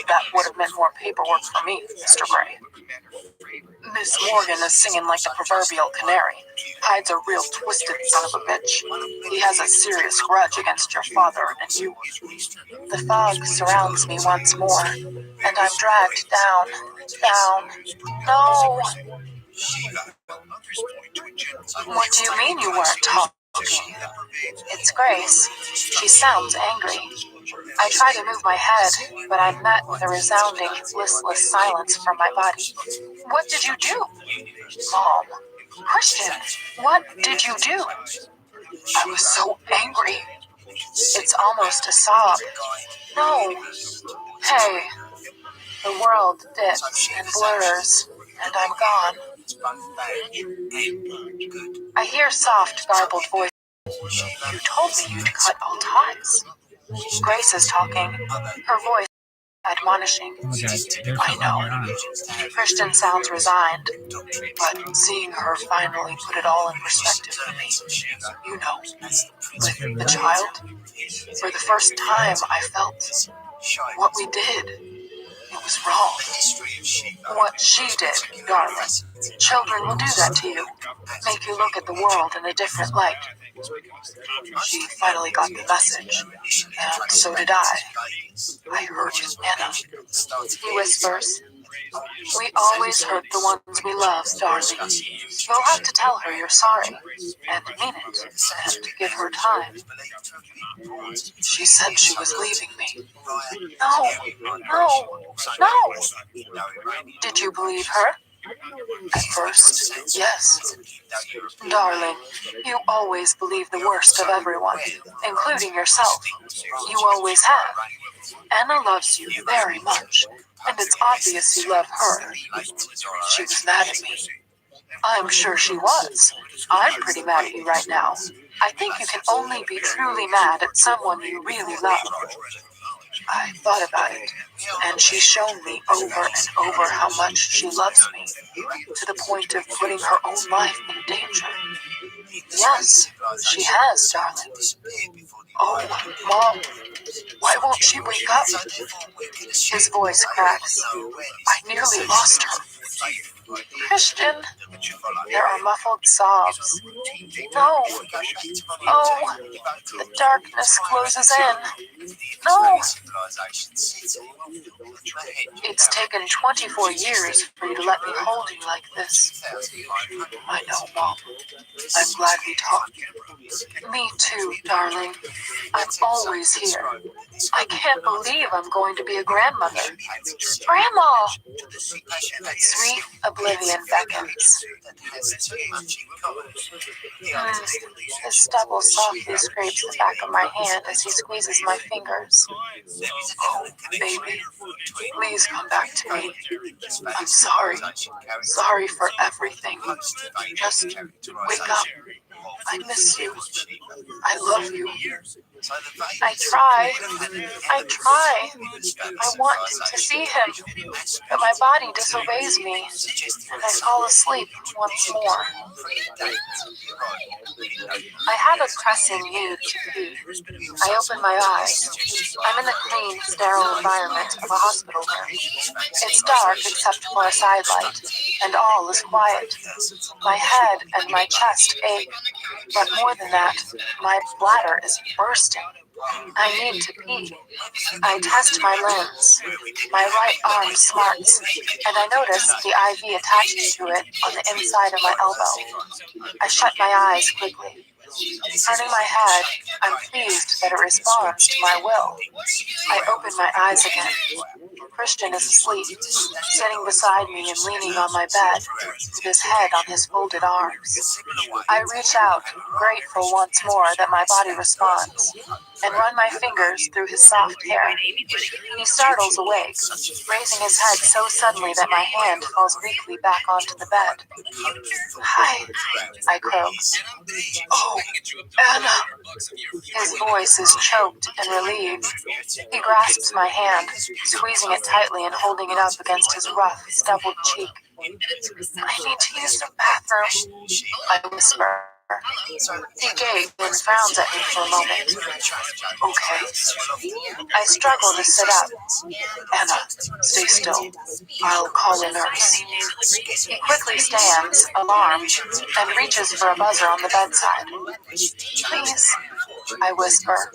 That would have meant more paperwork for me, Mr. Gray. Miss Morgan is singing like the proverbial canary. Hyde's a real twisted son of a bitch. He has a serious grudge against your father and you. The fog surrounds me once more, and I'm dragged down. No! What do you mean you weren't talking? It's Grace. She sounds angry. I try to move my head, but I'm met with a resounding, listless silence from my body. What did you do? Mom. Christian, what did you do? I was so angry. It's almost a sob. No. Hey. The world dips and blurs, and I'm gone. I hear soft, garbled voices. You told me you'd cut all ties. Grace is talking, her voice admonishing. I know. Christian sounds resigned, but seeing her finally put it all in perspective for me, you know, with the child, for the first time I felt what we did. It was wrong. What she did, darling. Children will do that to you, make you look at the world in a different light. She finally got the message, and so did I. I hurt Anna. He whispers, we always hurt the ones we love, darling. You'll have to tell her you're sorry, and mean it, and give her time. She said she was leaving me. No! Did you believe her? At first, yes. Darling, you always believe the worst of everyone, including yourself. You always have. Anna loves you very much, and it's obvious you love her. She was mad at me. I'm sure she was. I'm pretty mad at you right now. I think you can only be truly mad at someone you really love. I thought about it, and she's shown me over and over how much she loves me, to the point of putting her own life in danger. Yes, she has, darling. Oh, Mom, why won't she wake up? His voice cracks. I nearly lost her. Christian, there are muffled sobs. No. Oh, the darkness closes in. No. It's taken 24 years for you to let me hold you like this. I know, Mom. I'm glad we talked. Me too, darling. I'm always here. I can't believe I'm going to be a grandmother. Grandma! Sweet oblivion beckons. His stubble softly scrapes the back of my hand as he squeezes my fingers. Oh, baby, please come back to me. I'm sorry. Sorry for everything. Just wake up. I miss you. I love you. I try. I want to see him, but my body disobeys me, and I fall asleep once more. I have a pressing need to pee. I open my eyes. I'm in the clean, sterile environment of a hospital room. It's dark except for a sidelight, and all is quiet. My head and my chest ache, but more than that, my bladder is bursting. I need to pee. I test my limbs. My right arm smarts, and I notice the IV attached to it on the inside of my elbow. I shut my eyes quickly. Turning my head, I'm pleased that it responds to my will. I open my eyes again. Christian is asleep, sitting beside me and leaning on my bed, with his head on his folded arms. I reach out, grateful once more that my body responds, and run my fingers through his soft hair. He startles awake, raising his head so suddenly that my hand falls weakly back onto the bed. Hi, I croak. Oh, Anna. His voice is choked and relieved. He grasps my hand, squeezing it tightly and holding it up against his rough, stubbled cheek. I need to use the bathroom, I whisper. He gapes and frowns at me for a moment. Okay. I struggle to sit up. Anna, stay still. I'll call a nurse. He quickly stands, alarmed, and reaches for a buzzer on the bedside. Please, I whisper.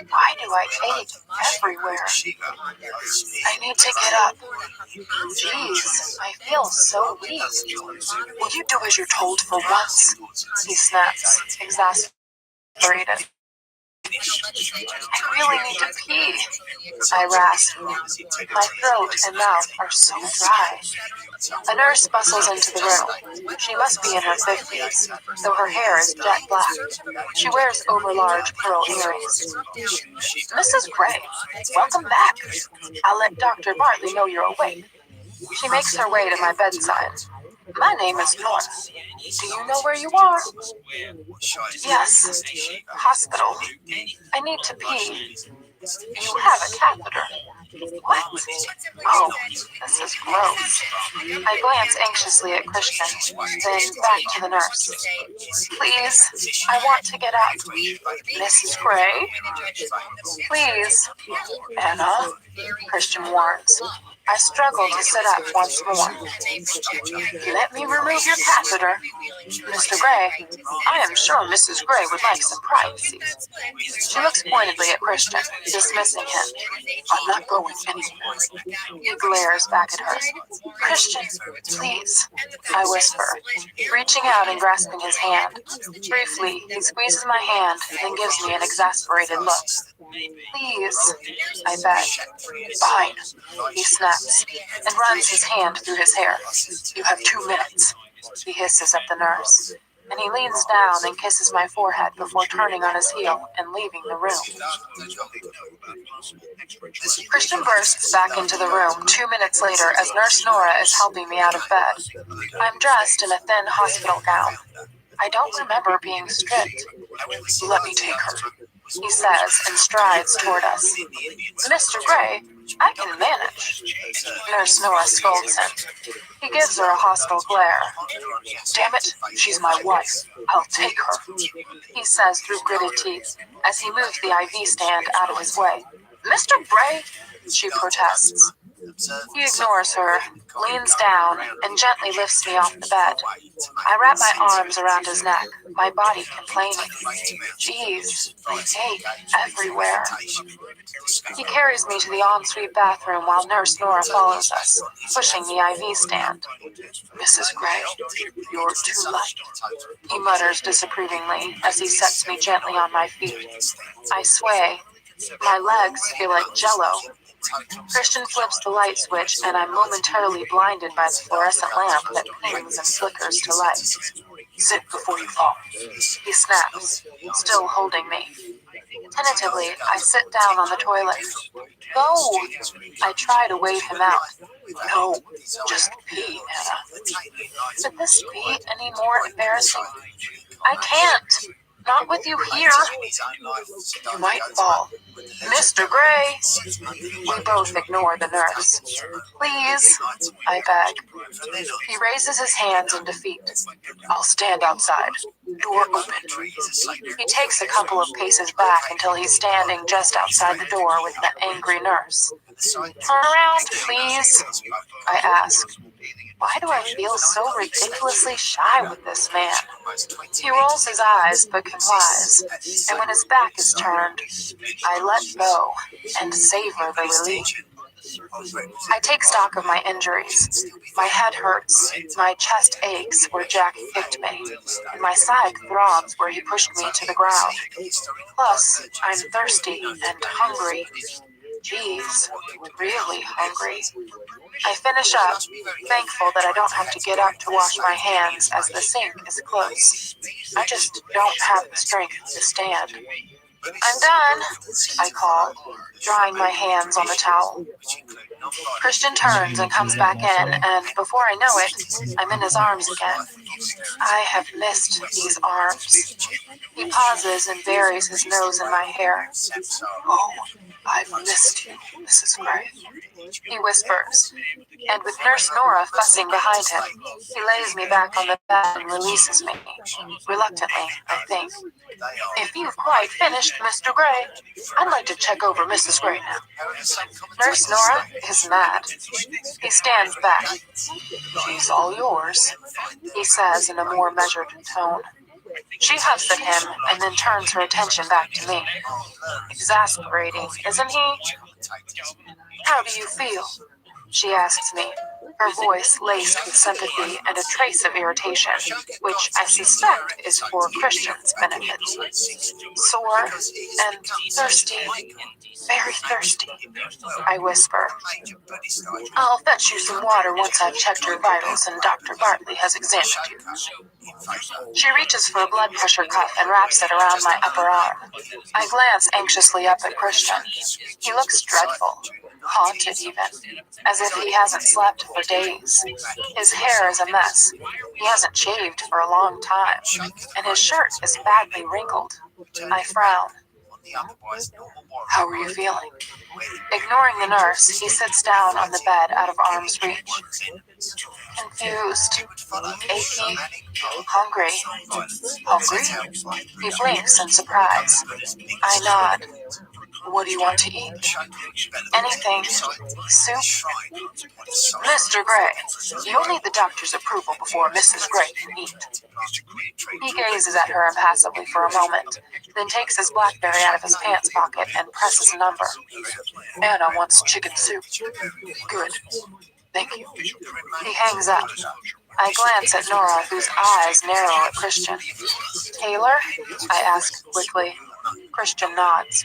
Why do I ache everywhere? I need to get up. Jeez, I feel so weak. Will you do as you're told for once? He snaps, exasperated. I really need to pee. I rasp. My throat and mouth are so dry. A nurse bustles into the room. She must be in her 50s, though her hair is jet black. She wears overlarge pearl earrings. Mrs. Gray, welcome back. I'll let Dr. Bartley know you're awake. She makes her way to my bedside. My name is Nora. Do you know where you are? Yes. Hospital. I need to pee. You have a catheter. What? Oh, this is gross. I glance anxiously at Christian, then back to the nurse. Please, I want to get up. Mrs. Gray? Please. Anna? Christian warns. I struggle to sit up once more. Let me remove your catheter. Mr. Gray, I am sure Mrs. Gray would like some privacy. She looks pointedly at Christian, dismissing him. I'm not going anywhere. He glares back at her. Christian, please, I whisper, reaching out and grasping his hand. Briefly, he squeezes my hand and gives me an exasperated look. Please, I beg. Fine, he snaps and runs his hand through his hair. You have 2 minutes, he hisses at the nurse, and he leans down and kisses my forehead before turning on his heel and leaving the room. Christian bursts back into the room 2 minutes later as Nurse Nora is helping me out of bed. I'm dressed in a thin hospital gown. I don't remember being stripped. Let me take her, he says and strides toward us. Mr. Gray, I can manage. Nurse Nora scolds him. He gives her a hostile glare. Damn it, she's my wife. I'll take her, he says through gritted teeth as he moves the IV stand out of his way. Mr. Gray, she protests. He ignores her, leans down, and gently lifts me off the bed. I wrap my arms around his neck, my body complaining. Jeez, I ache everywhere. He carries me to the ensuite bathroom while Nurse Nora follows us, pushing the IV stand. Mrs. Gray, you're too light, he mutters disapprovingly as he sets me gently on my feet. I sway. My legs feel like jello. Christian flips the light switch and I'm momentarily blinded by the fluorescent lamp that pings and flickers to life. Sit before you fall, he snaps, still holding me. Tentatively, I sit down on the toilet. Go! I try to wave him out. No, just pee, Anna. Could this be any more embarrassing? I can't. Not with you here. You might fall. Mr. Gray! We both ignore the nurse. Please, I beg. He raises his hands in defeat. I'll stand outside. Door open. He takes a couple of paces back until he's standing just outside the door with the angry nurse. Turn around, please, I ask. Why do I feel so ridiculously shy with this man? He rolls his eyes but complies, and when his back is turned, I let go and savor the relief. I take stock of my injuries. My head hurts, my chest aches where Jack kicked me, and my side throbs where he pushed me to the ground. Plus, I'm thirsty and hungry. Jeez, really hungry. I finish up, thankful that I don't have to get up to wash my hands as the sink is close. I just don't have the strength to stand. I'm done, I call, drying my hands on the towel. Christian turns and comes back in, and before I know it, I'm in his arms again. I have missed these arms. He pauses and buries his nose in my hair. Oh, I've missed you, Mrs. Gray, he whispers, and with Nurse Nora fussing behind him, he lays me back on the bed and releases me. Reluctantly, I think. If you've quite finished, Mr. Gray, I'd like to check over Mrs. Gray now. Nurse Nora is mad. He stands back. She's all yours, he says in a more measured tone. She huffs at him and then turns her attention back to me. Exasperating, isn't he? How do you feel? She asks me, her voice laced with sympathy and a trace of irritation, which I suspect is for Christian's benefit. Sore and thirsty, very thirsty, I whisper. I'll fetch you some water once I've checked your vitals and Dr. Bartley has examined you. She reaches for a blood pressure cuff and wraps it around my upper arm. I glance anxiously up at Christian. He looks dreadful, haunted even, as if he hasn't slept for days. His hair is a mess. He hasn't shaved for a long time, and his shirt is badly wrinkled. I frown. How are you feeling? Ignoring the nurse, he sits down on the bed out of arm's reach. Confused, achy, hungry. Hungry? He blinks in surprise. I nod. What do you want to eat? Anything. Soup? Mr. Gray, you'll need the doctor's approval before Mrs. Gray can eat. He gazes at her impassively for a moment, then takes his BlackBerry out of his pants pocket and presses a number. Anna wants chicken soup. Good. Thank you. He hangs up. I glance at Nora, whose eyes narrow at Christian. Taylor? I ask quickly. Christian nods.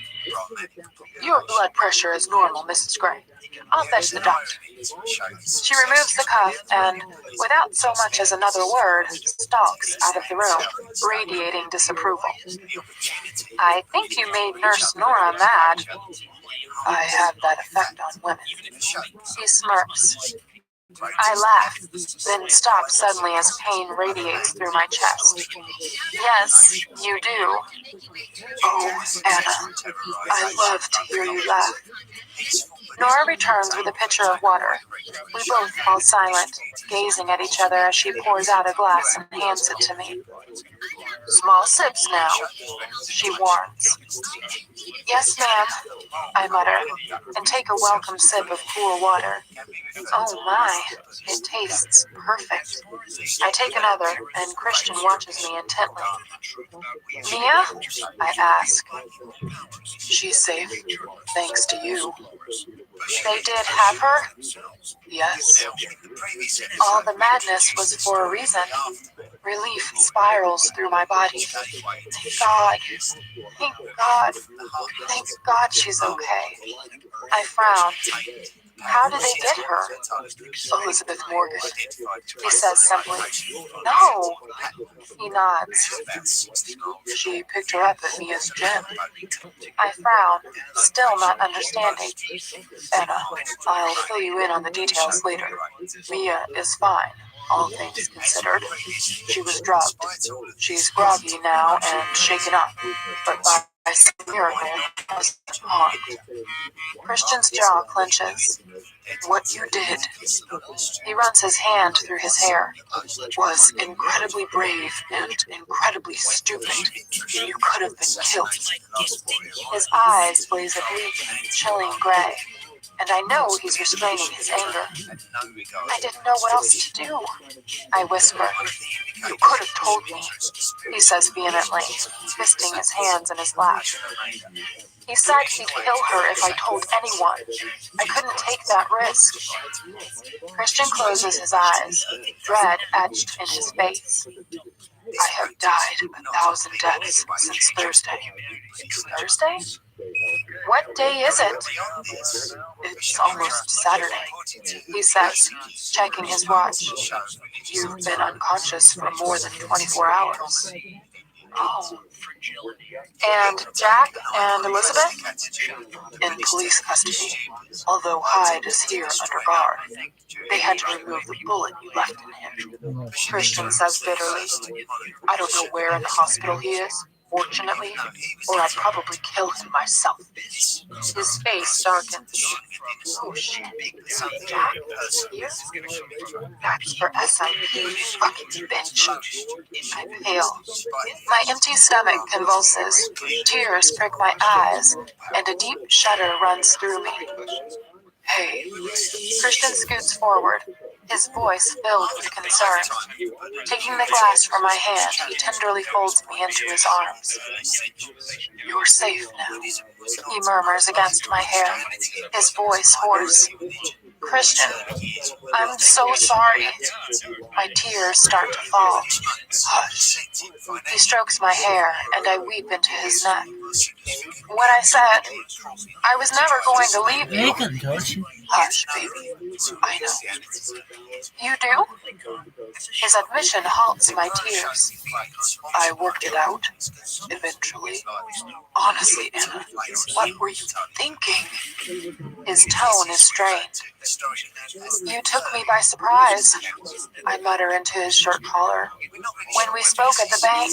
Your blood pressure is normal, Mrs. Gray. I'll fetch the doctor. She removes the cuff and, without so much as another word, stalks out of the room, radiating disapproval. I think you made Nurse Nora mad. I have that effect on women. He smirks. I laugh, then stop suddenly as pain radiates through my chest. Yes, you do. Oh, Anna, I love to hear you laugh. Nora returns with a pitcher of water. We both fall silent, gazing at each other as she pours out a glass and hands it to me. Small sips now, she warns. Yes, ma'am, I mutter, and take a welcome sip of cool water. Oh my, it tastes perfect. I take another, and Christian watches me intently. Mia? I ask. She's safe, thanks to you. They did have her? Yes. All the madness was for a reason. Relief spirals through my body. Thank God. Thank God. Thank God she's okay. I frown. How did they get her? Elizabeth Morgan. He says simply. No. He nods. She picked her up at Mia's gym. I frown, still not understanding. Anna, I'll fill you in on the details later. Mia is fine, all things considered. She was drugged. She's groggy now and shaken up, but by some miracle, wasn't harmed. Christian's jaw clenches. What you did, he runs his hand through his hair, was incredibly brave and incredibly stupid. You could have been killed. His eyes blaze a bleak, chilling gray, and I know he's restraining his anger. I didn't know what else to do, I whisper. You could have told me, he says vehemently, twisting his hands in his lap. He said he'd kill her if I told anyone. I couldn't take that risk. Christian closes his eyes, dread etched in his face. I have died 1,000 deaths since Thursday. Thursday? What day is it? It's almost Saturday, he says, checking his watch. You've been unconscious for more than 24 hours. Oh. And Jack and Elizabeth? In police custody, although Hyde is here under guard. They had to remove the bullet you left in him. Christian says bitterly. I don't know where in the hospital he is. unfortunately, or I'd probably kill him myself. His face darkens. Oh shit. Jack? Here? That's for SIP, you fucking bitch. I pale. My empty stomach convulses. Tears prick my eyes, and a deep shudder runs through me. Hey. Christian scoots forward, his voice filled with concern. Taking the glass from my hand, he tenderly folds me into his arms. You're safe now, he murmurs against my hair, his voice hoarse. Christian, I'm so sorry. My tears start to fall. Hush. He strokes my hair, and I weep into his neck. When I said, I was never going to leave you. Hush, baby. I know. You do? His admission halts my tears. I worked it out, eventually. Honestly, Anna, what were you thinking? His tone is strained. You took me by surprise, I mutter into his shirt collar. When we spoke at the bank,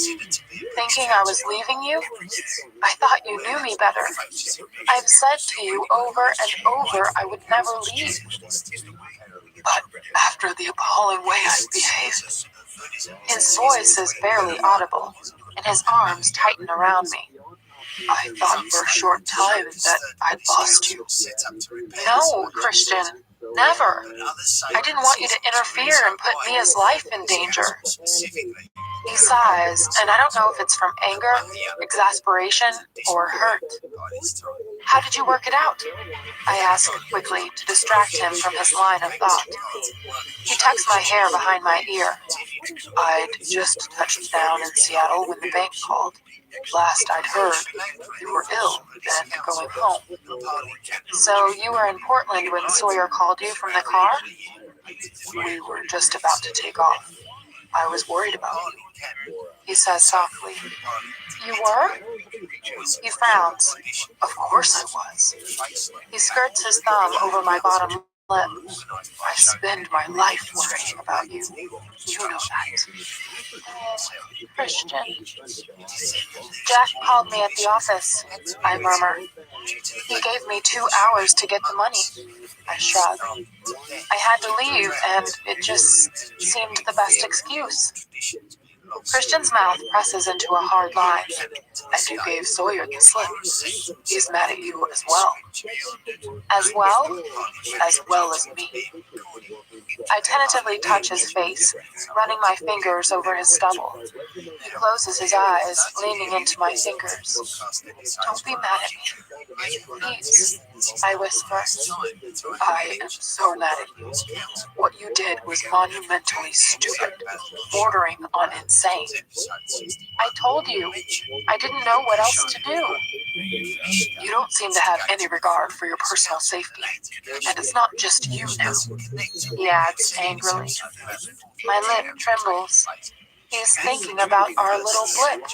thinking I was leaving you, I thought you knew me better. I've said to you over and over I would never leave. But after the appalling way I behaved, his voice is barely audible, and his arms tighten around me. I thought for a short time that I'd lost you. No, Christian, never. I didn't want you to interfere and put Mia's life in danger. He sighs, and I don't know if it's from anger, exasperation, or hurt. How did you work it out? I ask quickly to distract him from his line of thought. He tucks my hair behind my ear. I'd just touched down in Seattle when the bank called. Last I'd heard, you were ill and going home. So you were in Portland when Sawyer called you from the car? We were just about to take off. I was worried about you, he says softly. You were? He frowns. Of course I was. He skirts his thumb over my bottom lip. I spend my life worrying about you. You know that. Christian. Jack called me at the office, I murmur. He gave me 2 hours to get the money. I shrug. I had to leave, and it just seemed the best excuse. Christian's mouth presses into a hard line. And you gave Sawyer the slip. He's mad at you as well. As well? As well as me. I tentatively touch his face, running my fingers over his stubble. He closes his eyes, leaning into my fingers. Don't be mad at me. Please, I whisper. I am so mad at you. What you did was monumentally stupid, bordering on insane. I told you. I didn't know what else to do. You don't seem to have any regard for your personal safety. And it's not just you now, he adds angrily. My lip trembles. He's thinking about our little blip.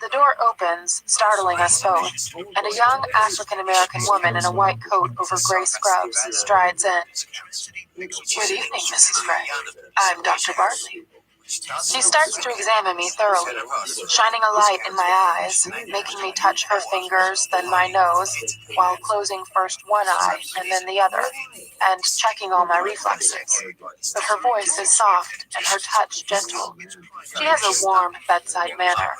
The door opens, startling us both, and a young African-American woman in a white coat over gray scrubs strides in. Good evening, Mrs. Gray. I'm Dr. Bartley. She starts to examine me thoroughly, shining a light in my eyes, making me touch her fingers, then my nose, while closing first one eye and then the other, and checking all my reflexes. But her voice is soft and her touch gentle. She has a warm bedside manner.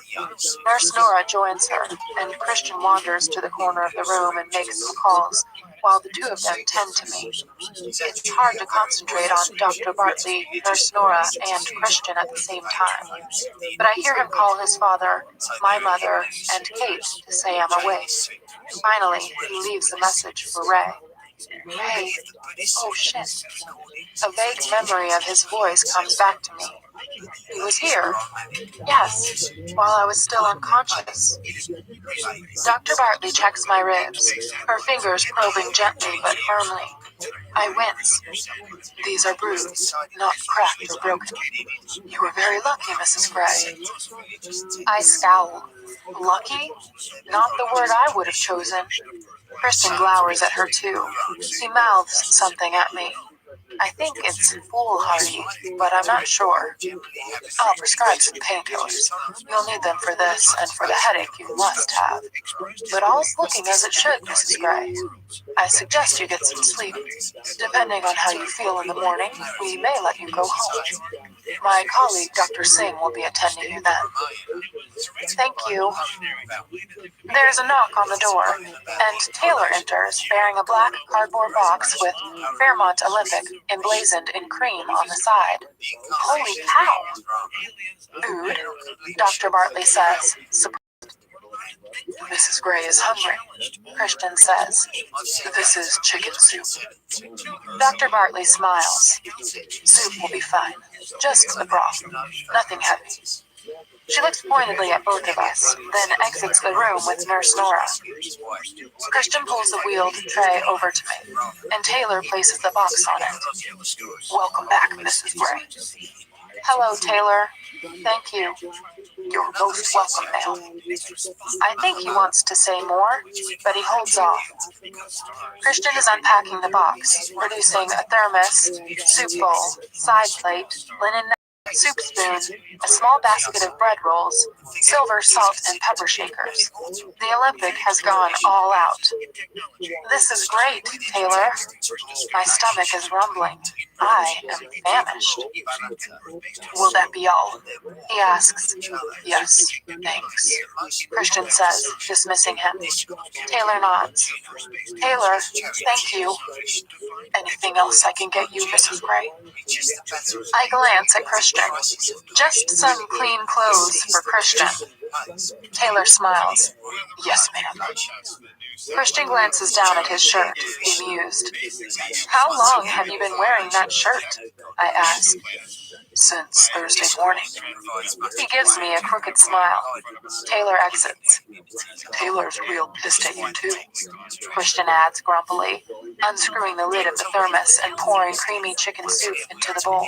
Nurse Nora joins her, and Christian wanders to the corner of the room and makes some calls, while the two of them tend to me. It's hard to concentrate on Dr. Bartley, Nurse Nora, and Christian at the same time. But I hear him call his father, my mother, and Kate to say I'm awake. Finally, he leaves a message for Ray. Ray, oh shit. A vague memory of his voice comes back to me. He was here. Yes, while I was still unconscious. Dr. Bartley checks my ribs, her fingers probing gently but firmly. I wince. These are bruised, not cracked or broken. You were very lucky, Mrs. Gray. I scowl. Lucky? Not the word I would have chosen. Christian glowers at her too. He mouths something at me. I think it's foolhardy, but I'm not sure. I'll prescribe some painkillers. You'll need them for this and for the headache you must have. But all's looking as it should, Mrs. Gray. I suggest you get some sleep. Depending on how you feel in the morning, we may let you go home. My colleague, Dr. Singh, will be attending you then. Thank you. There's a knock on the door, and Taylor enters, bearing a black cardboard box with Fairmont Olympic emblazoned in cream on the side. Holy cow! Food, Dr. Bartley says. Mrs. Gray is hungry, Christian says. This is chicken soup. Dr. Bartley smiles. Soup will be fine. Just the broth. Nothing heavy. She looks pointedly at both of us, then exits the room with Nurse Nora. Christian pulls the wheeled tray over to me, and Taylor places the box on it. Welcome back, Mrs. Gray. Hello, Taylor. Thank you. You're most welcome, ma'am. I think he wants to say more, but he holds off. Christian is unpacking the box, producing a thermos, soup bowl, side plate, linen soup spoon, a small basket of bread rolls, silver salt and pepper shakers. The Olympic has gone all out. This is great, Taylor. My stomach is rumbling. I am famished. Will that be all? He asks. Yes, thanks. Christian says, dismissing him. Taylor nods. Taylor, thank you. Anything else I can get you, Mrs. Gray? I glance at Christian. Just some clean clothes for Christian. Taylor smiles. Yes, ma'am. Christian glances down at his shirt, bemused. How long have you been wearing that shirt? I ask. Since Thursday morning. He gives me a crooked smile. Taylor exits. Taylor's real pissed at you too, Christian adds grumpily, unscrewing the lid of the thermos and pouring creamy chicken soup into the bowl.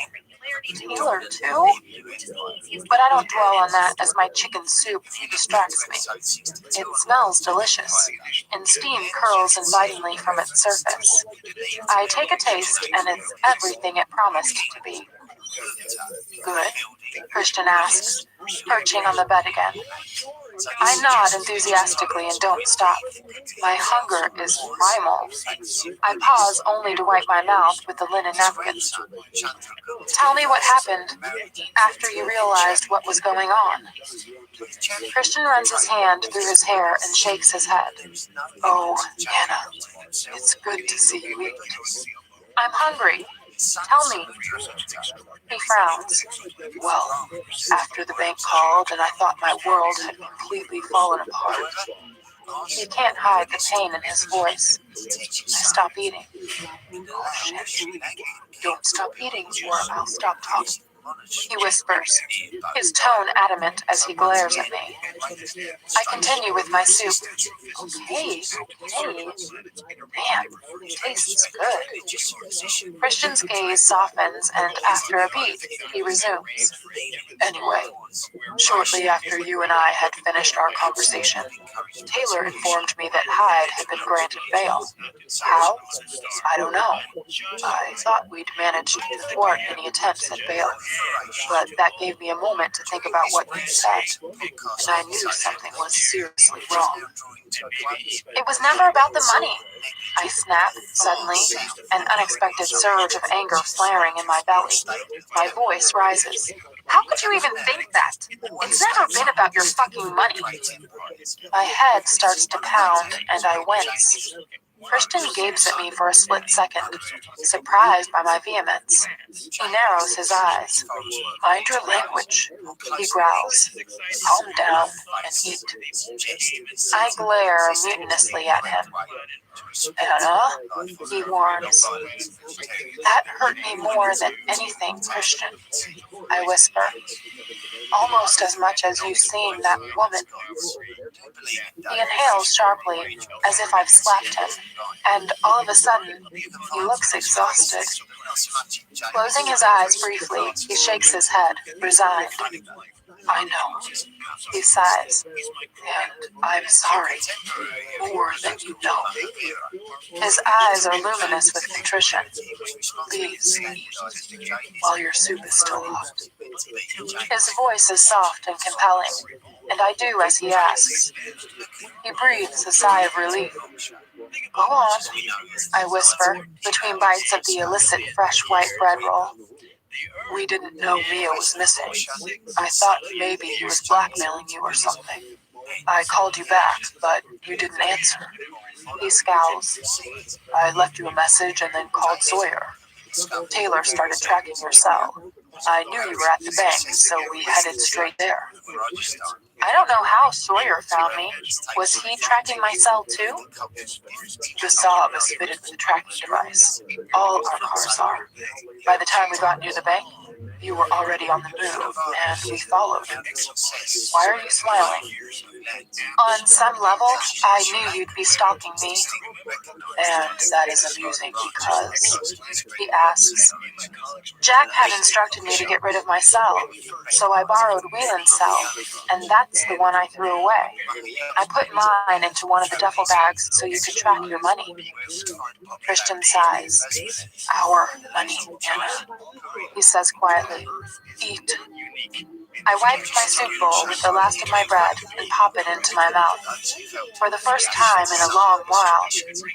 Taylor too? But I don't dwell on that as my chicken soup distracts me. It smells delicious, and steam curls invitingly from its surface. I take a taste, and it's everything it promised to be. Good? Christian asks, perching on the bed again. I nod enthusiastically and don't stop. My hunger is primal. I pause only to wipe my mouth with the linen napkins. Tell me what happened after you realized what was going on. Christian runs his hand through his hair and shakes his head. Oh, Hannah, it's good to see you eat. I'm hungry. Tell me. He frowns. Well, after the bank called and I thought my world had completely fallen apart. He can't hide the pain in his voice. I stop eating. Oh, shit. Don't stop eating or I'll stop talking. He whispers, his tone adamant as he glares at me. I continue with my soup. Okay. Man, tastes good. Christian's gaze softens, and after a beat, he resumes. Anyway, shortly after you and I had finished our conversation, Taylor informed me that Hyde had been granted bail. How? I don't know. I thought we'd managed to thwart any attempts at bail, but that gave me a moment to think about what you said, and I knew something was seriously wrong. It was never about the money, I snap suddenly, an unexpected surge of anger flaring in my belly. My voice rises. How could you even think that? It's never been about your fucking money. My head starts to pound, and I wince. Christian gapes at me for a split second, surprised by my vehemence. He narrows his eyes. Mind your language, he growls. Calm down and eat. I glare mutinously at him. Anna, he warns. That hurt me more than anything, Christian, I whisper. Almost as much as you seeing that woman. He inhales sharply, as if I've slapped him, and all of a sudden, he looks exhausted. Closing his eyes briefly, he shakes his head, resigned. I know, he sighs, and I'm sorry, more than you know. His eyes are luminous with contrition. Please, while your soup is still hot. His voice is soft and compelling, and I do as he asks. He breathes a sigh of relief. Go on, I whisper, between bites of the illicit fresh white bread roll. We didn't know Mia was missing. I thought maybe he was blackmailing you or something. I called you back, but you didn't answer. He scowls. I left you a message and then called Sawyer. Taylor started tracking your cell. I knew you were at the bank, so we headed straight there. I don't know how Sawyer found me. Was he tracking my cell too? The Saab is fitted with a tracking device. All our cars are. By the time we got near the bank, you were already on the move, and we followed. Why are you smiling? On some level, I knew you'd be stalking me. And that is amusing because, he asks, Jack had instructed me to get rid of my cell, so I borrowed Whelan's cell, and that's the one I threw away. I put mine into one of the duffel bags so you could track your money. Christian sighs. Our money, Anna. He says quietly, eat. I wipe my soup bowl with the last of my bread and pop it into my mouth. For the first time in a long while,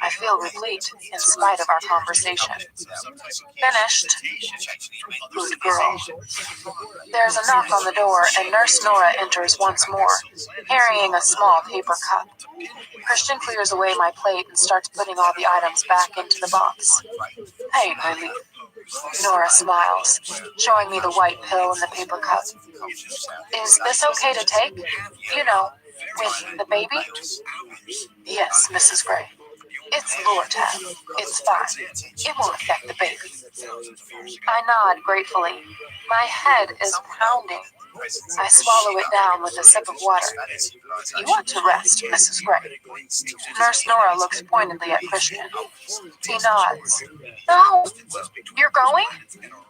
I feel replete in spite of our conversation. Finished. Good girl. There's a knock on the door and Nurse Nora enters once more, carrying a small paper cup. Christian clears away my plate and starts putting all the items back into the box. Pain relief. Nora smiles, showing me the white pill in the paper cup. Is this okay to take? You know, with the baby? Yes, Mrs. Gray. It's Lortab. It's fine. It won't affect the baby. I nod gratefully. My head is pounding. I swallow it down with a sip of water. You want to rest, Mrs. Gray. Nurse Nora looks pointedly at Christian. He nods. No! You're going?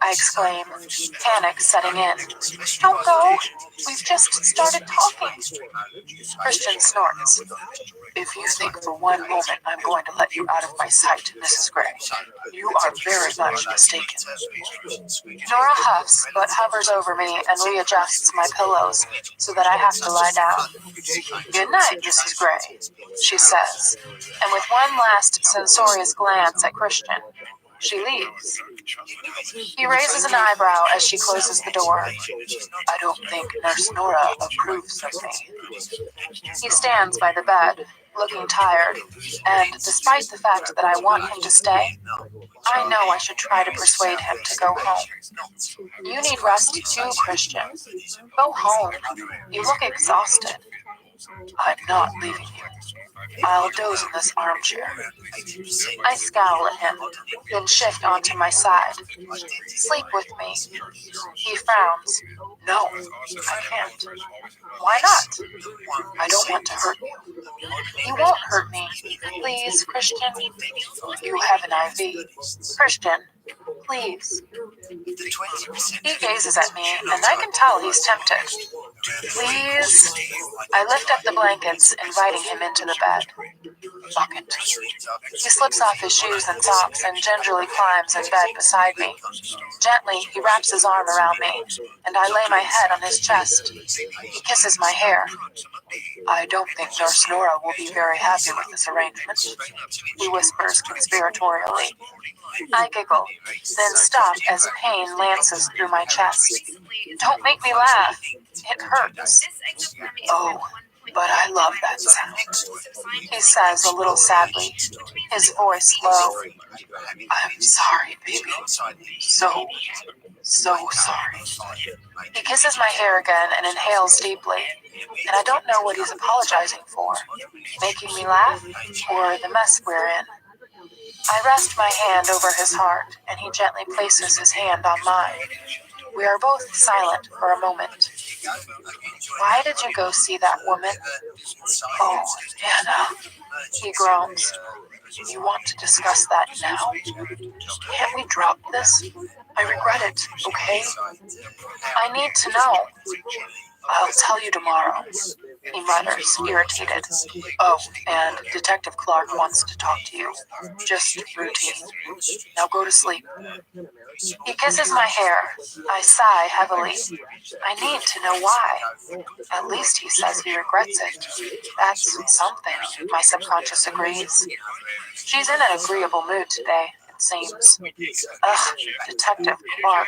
I exclaim, panic setting in. Don't go! We've just started talking. Christian snorts. If you think for one moment I'm going to let you out of my sight, Mrs. Gray, you are very much mistaken. Nora huffs, but hovers over me and readjusts my pillows so that I have to lie down. Good night, Mrs. Gray, she says, and with one last censorious glance at Christian, she leaves. He raises an eyebrow as she closes the door. I don't think Nurse Nora approves of me. He stands by the bed, looking tired, and despite the fact that I want him to stay, I know I should try to persuade him to go home. You need rest too, Christian. Go home. You look exhausted. I'm not leaving you. I'll doze in this armchair. I scowl at him, then shift onto my side. Sleep with me. He frowns. No, I can't. Why not? I don't want to hurt you. You won't hurt me. Please, Christian. You have an IV. Christian, please. He gazes at me, and I can tell he's tempted. Please. I lift up the blankets, inviting him into the bed. Bucket. He slips off his shoes and socks and gingerly climbs in bed beside me. Gently, he wraps his arm around me, and I lay my head on his chest. He kisses my hair. I don't think Nurse Nora will be very happy with this arrangement, he whispers conspiratorially. I giggle, then stop as pain lances through my chest. Don't make me laugh. It hurts. Oh, but I love that sound, he says a little sadly, his voice low. I'm sorry, baby. So sorry. He kisses my hair again and inhales deeply, and I don't know what he's apologizing for, making me laugh or the mess we're in. I rest my hand over his heart, and he gently places his hand on mine. We are both silent for a moment. Why did you go see that woman? Oh, Anna, he groans. You want to discuss that now? Can't we drop this? I regret it, okay? I need to know. I'll tell you tomorrow, he mutters, irritated. Oh, and Detective Clark wants to talk to you. Just routine. Now go to sleep. He kisses my hair. I sigh heavily. I need to know why. At least he says he regrets it. That's something, my subconscious agrees. She's in an agreeable mood today, it seems. Ugh, Detective Clark.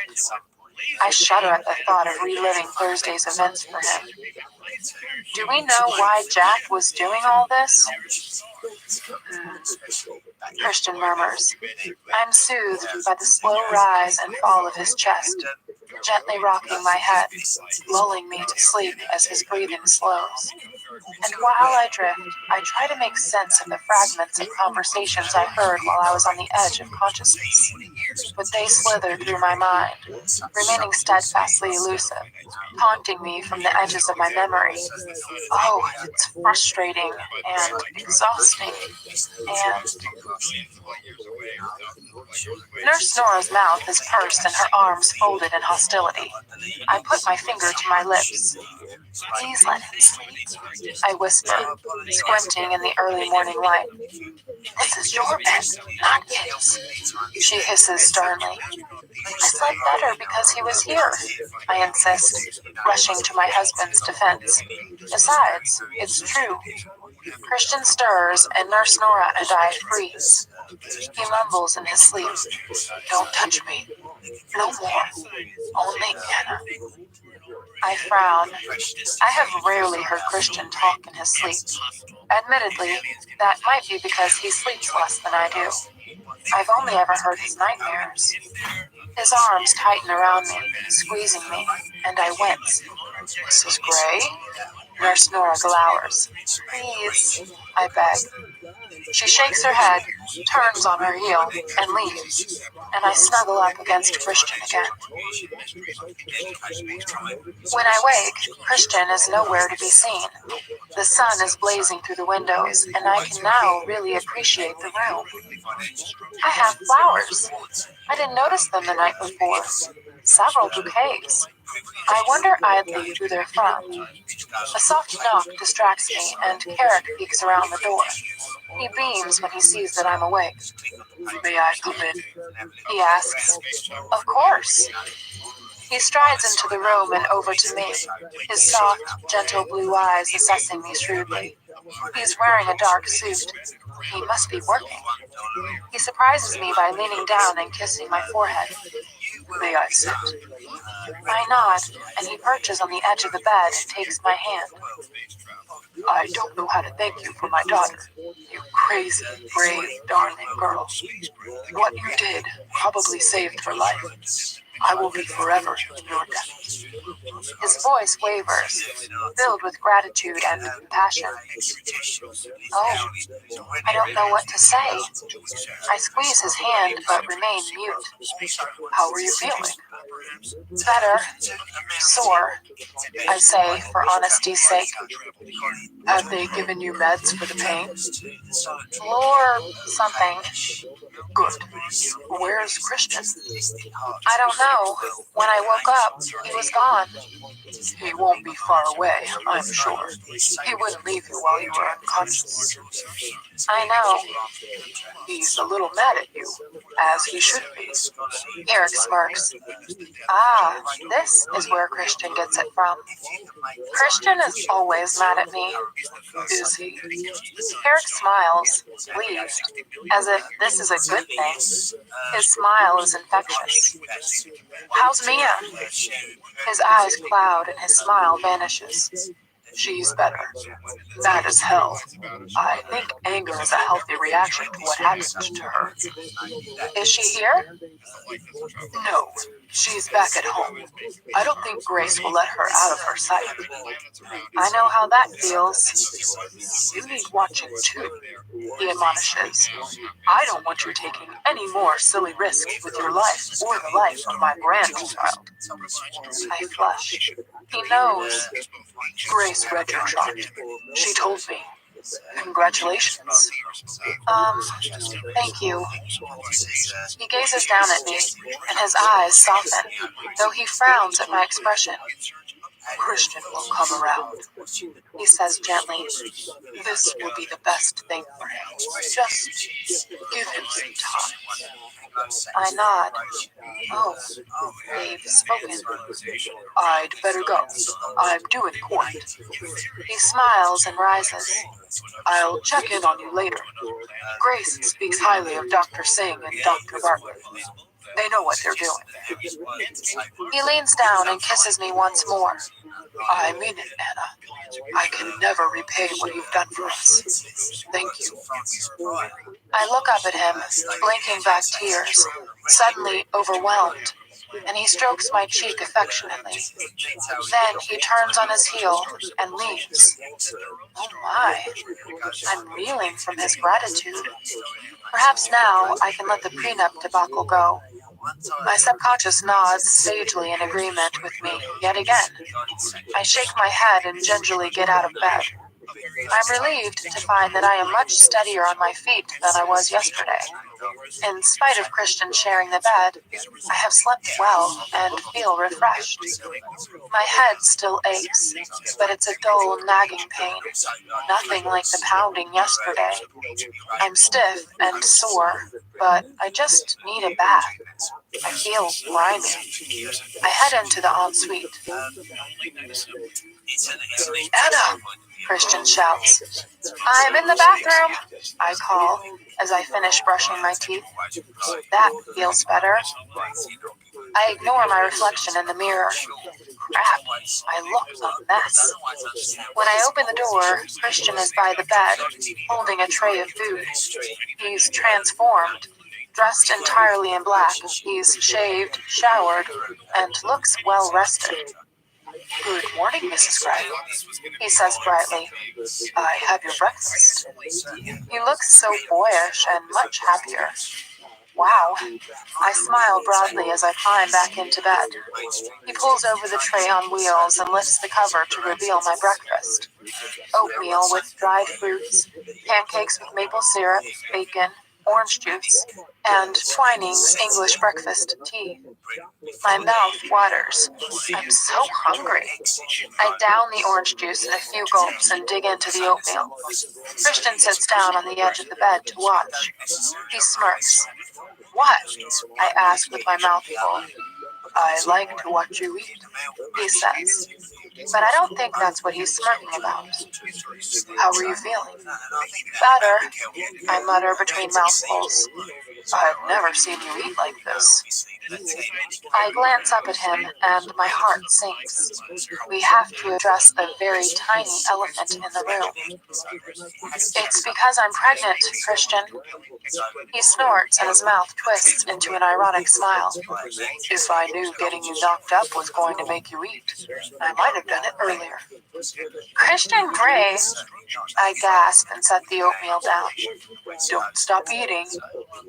I shudder at the thought of reliving Thursday's events for him. Do we know why Jack was doing all this? Christian murmurs. I'm soothed by the slow rise and fall of his chest, gently rocking my head, lulling me to sleep as his breathing slows. And while I drift, I try to make sense of the fragments of conversations I heard while I was on the edge of consciousness. But they slither through my mind, remaining steadfastly elusive, haunting me from the edges of my memory. Oh, it's frustrating and exhausting and... Nurse Nora's mouth is pursed and her arms folded in hostility. I put my finger to my lips. Please let him sleep, I whisper, squinting in the early morning light. This is your bed, not his, she hisses sternly. I slept better because he was here, I insist, rushing to my husband's defense. Besides, it's true. Christian stirs, and Nurse Nora and I freeze. He mumbles in his sleep. Don't touch me. No more. Only Anna. I frown. I have rarely heard Christian talk in his sleep. Admittedly, that might be because he sleeps less than I do. I've only ever heard his nightmares. His arms tighten around me, squeezing me, and I wince. Mrs. Gray? Nurse Nora glowers. Please, I beg. She shakes her head, turns on her heel, and leaves, and I snuggle up against Christian again. When I wake, Christian is nowhere to be seen. The sun is blazing through the windows, and I can now really appreciate the room. I have flowers. I didn't notice them the night before. Several bouquets. I wonder idly who they're from. A soft knock distracts me, and Carrick peeks around the door. He beams when he sees that I'm awake. May I come in? He asks. Of course. He strides into the room and over to me, his soft, gentle blue eyes assessing me shrewdly. He's wearing a dark suit. He must be working. He surprises me by leaning down and kissing my forehead. May I sit? I nod, and he perches on the edge of the bed and takes my hand. I don't know how to thank you for my daughter. You crazy, brave, darling girl. What you did probably saved her life. I will be forever in your debt. His voice wavers, filled with gratitude and compassion. Oh, I don't know what to say. I squeeze his hand but remain mute. How are you feeling? Better. Sore, I say for honesty's sake. Have they given you meds for the pain? Or something. Good. Where's Christian? I don't know. When I woke up, he was gone. He won't be far away, I'm sure. He wouldn't leave you while you were unconscious. I know. He's a little mad at you, as he should be. Eric smirks. Ah, this is where Christian gets it from. Christian is always mad at me. Is he? Eric smiles, pleased, as if this is a good thing. His smile is infectious. How's Mia? His eyes cloud and his smile vanishes. She's better. Mad as hell. I think anger is a healthy reaction to what happened to her. Is she here? No, she's back at home. I don't think Grace will let her out of her sight. I know how that feels. You need watching too, he admonishes. I don't want you taking any more silly risks with your life or the life of my grandchild. I flush. He knows. Grace read your chart. She told me. Congratulations. Thank you. He gazes down at me, and his eyes soften, though he frowns at my expression. Christian will come around, he says gently. This will be the best thing for him. Just give him some time. I nod. Oh, they've spoken. I'd better go. I'm due in court. He smiles and rises. I'll check in on you later. Grace speaks highly of Dr. Singh and Dr. Bartlett. They know what they're doing. He leans down and kisses me once more. I mean it, Anna. I can never repay what you've done for us. Thank you. I look up at him, blinking back tears, suddenly overwhelmed, and he strokes my cheek affectionately. Then he turns on his heel and leaves. Oh my, I'm reeling from his gratitude. Perhaps now I can let the prenup debacle go. My subconscious nods sagely in agreement with me yet again. I shake my head and gingerly get out of bed. I'm relieved to find that I am much steadier on my feet than I was yesterday. In spite of Christian sharing the bed, I have slept well and feel refreshed. My head still aches, but it's a dull, nagging pain, nothing like the pounding yesterday. I'm stiff and sore, but I just need a bath. I feel grimy. I head into the ensuite. Anna! Christian shouts. I'm in the bathroom, I call as I finish brushing my teeth. That feels better. I ignore my reflection in the mirror. Crap, I look a mess. When I open the door, Christian is by the bed, holding a tray of food. He's transformed. Dressed entirely in black, he's shaved, showered, and looks well rested. Good morning, Mrs. Gray, he says brightly. I have your breakfast. He looks so boyish and much happier. Wow. I smile broadly as I climb back into bed. He pulls over the tray on wheels and lifts the cover to reveal my breakfast. Oatmeal with dried fruits, pancakes with maple syrup, bacon, orange juice, and Twining's English breakfast tea. My mouth waters. I'm so hungry. I down the orange juice in a few gulps and dig into the oatmeal. Christian sits down on the edge of the bed to watch. He smirks. What? I ask with my mouth full. I like to watch you eat, he says. But I don't think that's what he's smirking about. How are you feeling? Better, I mutter between mouthfuls. I've never seen you eat like this. I glance up at him and my heart sinks. We have to address the very tiny elephant in the room. It's because I'm pregnant, Christian. He snorts and his mouth twists into an ironic smile. If I knew getting you knocked up was going to make you eat, I might have done it earlier. Christian Grey, I gasp and set the oatmeal down. Don't stop eating,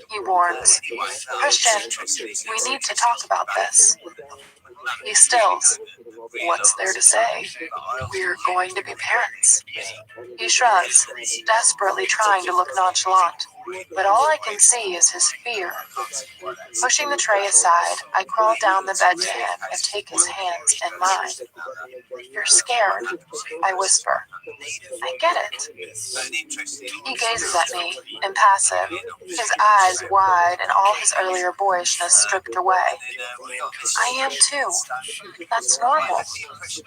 he warns. Christian, we need to talk about this. He stills. What's there to say? We're going to be parents. He shrugs, desperately trying to look nonchalant, but all I can see is his fear. Pushing the tray aside, I crawl down the bed to him and take his hands in mine. You're scared, I whisper. I get it. He gazes at me, impassive, his eyes wide and all his earlier boyishness stripped away. I am too. That's normal.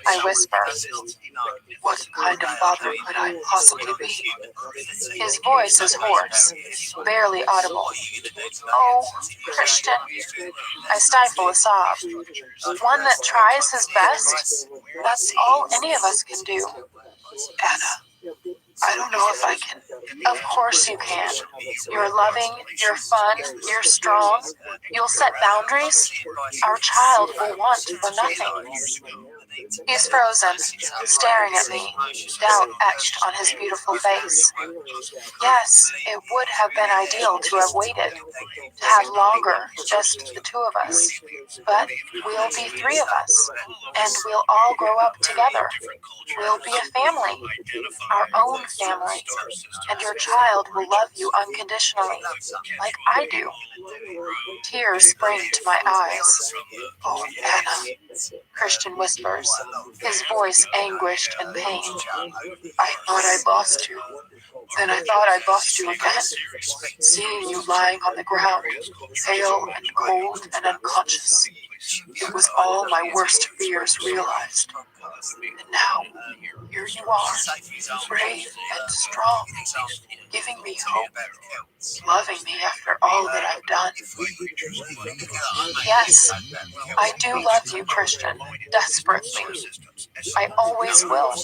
I whisper. What kind of father could I possibly be? His voice is hoarse, barely audible. Oh, Christian. I stifle a sob. One that tries his best? That's all any of us can do. Anna, I don't know if I can. Of course you can. You're loving, you're fun, you're strong. You'll set boundaries. Our child will want for nothing. He's frozen, staring at me, doubt etched on his beautiful face. Yes, it would have been ideal to have waited, to have longer, just the two of us. But we'll be three of us, and we'll all grow up together. We'll be a family, our own family, and your child will love you unconditionally, like I do. Tears spring to my eyes. Oh, Anna, Christian whispers, his voice anguished and pained. I thought I'd lost you. Then I thought I'd lost you again. Seeing you lying on the ground, pale and cold and unconscious. It was all my worst fears realized. And now, here you are, brave and strong, giving me hope, loving me after all that I've done. Yes, I do love you, Christian, desperately. I always will.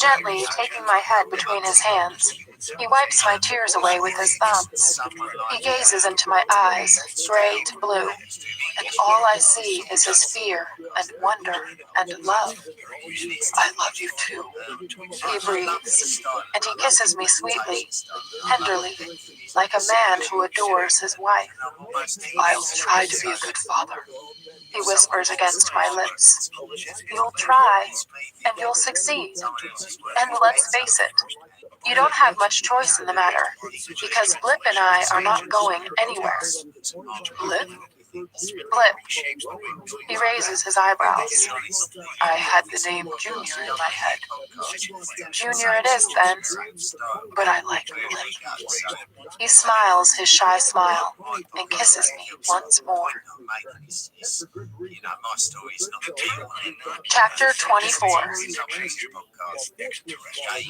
Gently taking my head between his hands, he wipes my tears away with his thumbs. He gazes into my eyes, gray to blue, and all I see is his fear and wonder and love. I love you too, he breathes, and he kisses me sweetly, tenderly, like a man who adores his wife. I'll try to be a good father, he whispers against my lips. You'll try, and you'll succeed. And let's face it, you don't have much choice in the matter, because Blip and I are not going anywhere. Blip? Blip. He raises his eyebrows. I had the name Junior in my head. Junior it is then, but I like Blip. He smiles his shy smile and kisses me once more. Chapter 24.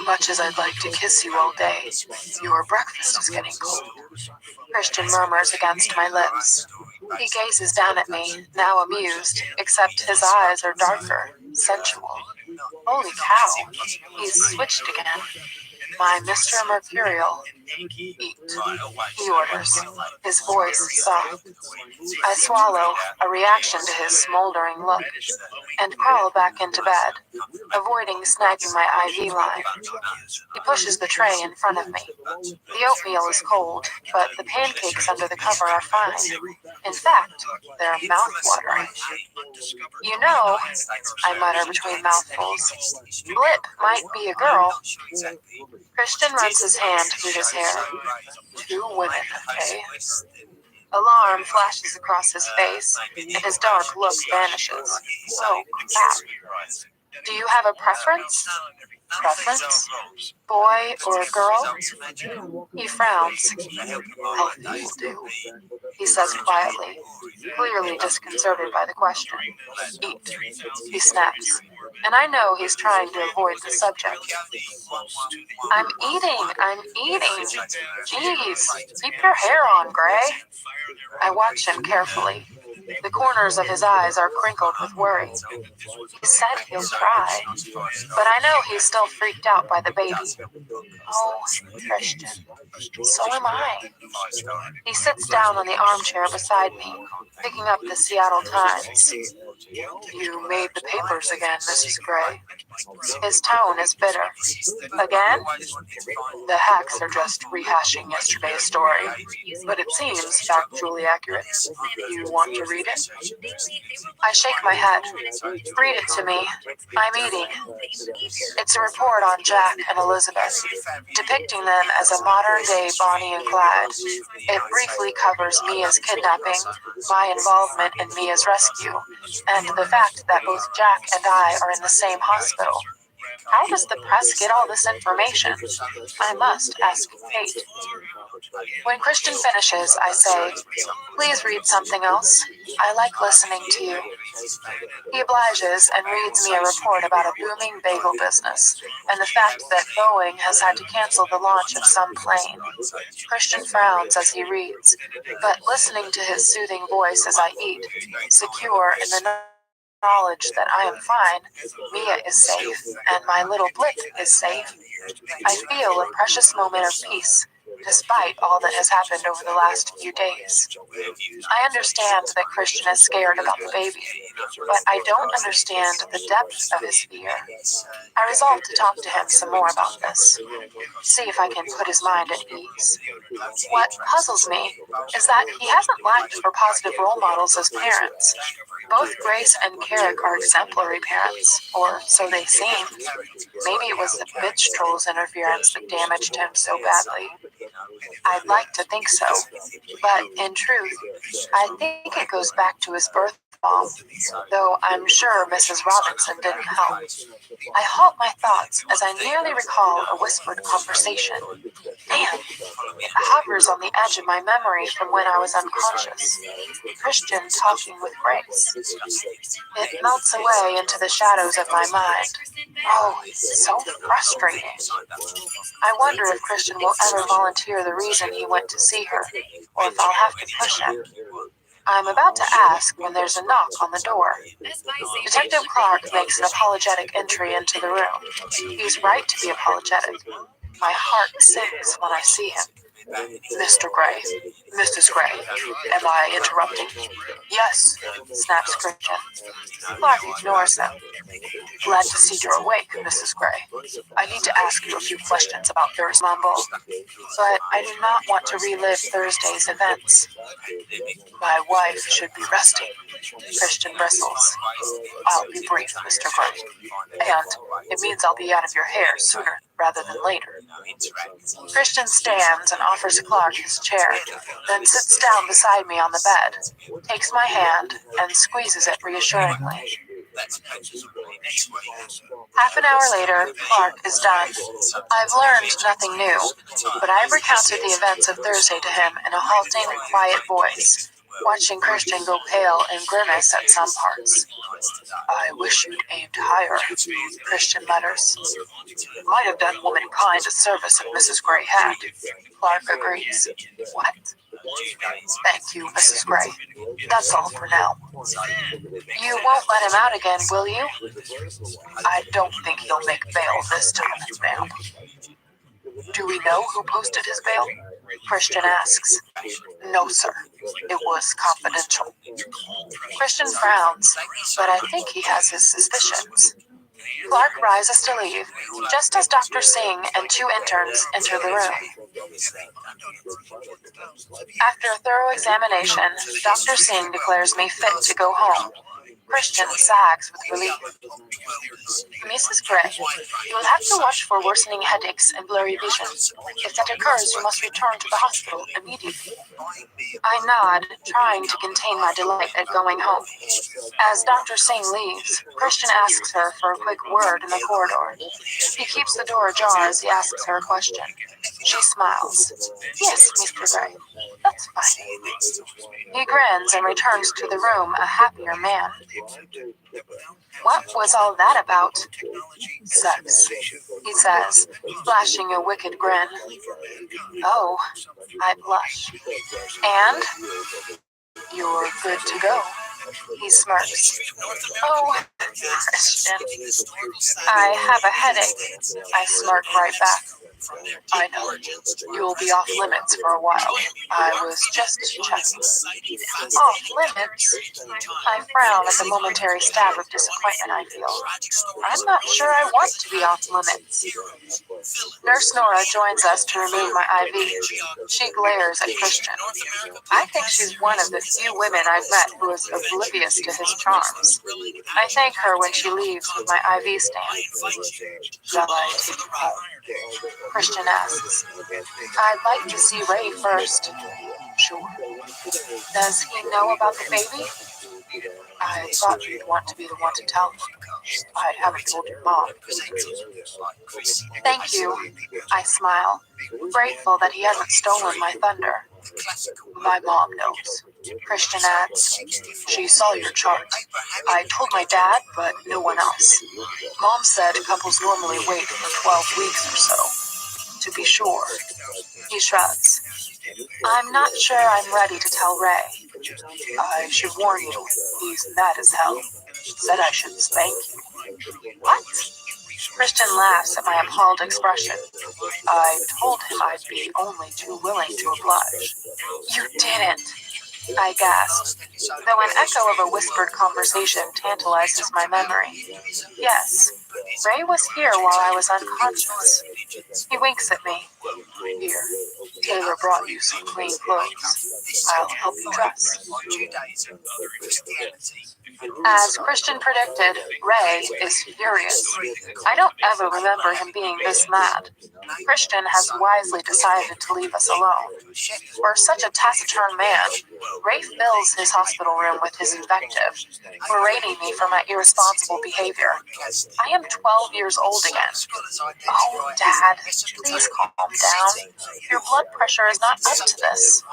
Much as I'd like to kiss you all day, your breakfast is getting cold. Christian murmurs against my lips. He gazes down at me, now amused, except his eyes are darker, sensual. Holy cow, he's switched again. My Mr. Mercurial. Eat, he orders, his voice soft. I swallow, a reaction to his smoldering look, and crawl back into bed, avoiding snagging my IV line. He pushes the tray in front of me. The oatmeal is cold, but the pancakes under the cover are fine. In fact, they're mouth-watering. You know, I mutter between mouthfuls, Blip might be a girl. Christian runs his hand through his hair. 2 women, eh? Alarm flashes across his face, and his dark look vanishes. So crap. Do you have a preference? Preference? Boy or girl? He frowns. Healthy will do, he says quietly, clearly disconcerted by the question. Eat, he snaps, and I know he's trying to avoid the subject. I'm eating. Jeez, keep your hair on, Gray. I watch him carefully. The corners of his eyes are crinkled with worry. He said he'll try, but I know he's still freaked out by the baby. Oh, Christian, so am I. He sits down on the armchair beside me, picking up the Seattle Times. You made the papers again, Mrs. Gray. His tone is bitter. Again? The hacks are just rehashing yesterday's story, but it seems factually accurate. You want to read it? I shake my head. Read it to me. I'm eating. It's a report on Jack and Elizabeth, depicting them as a modern-day Bonnie and Clyde. It briefly covers Mia's kidnapping, my involvement in Mia's rescue, and the fact that both Jack and I are in the same hospital. How does the press get all this information? I must ask Kate. When Christian finishes, I say, please read something else. I like listening to you. He obliges and reads me a report about a booming bagel business and the fact that Boeing has had to cancel the launch of some plane. Christian frowns as he reads, but listening to his soothing voice as I eat, secure in the knowledge that I am fine, Mia is safe, and my little blip is safe, I feel a precious moment of peace, despite all that has happened over the last few days. I understand that Christian is scared about the baby, but I don't understand the depth of his fear. I resolve to talk to him some more about this, see if I can put his mind at ease. What puzzles me is that he hasn't lacked for positive role models as parents. Both Grace and Carrick are exemplary parents, or so they seem. Maybe it was the bitch troll's interference that damaged him so badly. I'd like to think so, but in truth, I think it goes back to his birth mom, though I'm sure Mrs. Robinson didn't help. I halt my thoughts as I nearly recall a whispered conversation. Man, it hovers on the edge of my memory from when I was unconscious. Christian talking with Grace. It melts away into the shadows of my mind. Oh, it's so frustrating. I wonder if Christian will ever volunteer the reason he went to see her, or if I'll have to push him. I'm about to ask when there's a knock on the door. Detective Clark makes an apologetic entry into the room. He's right to be apologetic. My heart sinks when I see him. Mr. Gray, Mrs. Gray, am I interrupting? Yes, snaps Christian. Clark ignores him. Glad to see you're awake, Mrs. Gray. I need to ask you a few questions about Thursday Mumble, but I do not want to relive Thursday's events. My wife should be resting. Christian bristles. I'll be brief, Mr. Gray. And it means I'll be out of your hair sooner rather than later. Christian stands and offers Clark his chair, then sits down beside me on the bed, takes my hand, and squeezes it reassuringly. Half an hour later, Clark is done. I've learned nothing new, but I've recounted the events of Thursday to him in a halting, quiet voice, watching Christian go pale and grimace at some parts. I wish you'd aimed higher, Christian mutters. Might have done womankind a service if Mrs. Gray had. Clark agrees. What? Thank you, Mrs. Gray. That's all for now. You won't let him out again, will you? I don't think he'll make bail this time, ma'am. Do we know who posted his bail? Christian asks. No, sir. It was confidential. Christian frowns, but I think he has his suspicions. Clark rises to leave, just as Dr. Singh and two interns enter the room. After a thorough examination, Dr. Singh declares me fit to go home. Christian sags with relief. Mrs. Gray, you will have to watch for worsening headaches and blurry vision. If that occurs, you must return to the hospital immediately. I nod, trying to contain my delight at going home. As Dr. Singh leaves, Christian asks her for a quick word in the corridor. He keeps the door ajar as he asks her a question. She smiles. Yes, Mr. Gray. That's fine. He grins and returns to the room a happier man. What was all that about? Sex, he says, flashing a wicked grin. Oh, I blush. And? You're good to go. He smirks. Oh, Christian. I have a headache. I smirk right back. I know. You'll be off limits for a while. I was just checking. Off limits? I frown at the momentary stab of disappointment I feel. I'm not sure I want to be off limits. Nurse Nora joins us to remove my IV. She glares at Christian. I think she's one of the few women I've met who is oblivious to his charms. I thank her when she leaves with my IV stand. Shall I take you home? Christian asks. I'd like to see Ray first. Sure. Does he know about the baby? I thought you'd want to be the one to tell him. I haven't told your mom. Thank you, I smile, grateful that he hasn't stolen my thunder. My mom knows. Christian adds, she saw your chart. I told my dad, but no one else. Mom said couples normally wait for 12 weeks or so, to be sure. He shrugs. I'm not sure I'm ready to tell Ray. I should warn you, he's mad as hell. Said I should spank you. What? Christian laughs at my appalled expression. I told him I'd be only too willing to oblige. You didn't, I gasped, though an echo of a whispered conversation tantalizes my memory. Yes, Ray was here while I was unconscious. He winks at me. Here, Taylor brought you some clean clothes. I'll help you dress. As Christian predicted, Ray is furious. I don't ever remember him being this mad. Christian has wisely decided to leave us alone. For such a taciturn man, Ray fills his hospital room with his invective, berating me for my irresponsible behavior. I am 12 years old again. Oh, Dad, please calm down. Your blood pressure is not up to this.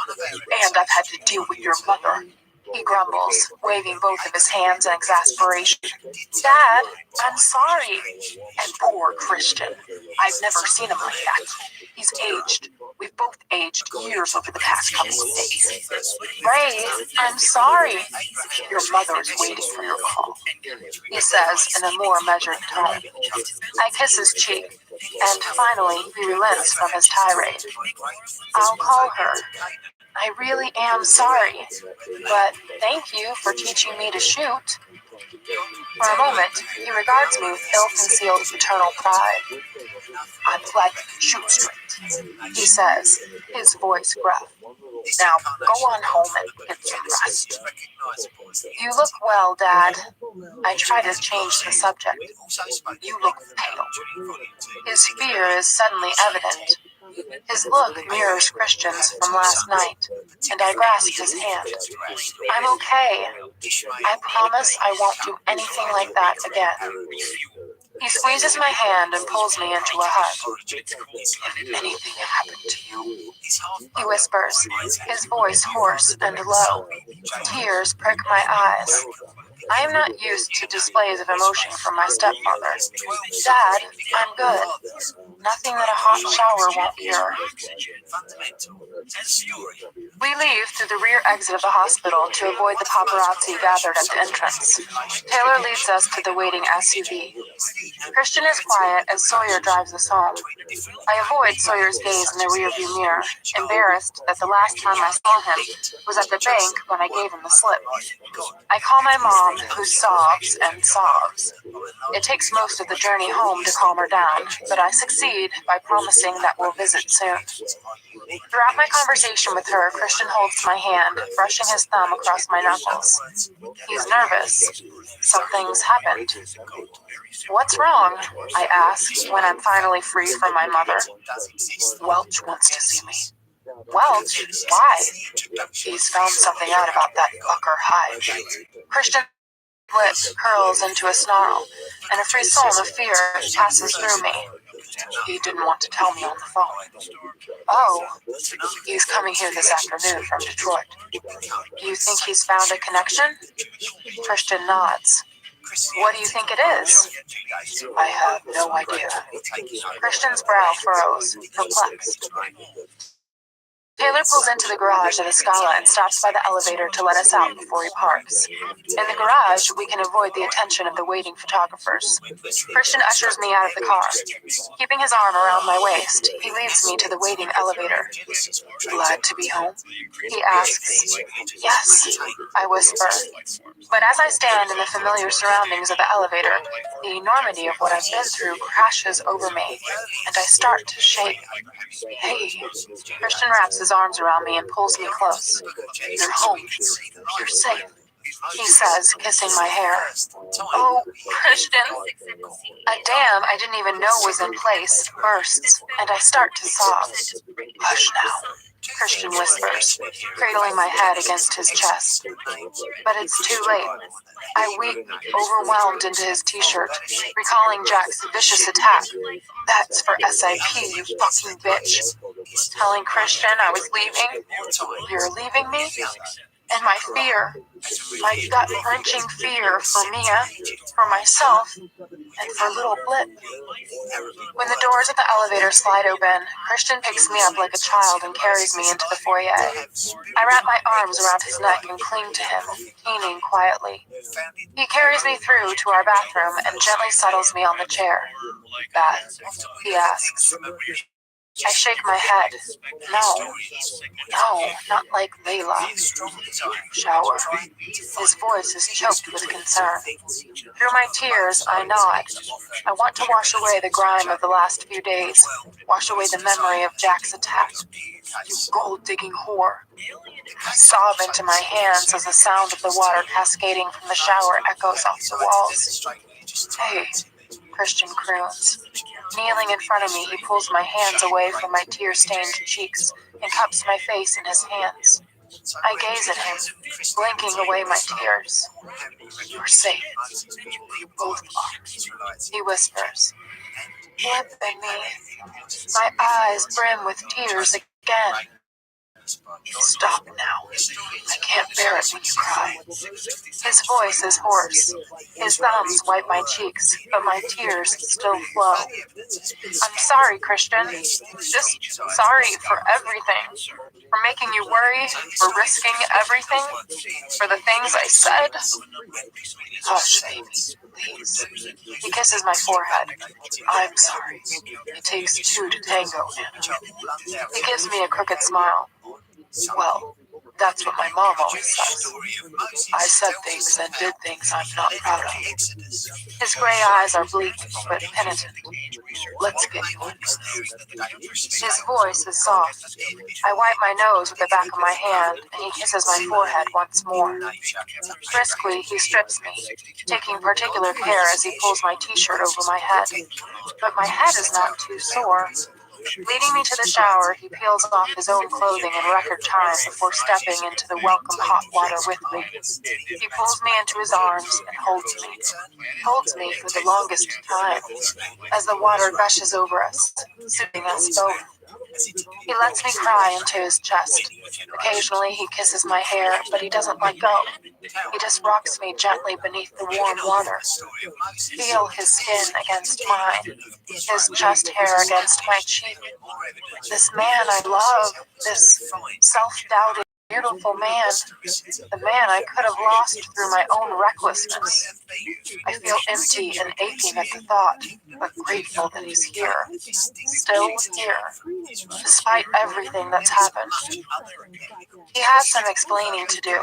And I've had to deal with your mother. He grumbles, waving both of his hands in exasperation. Dad, I'm sorry. And poor Christian. I've never seen him like that. He's aged. We've both aged years over the past couple of days. Ray, I'm sorry. Your mother is waiting for your call, he says in a more measured tone. I kiss his cheek, and finally he relents from his tirade. I'll call her. I really am sorry, but thank you for teaching me to shoot. For a moment, he regards me with ill-concealed paternal pride. I'm glad you can shoot straight, he says, his voice gruff. Now, go on home and get some rest. You look well, Dad. I try to change the subject. You look pale. His fear is suddenly evident. His look mirrors Christian's from last night, and I grasp his hand. I'm okay. I promise I won't do anything like that again. He squeezes my hand and pulls me into a hug. If anything happened to you, he whispers, his voice hoarse and low. Tears prick my eyes. I am not used to displays of emotion from my stepmother. Dad, I'm good. Nothing that a hot shower won't cure. We leave through the rear exit of the hospital to avoid the paparazzi gathered at the entrance. Taylor leads us to the waiting SUV. Christian is quiet as Sawyer drives us home. I avoid Sawyer's gaze in the rearview mirror, embarrassed that the last time I saw him was at the bank when I gave him the slip. I call my mom, who sobs and sobs. It takes most of the journey home to calm her down, but I succeed by promising that we'll visit soon. Throughout my conversation with her, Christian holds my hand, brushing his thumb across my knuckles. He's nervous. Something's happened. What's wrong? I ask when I'm finally free from my mother. Welch wants to see me. Welch? Why? He's found something out about that fucker Hyde. Christian's lip curls into a snarl, and a frisson of fear passes through me. He didn't want to tell me on the phone. Oh, he's coming here this afternoon from Detroit. You think he's found a connection? Christian nods. What do you think it is? I have no idea. Christian's brow furrows, perplexed. Taylor pulls into the garage at a Scala and stops by the elevator to let us out before he parks. In the garage, we can avoid the attention of the waiting photographers. Christian ushers me out of the car. Keeping his arm around my waist, he leads me to the waiting elevator. Glad to be home? He asks. Yes, I whisper. But as I stand in the familiar surroundings of the elevator, the enormity of what I've been through crashes over me, and I start to shake. Hey, Christian wraps his arms around me and pulls me close. You're home. You're safe. he says, kissing my hair. Oh, Christian. A dam I didn't even know was in place bursts, and I start to sob. Hush now, Christian whispers, cradling my head against his chest. But it's too late. I weep, overwhelmed into his t-shirt, recalling Jack's vicious attack. That's for SIP, you fucking bitch. Telling Christian I was leaving. You're leaving me? And my fear, my gut-wrenching fear for Mia, for myself, and for little Blip. When the doors of the elevator slide open, Christian picks me up like a child and carries me into the foyer. I wrap my arms around his neck and cling to him, keening quietly. He carries me through to our bathroom and gently settles me on the chair. Bad? He asks. I shake my head. No, not like Layla. Shower. His voice is choked with concern. Through my tears, I nod. I want to wash away the grime of the last few days, wash away the memory of Jack's attack. You gold-digging whore. I sob into my hands as the sound of the water cascading from the shower echoes off the walls. Hey, Christian croons. Kneeling in front of me, he pulls my hands away from my tear-stained cheeks and cups my face in his hands. I gaze at him, blinking away my tears. You're safe. You both are, he whispers. Blip and me. My eyes brim with tears again. Stop now. I can't bear it when you cry. His voice is hoarse. His thumbs wipe my cheeks, but my tears still flow. I'm sorry, Christian. Just sorry for everything. For making you worry, for risking everything, for the things I said. Hush, baby, please. He kisses my forehead. I'm sorry. It takes two to tango, Anna. He gives me a crooked smile. Well, that's what my mom always says. I said things and did things I'm not proud of. His gray eyes are bleak but penitent. Let's get going. His voice is soft. I wipe my nose with the back of my hand, and he kisses my forehead once more. Briskly, he strips me, taking particular care as he pulls my t-shirt over my head. But my head is not too sore. Leading me to the shower, he peels off his own clothing in record time before stepping into the welcome hot water with me. He pulls me into his arms and holds me for the longest time, as the water gushes over us, soothing us both. He lets me cry into his chest. Occasionally he kisses my hair, but he doesn't let go. He just rocks me gently beneath the warm water. Feel his skin against mine, his chest hair against my cheek. This man I love, this self-doubting, beautiful man, the man I could have lost through my own recklessness. I feel empty and aching at the thought, but grateful that he's here, still here, despite everything that's happened. He has some explaining to do,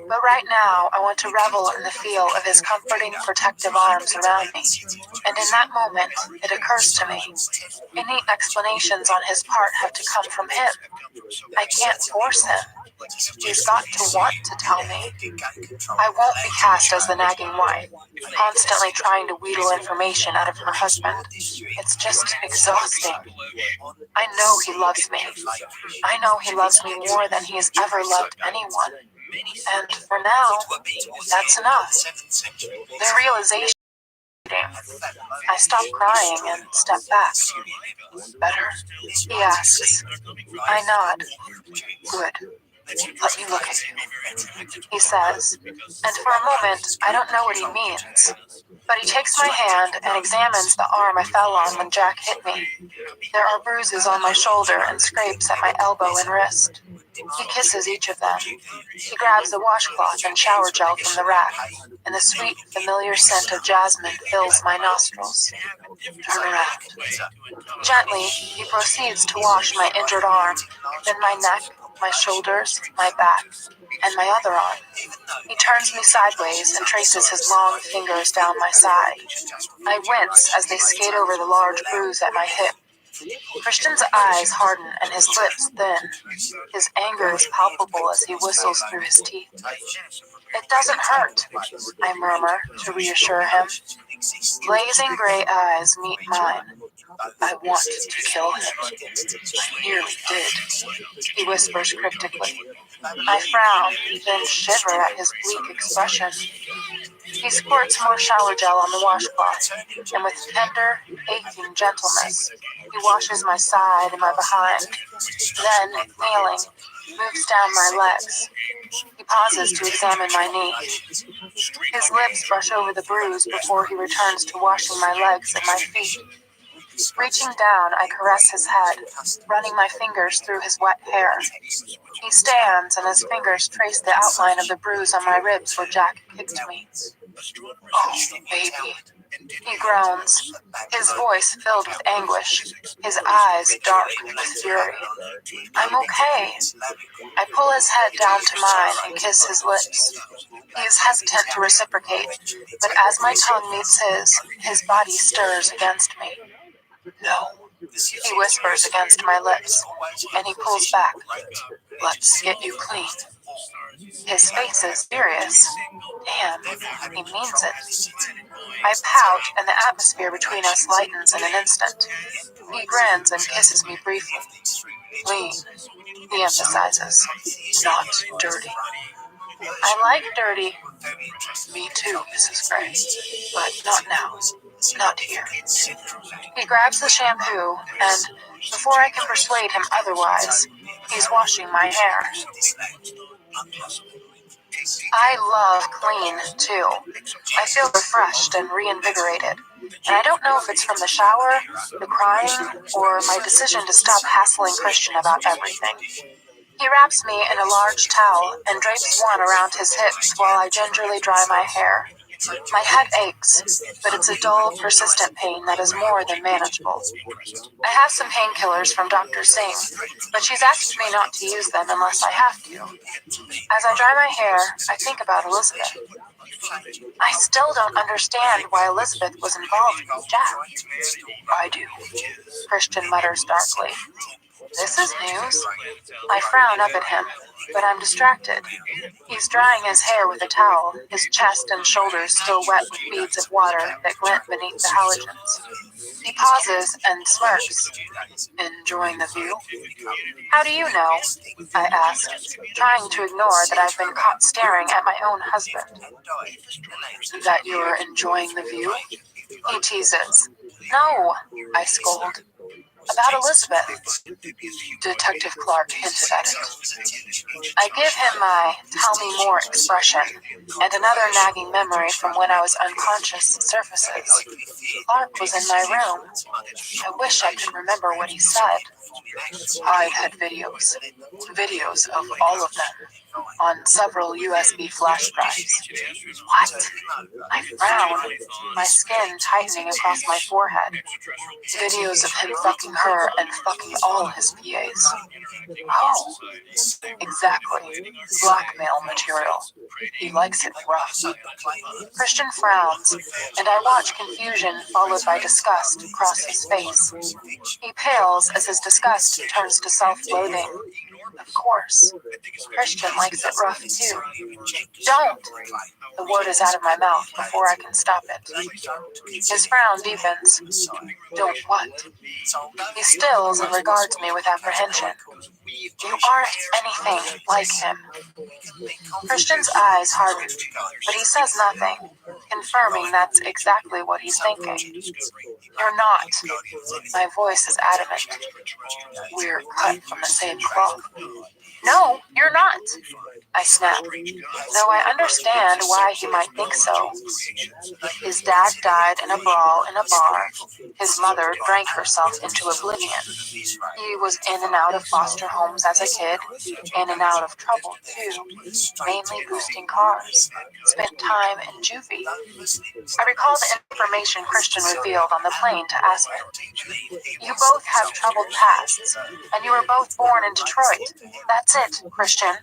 but right now I want to revel in the feel of his comforting, protective arms around me. And in that moment, it occurs to me, any explanations on his part have to come from him. I can't force him. He's got to want to tell me. I won't be cast as the nagging wife, constantly trying to wheedle information out of her husband. It's just exhausting. I know he loves me. I know he loves me more than he has ever loved anyone. And for now, that's enough. The realization. I stop crying and step back. Better? He asks. I nod. Good. Let me look at you, he says, and for a moment, I don't know what he means. But he takes my hand and examines the arm I fell on when Jack hit me. There are bruises on my shoulder and scrapes at my elbow and wrist. He kisses each of them. He grabs the washcloth and shower gel from the rack, and the sweet, familiar scent of jasmine fills my nostrils. Turn around. Gently, he proceeds to wash my injured arm, then my neck, my shoulders, my back, and my other arm. He turns me sideways and traces his long fingers down my side. I wince as they skate over the large bruise at my hip. Christian's eyes harden and his lips thin. His anger is palpable as he whistles through his teeth. It doesn't hurt, I murmur to reassure him. Blazing gray eyes meet mine. I want to kill him. I nearly did, he whispers cryptically. I frown, then shiver at his bleak expression. He squirts more shower gel on the washcloth, and with tender, aching gentleness, he washes my side and my behind. Then, kneeling, moves down my legs. He pauses to examine my knee. His lips brush over the bruise before he returns to washing my legs and my feet. Reaching down, I caress his head, running my fingers through his wet hair. He stands, and his fingers trace the outline of the bruise on my ribs where Jack kicked me. Oh, baby, he groans, his voice filled with anguish, his eyes dark with fury. I'm okay. I pull his head down to mine and kiss his lips. He is hesitant to reciprocate, but as my tongue meets his body stirs against me. No, he whispers against my lips, and he pulls back. Let's get you clean. His face is serious. Damn, he means it. I pout, and the atmosphere between us lightens in an instant. He grins and kisses me briefly. Clean, he emphasizes. Not dirty. I like dirty. Me too, Mrs. Gray. But not now. Not here. He grabs the shampoo, and before I can persuade him otherwise, he's washing my hair. I love clean, too. I feel refreshed and reinvigorated, and I don't know if it's from the shower, the crying, or my decision to stop hassling Christian about everything. He wraps me in a large towel and drapes one around his hips while I gingerly dry my hair. My head aches, but it's a dull, persistent pain that is more than manageable. I have some painkillers from Dr. Singh, but she's asked me not to use them unless I have to. As I dry my hair, I think about Elizabeth. I still don't understand why Elizabeth was involved with Jack. I do, Christian mutters darkly. This is news. I frown up at him, but I'm distracted. He's drying his hair with a towel, his chest and shoulders still wet with beads of water that glint beneath the halogens. He pauses and smirks. Enjoying the view? How do you know? I ask, trying to ignore that I've been caught staring at my own husband. That you're enjoying the view? He teases. No, I scold. About Elizabeth. Detective Clark hinted at it. I give him my tell me more expression, and another nagging memory from when I was unconscious surfaces. Clark was in my room. I wish I could remember what he said. I've had videos of all of them, on several USB flash drives. What? I frown, my skin tightening across my forehead. Videos of him fucking her and fucking all his PAs. Oh, exactly. Blackmail material. He likes it rough. Christian frowns, and I watch confusion followed by disgust cross his face. He pales as his disgust turns to self-loathing. Of course. Christian likes it rough too. Don't! The word is out of my mouth before I can stop it. His frown deepens. Don't what? He stills and regards me with apprehension. You aren't anything like him. Christian's eyes harden, but he says nothing, confirming that's exactly what he's thinking. You're not. My voice is adamant. We're cut from the same cloth. No, you're not, I snap, though I understand why he might think so. His dad died in a brawl in a bar. His mother drank herself into oblivion. He was in and out of foster homes as a kid, in and out of trouble too, mainly boosting cars. Spent time in juvie. I recall the information Christian revealed on the plane to Aspen. You both have troubled pasts, and you were both born in Detroit. That's it, Christian.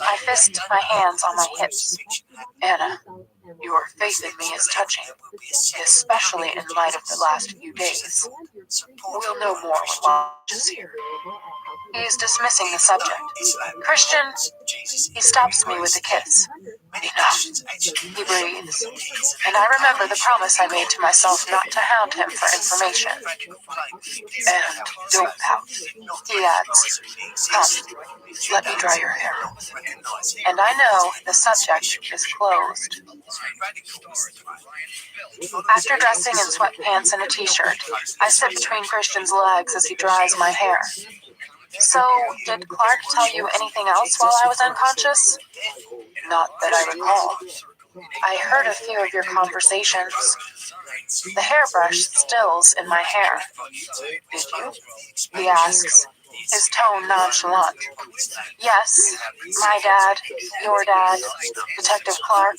I fist my hands on my hips. Anna, your faith in me is touching, especially in light of the last few days. We'll know more when Watch is here. He is dismissing the subject. Christian, he stops me with a kiss. Enough, he breathes. And I remember the promise I made to myself not to hound him for information. And don't pout, he adds. Come, let me dry your hair. And I know the subject is closed. After dressing in sweatpants and a t-shirt, I sit between Christian's legs as he dries my hair. So, did Clark tell you anything else while I was unconscious? Not that I recall. I heard a few of your conversations. The hairbrush stills in my hair. Did you? He asks, his tone nonchalant. Yes, my dad, your dad, Detective Clark,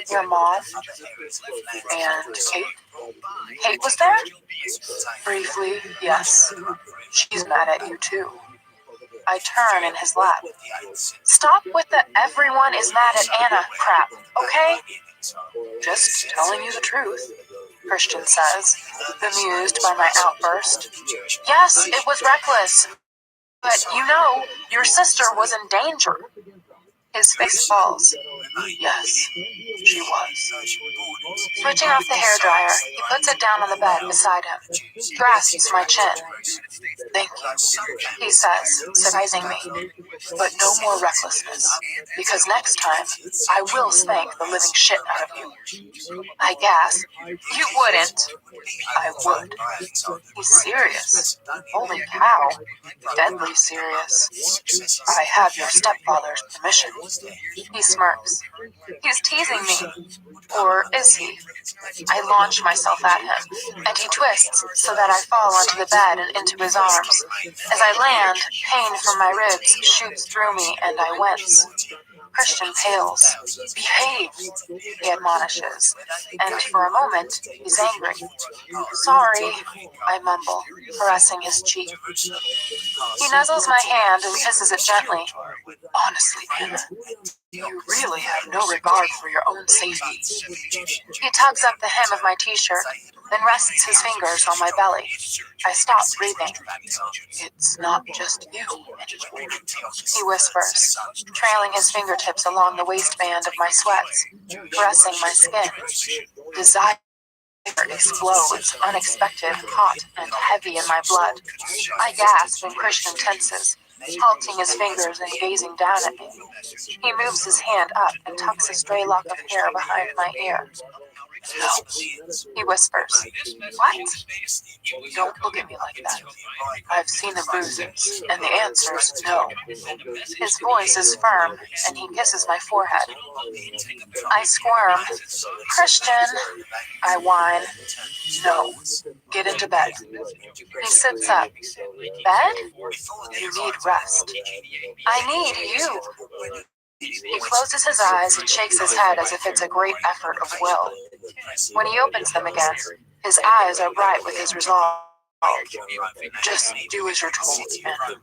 your mom, and Kate. Kate was there? Briefly, yes. She's mad at you too. I turn in his lap. Stop with the everyone is mad at Anna crap, okay? Just telling you the truth, Christian says, bemused by my outburst. Yes, it was reckless. But you know, your sister was in danger. His face falls. Yes, she was. Switching off the hairdryer, he puts it down on the bed beside him. Grasps my chin. Thank you, he says, surprising me. But no more recklessness, because next time, I will spank the living shit out of you. I gasp. You wouldn't. I would. He's serious. Holy cow. Deadly serious. I have your stepfather's permission. He smirks. He's teasing me. Or is he? I launch myself at him, and he twists so that I fall onto the bed and into his arms. As I land, pain from my ribs shoots through me, and I wince. Christian pales. Behave, he admonishes, and for a moment, he's angry. Sorry, I mumble, caressing his cheek. He nuzzles my hand and kisses it gently. Honestly, Anna, you really have no regard for your own safety. He tugs up the hem of my t-shirt, then rests his fingers on my belly. I stop breathing. It's not just you, he whispers, trailing his fingertips along the waistband of my sweats, caressing my skin. Desire explodes, unexpected, hot, and heavy in my blood. I gasp and Christian tenses, halting his fingers and gazing down at me. He moves his hand up and tucks a stray lock of hair behind my ear. No, he whispers. What? Don't look at me like that. I've seen the bruises, and the answer's no. His voice is firm, and he kisses my forehead. I squirm. Christian, I whine. No, get into bed. He sits up. Bed? You need rest. I need you. He closes his eyes and shakes his head as if it's a great effort of will. When he opens them again, his eyes are bright with his resolve. Just do as you're told, Anna.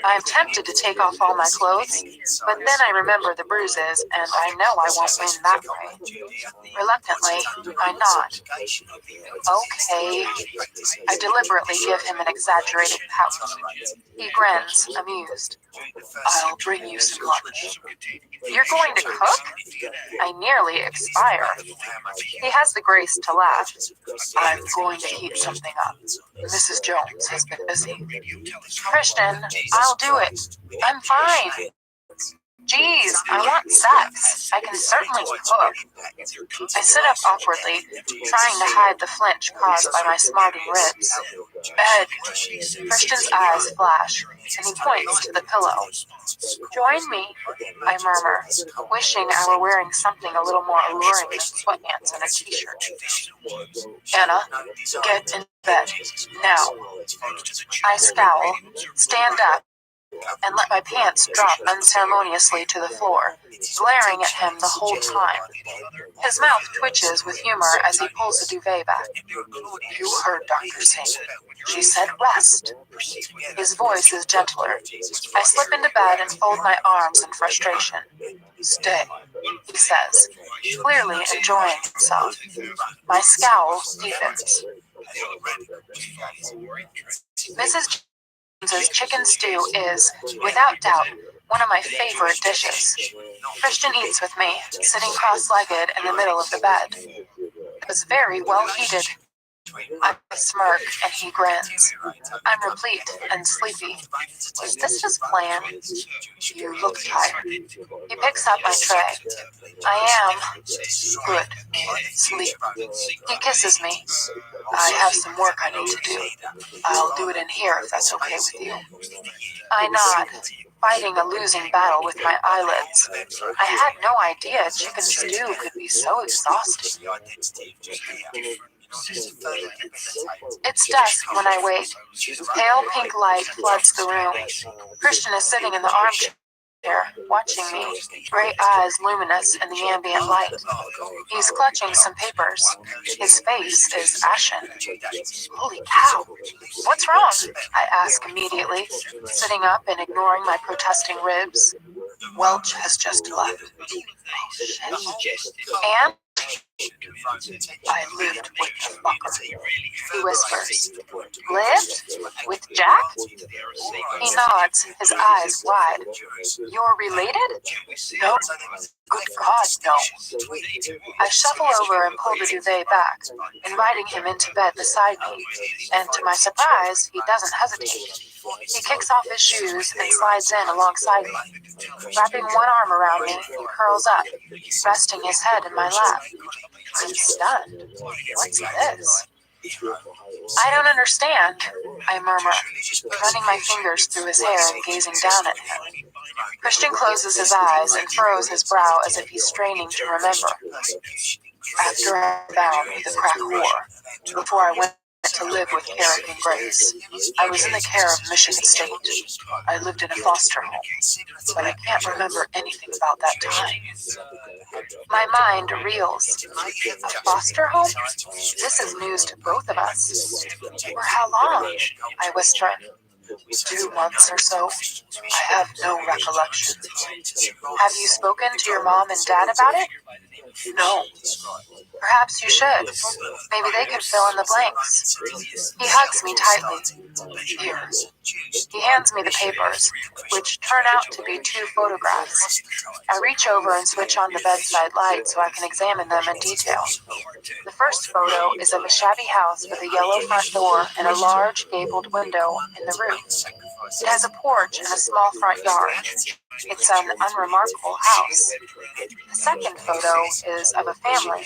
I am tempted to take off all my clothes, but then I remember the bruises, and I know I won't win that way. Reluctantly, I nod. Okay. I deliberately give him an exaggerated pout. He grins, amused. I'll bring you some lunch. You're going to cook? I nearly expire. He has the grace to laugh. I'm going to heat something up. Mrs. Jones has been busy. Christian, I'll do it. I'm fine. Geez, I want sex. I can certainly cook. I sit up awkwardly, trying to hide the flinch caused by my smarting ribs. Bed. Christian's eyes flash, and he points to the pillow. Join me, I murmur, wishing I were wearing something a little more alluring than sweatpants and a t-shirt. Anna, get in bed, now. I scowl, stand up, and let my pants drop unceremoniously to the floor, glaring at him the whole time. His mouth twitches with humor as he pulls the duvet back. You heard Dr. Singh. She said rest. His voice is gentler. I slip into bed and fold my arms in frustration. Stay, he says, clearly enjoying himself. My scowl deepens. Mrs. Jones's chicken stew is, without doubt, one of my favorite dishes. Christian eats with me, sitting cross-legged in the middle of the bed. It was very well heated. I smirk and he grins. I'm replete and sleepy. Was this his plan? You look tired. He picks up my tray. I am good. Sleep. He kisses me. I have some work I need to do. I'll do it in here if that's okay with you. I nod, fighting a losing battle with my eyelids. I had no idea chicken stew could be so exhausting. It's dusk when I wake. Pale pink light floods the room. Christian is sitting in the armchair, watching me, gray eyes luminous in the ambient light. He's clutching some papers. His face is ashen. Holy cow! What's wrong? I ask immediately, sitting up and ignoring my protesting ribs. Welch has just left. Oh, shit. And? I lived with the fucker, he whispers. Lived? With Jack? He nods, his eyes wide. You're related? No. Good God, no. I shuffle over and pull the duvet back, inviting him into bed beside me, and to my surprise, he doesn't hesitate. He kicks off his shoes and slides in alongside me. Wrapping one arm around me, he curls up, resting his head in my lap. I'm stunned. What's this? I don't understand, I murmur, running my fingers through his hair and gazing down at him. Christian closes his eyes and furrows his brow as if he's straining to remember. After I bound with a crack whore, before I went to live with Carrick and Grace, I was in the care of Mission Estate. I lived in a foster home, but I can't remember anything about that time. My mind reels. A foster home? This is news to both of us. For how long? I whisper. 2 months or so. I have no recollection. Have you spoken to your mom and dad about it? No. Perhaps you should. Maybe they could fill in the blanks. He hugs me tightly. Here. He hands me the papers, which turn out to be 2 photographs. I reach over and switch on the bedside light so I can examine them in detail. The first photo is of a shabby house with a yellow front door and a large gabled window in the roof. It has a porch and a small front yard. It's an unremarkable house. The second photo is of a family.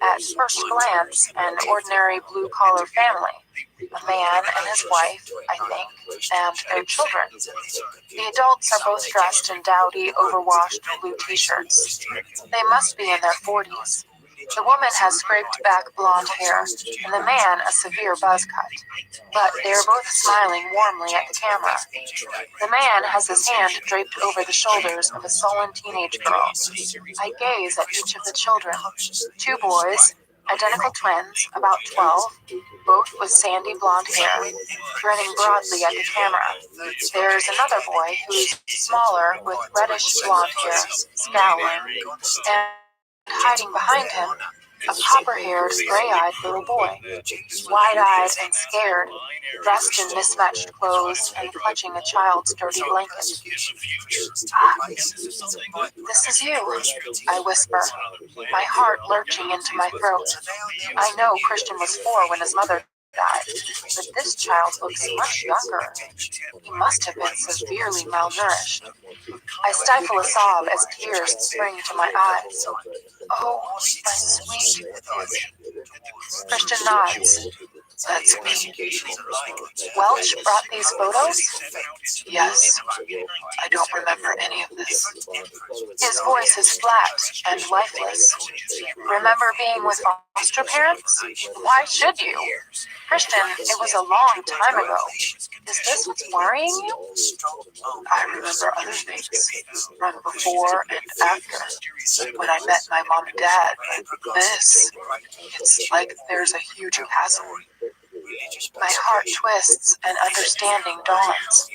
At first glance, an ordinary blue-collar family. A man and his wife, I think, and their children. The adults are both dressed in dowdy, overwashed blue t-shirts. They must be in their 40s. The woman has scraped back blonde hair, and the man a severe buzz cut. But they are both smiling warmly at the camera. The man has his hand draped over the shoulders of a sullen teenage girl. I gaze at each of the children. 2 boys, identical twins, about 12, both with sandy blonde hair, grinning broadly at the camera. There's another boy who's smaller with reddish blonde hair, scowling, and hiding behind him, a copper-haired, gray-eyed little boy, wide-eyed and scared, dressed in mismatched clothes and clutching a child's dirty blanket. This is you, I whisper, my heart lurching into my throat. I know Christian was 4 when his mother died, but this child looks much younger. He must have been severely malnourished. I stifle a sob as tears spring to my eyes. Oh, my sweet. Christian nods. That's me. Welch brought these photos? Yes. I don't remember any of this. His voice is flat and lifeless. Remember being with foster parents? Why should you? Christian, it was a long time ago. Is this what's worrying you? I remember other things, from before and after, when I met my mom and dad. This, it's like there's a huge chasm. My heart twists and understanding dawns.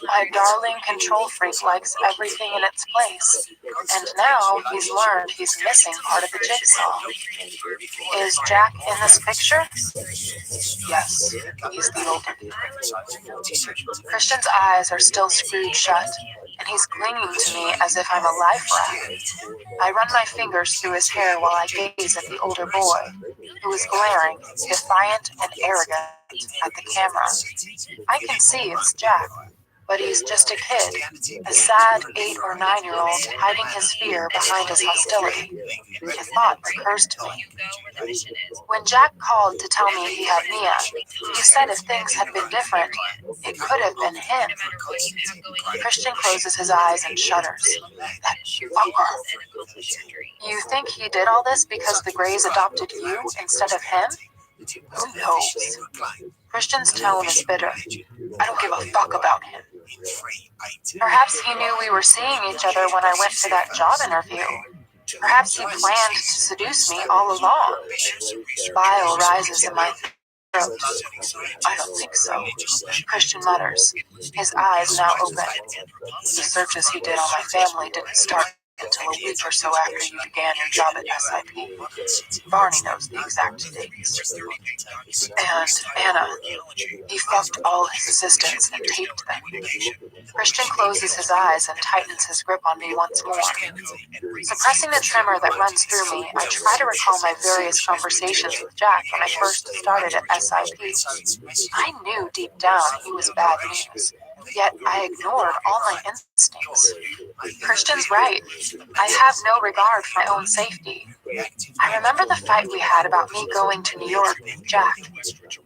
My darling control freak likes everything in its place, and now he's learned he's missing part of the jigsaw. Is Jack in this picture? Yes, he's the older. Christian's eyes are still screwed shut, and he's clinging to me as if I'm a life raft. I run my fingers through his hair while I gaze at the older boy, who is glaring, defiant and arrogant, at the camera. I can see it's Jack, but he's just a kid, a sad 8 or 9-year-old hiding his fear behind his hostility. A thought recurs to me. When Jack called to tell me he had Mia, he said if things had been different, it could have been him. Christian closes his eyes and shudders. That fucker. You think he did all this because the Greys adopted you instead of him? Who knows? Christian's tone is bitter. I don't give a fuck about him. Perhaps he knew we were seeing each other when I went to that job interview. Perhaps he planned to seduce me all along. Bile rises in my throat. I don't think so. Christian mutters, his eyes now open. The searches he did on my family didn't start until a week or so after you began your job at SIP. Barney knows the exact dates. And Anna, he fucked all his assistants and taped them. Christian closes his eyes and tightens his grip on me once more. Suppressing the tremor that runs through me, I try to recall my various conversations with Jack when I first started at SIP. I knew deep down he was bad news, yet I ignored all my instincts. Christian's right. I have no regard for my own safety. I remember the fight we had about me going to New York with Jack.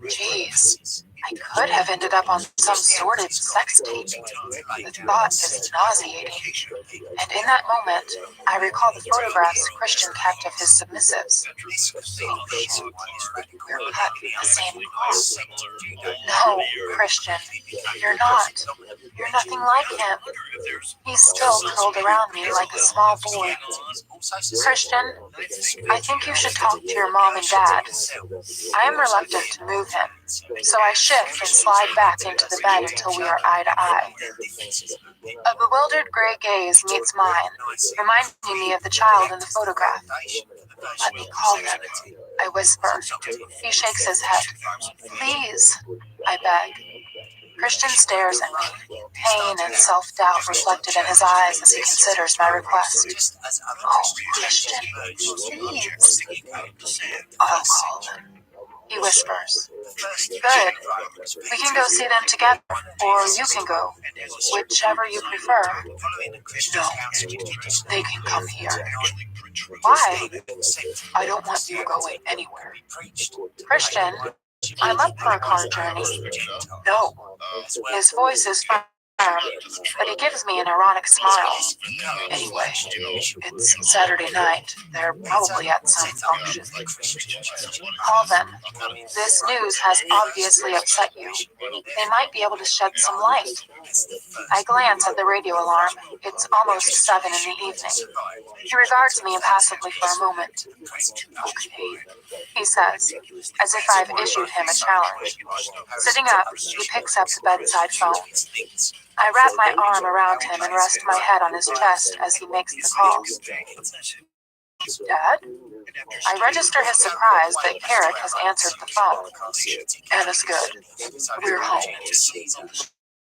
Jeez, I could have ended up on some sordid sex tape. The thought is nauseating. And in that moment, I recall the photographs Christian kept of his submissives. Oh shit, we're cut in the same cloth. No, Christian, you're not. You're nothing like him. He's still curled around me like a small boy. Christian, I think you should talk to your mom and dad. I am reluctant to move him, so I shift and slide back into the bed until we are eye to eye. A bewildered gray gaze meets mine, reminding me of the child in the photograph. Let me call them, I whisper. He shakes his head. Please, I beg. Christian stares at me, pain and self-doubt reflected in his eyes as he considers my request. Oh, Christian, please. I'll call them, he whispers. Good. We can go see them together, or you can go, whichever you prefer. No, they can come here. Why? I don't want you going anywhere. Christian, I'm up for a car journey. No. His voice is firm, but he gives me an ironic smile. Anyway, it's Saturday night. They're probably at some function. Call them. This news has obviously upset you. They might be able to shed some light. I glance at the radio alarm. It's almost 7 in the evening. He regards me impassively for a moment. Okay, he says, as if I've issued him a challenge. Sitting up, he picks up the bedside phone. I wrap my arm around him and rest my head on his chest as he makes the call. Dad? I register his surprise that Carrick has answered the phone. Anna's good. We're home.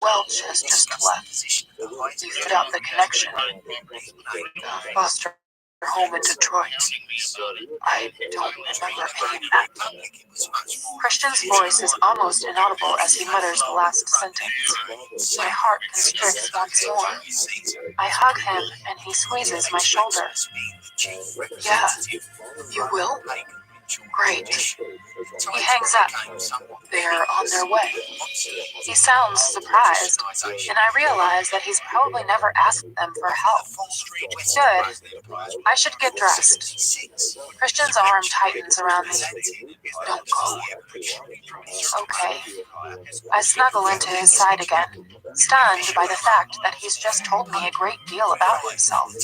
Welch has just left. He fit out the connection. Foster home in Detroit. I don't remember any of that. Christian's voice is almost inaudible as he mutters the last sentence. My heart constricts once more. I hug him and he squeezes my shoulder. Yeah, you will? Great. He hangs up. They're on their way. He sounds surprised, and I realize that he's probably never asked them for help. Good. I should get dressed. Christian's arm tightens around me. Don't go. Okay. I snuggle into his side again. stunned by the fact that he's just told me a great deal about himself,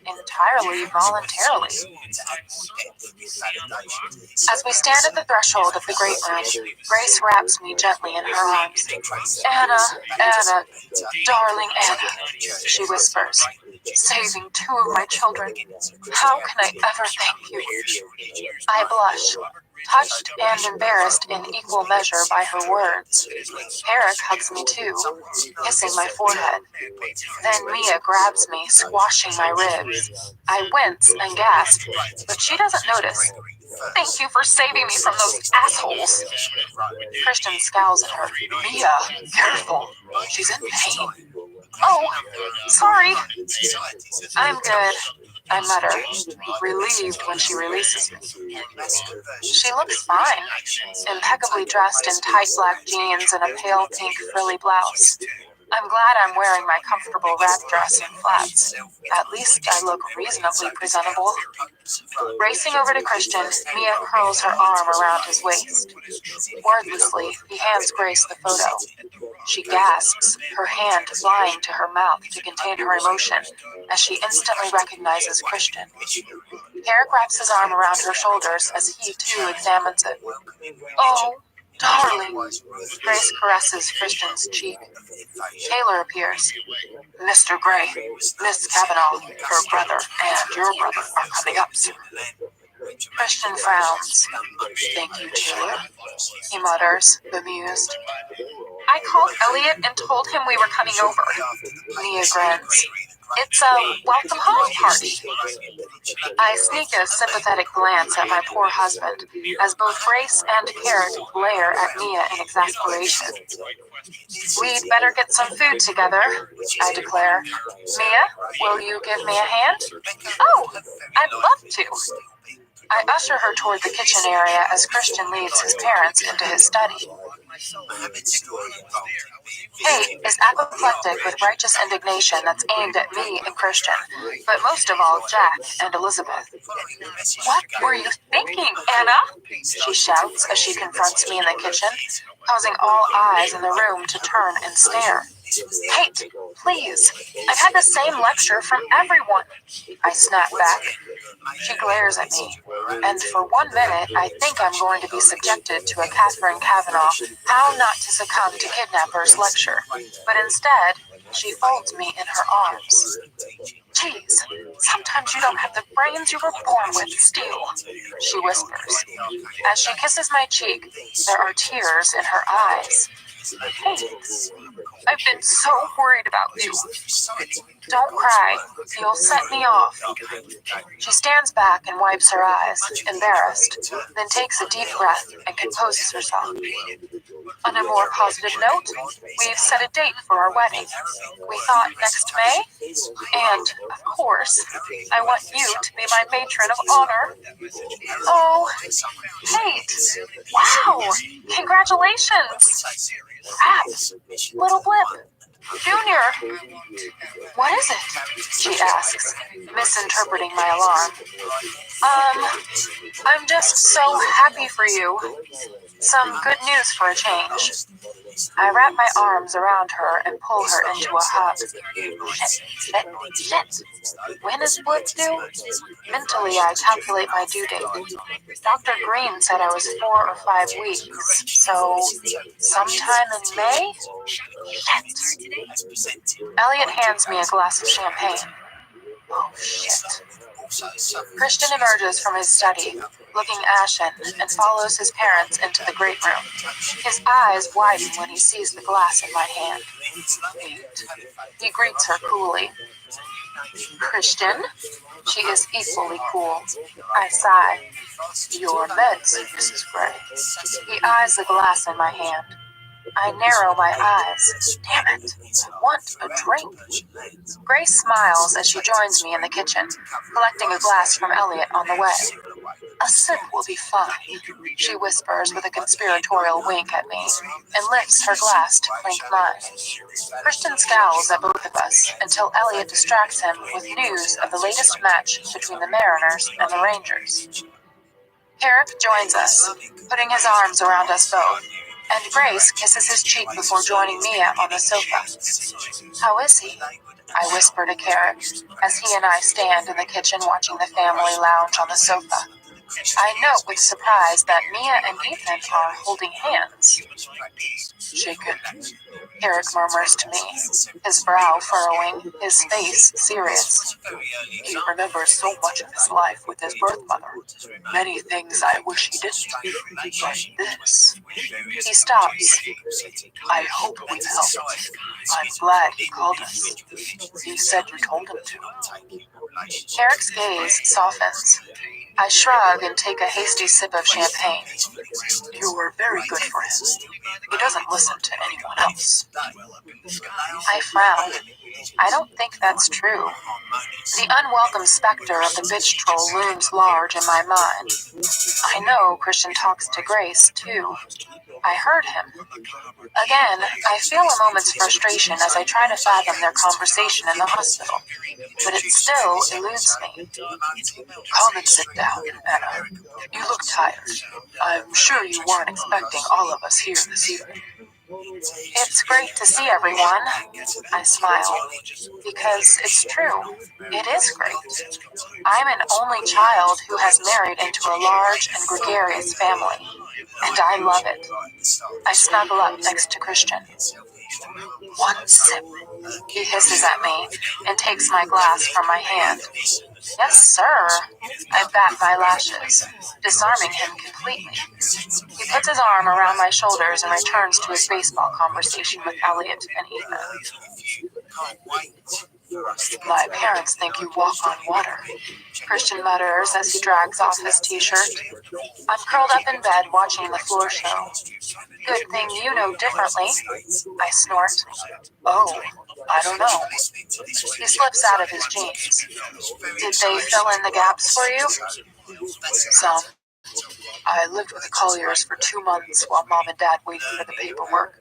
entirely voluntarily. As we stand at the threshold of the great room, Grace wraps me gently in her arms. Anna, darling Anna, she whispers, saving 2 of my children. How can I ever thank you? I blush, touched and embarrassed in equal measure by her words. Eric hugs me too, kissing my forehead. Then Mia grabs me, squashing my ribs. I wince and gasp, but she doesn't notice. Thank you for saving me from those assholes. Christian scowls at her. Mia, careful. She's in pain. Oh, sorry. I'm good, I mutter, relieved when she releases me. She looks fine, impeccably dressed in tight black jeans and a pale pink frilly blouse. I'm glad I'm wearing my comfortable wrap dress and flats. At least I look reasonably presentable. Racing over to Christian, Mia curls her arm around his waist. Wordlessly, he hands Grace the photo. She gasps, her hand flying to her mouth to contain her emotion, as she instantly recognizes Christian. Eric wraps his arm around her shoulders as he too examines it. Oh, darling. Grace caresses Christian's cheek. Taylor appears. Mr. Gray, Miss Kavanaugh, her brother, and your brother are coming up soon. Christian frowns. Thank you, Taylor, he mutters, bemused. I called Elliot and told him we were coming over. Mia grins. It's a welcome home party. I sneak a sympathetic glance at my poor husband, as both Grace and Carrot glare at Mia in exasperation. We'd better get some food together, I declare. Mia, will you give me a hand? Oh, I'd love to. I usher her toward the kitchen area as Christian leads his parents into his study. Kate is apoplectic with righteous indignation that's aimed at me and Christian, but most of all, Jack and Elizabeth. What were you thinking, Anna? She shouts as she confronts me in the kitchen, causing all eyes in the room to turn and stare. Kate, please. I've had the same lecture from everyone. I snap back. She glares at me, and for 1 minute I think I'm going to be subjected to a Catherine Kavanaugh How Not to Succumb to Kidnappers lecture, but instead, she folds me in her arms. Geez, sometimes you don't have the brains you were born with, Steele, she whispers. As she kisses my cheek, there are tears in her eyes. Kate, I've been so worried about you. Don't cry. You'll set me off. She stands back and wipes her eyes, embarrassed, then takes a deep breath and composes herself. On a more positive note, we've set a date for our wedding. We thought next May, and, of course, I want you to be my matron of honor. Oh, Kate! Wow! Congratulations! Crap! Little blip! Junior! What is it? She asks, misinterpreting my alarm. I'm just so happy for you. Some good news for a change. I wrap my arms around her and pull her into a hug. Shit. When is Blip due? Mentally, I calculate my due date. Dr. Green said I was 4 or 5 weeks, so sometime in May? Shit. Elliot hands me a glass of champagne. Oh, shit. Christian emerges from his study, looking ashen, and follows his parents into the great room. His eyes widen when he sees the glass in my hand. He greets her coolly. Christian? She is equally cool. I sigh. Your meds, Mrs. Gray. He eyes the glass in my hand. I narrow my eyes. Damn it. I want a drink. Grace smiles as she joins me in the kitchen, collecting a glass from Elliot on the way. A sip will be fine, she whispers with a conspiratorial wink at me, and lifts her glass to clink mine. Christian scowls at both of us until Elliot distracts him with news of the latest match between the Mariners and the Rangers. Herrick joins us, putting his arms around us both. and Grace kisses his cheek before joining Mia on the sofa. How is he? I whisper to Carrick as he and I stand in the kitchen watching the family lounge on the sofa. I note with surprise that Mia and Ethan are holding hands. Shaken, Eric murmurs to me, his brow furrowing, his face serious. He remembers so much of his life with his birth mother. Many things I wish he didn't, but this. He stops. I hope we've helped. I'm glad he called us. He said you told him to. Eric's gaze softens. I shrug and take a hasty sip of champagne. You were very good for him. He doesn't listen to anyone else. I frown. I don't think that's true. The unwelcome specter of the bitch troll looms large in my mind. I know Christian talks to Grace, too. I heard him. Again, I feel a moment's frustration as I try to fathom their conversation in the hospital, but it still eludes me. Come and sit down, Anna. You look tired. I'm sure you weren't expecting all of us here this evening. It's great to see everyone, I smile, because it's true. It is great. I'm an only child who has married into a large and gregarious family, and I love it. I snuggle up next to Christian. One sip, he hisses at me and takes my glass from my hand. Yes, sir. I bat my lashes, disarming him completely. He puts his arm around my shoulders and returns to his baseball conversation with Elliot and Ethan. My parents think you walk on water, Christian mutters as he drags off his t-shirt. I'm curled up in bed watching the floor show. Good thing you know differently, I snort. Oh, I don't know. He slips out of his jeans. Did they fill in the gaps for you? Some. I lived with the Colliers for 2 months while Mom and Dad waited for the paperwork.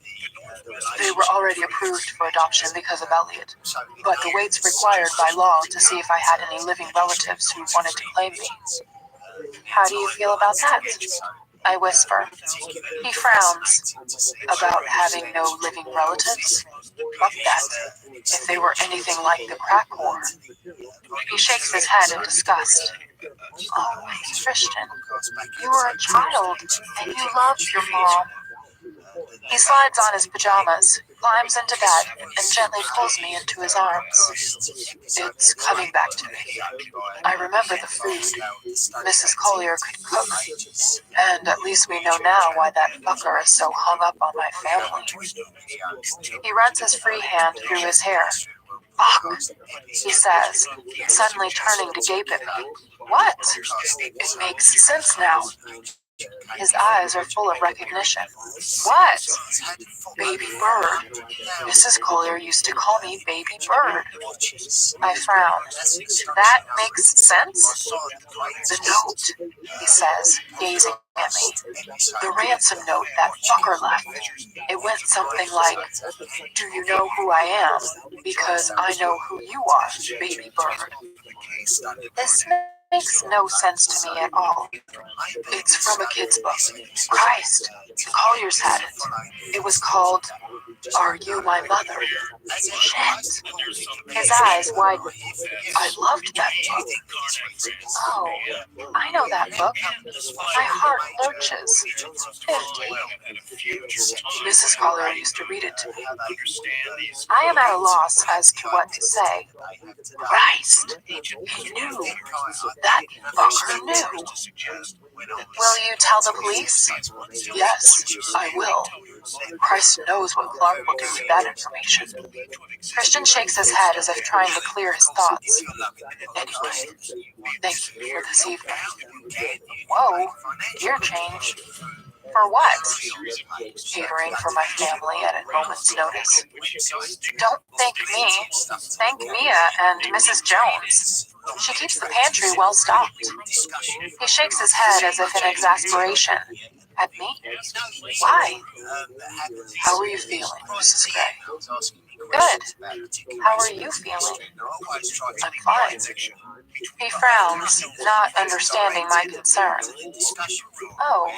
They were already approved for adoption because of Elliot, but the wait's required by law to see if I had any living relatives who wanted to claim me. How do you feel about that? I whisper. He frowns. About having no living relatives? Fuck that. If they were anything like the crack whore. He shakes his head in disgust. Oh, Christian, you were a child, and you loved your mom. He slides on his pajamas, climbs into bed, and gently pulls me into his arms. It's coming back to me. I remember the food. Mrs. Collier could cook, and at least we know now why that fucker is so hung up on my family. He runs his free hand through his hair. Fuck, he says, suddenly turning to gape at me. What? It makes sense now. His eyes are full of recognition. What? Baby Bird. Mrs. Collier used to call me Baby Bird. I frown. That makes sense? The note, he says, gazing at me. The ransom note that fucker left. It went something like, do you know who I am? Because I know who you are, Baby Bird. This makes no sense to me at all. It's from a kid's book. Christ, the Colliers had it. It was called, Are You My Mother? Shit. His eyes widen. I loved that book. Oh, I know that book. My heart lurches. 50. Mrs. Collier used to read it to me. I am at a loss as to what to say. Christ, he knew. That fucker knew. Will you tell the police? Yes, I will. Christ knows what Clark will do with that information. Christian shakes his head as if trying to clear his thoughts. Anyway, thank you for this evening. Whoa, gear change. For what? Catering for my family at a moment's notice. Don't thank me. Thank Mia and Mrs. Jones. She keeps the pantry well stocked. He shakes his head as if in exasperation. At me? Why? How are you feeling, Mrs. Gray? Good. How are you feeling? I'm fine. He frowns, not understanding my concern. Oh,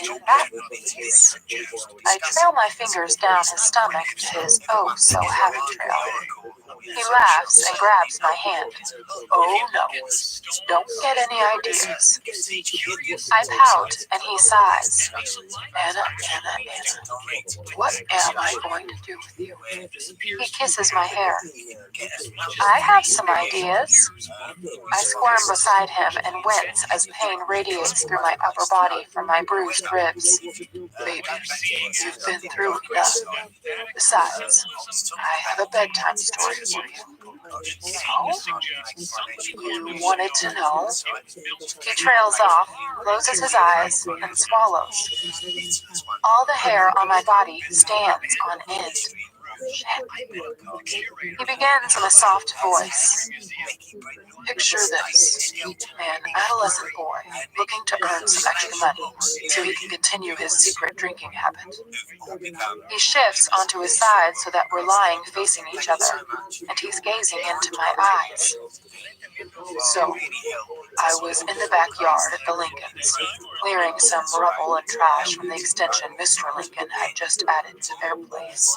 in that case. I trail my fingers down his stomach to his oh-so-happy trail. He laughs and grabs my hand. Oh no, don't get any ideas. I pout and he sighs. Anna, what am I going to do with you? He kisses my hair. I have some ideas. I squirm beside him and wince as pain radiates through my upper body from my bruised ribs. Baby, you've been through enough. Besides, I have a bedtime story for you. Oh? You wanted to know? He trails off, closes his eyes, and swallows. All the hair on my body stands on end. He begins in a soft voice. Picture this. An adolescent boy looking to earn some extra money so he can continue his secret drinking habit. He shifts onto his side so that we're lying facing each other, and he's gazing into my eyes. So, I was in the backyard at the Lincolns, clearing some rubble and trash from the extension Mr. Lincoln had just added to their place.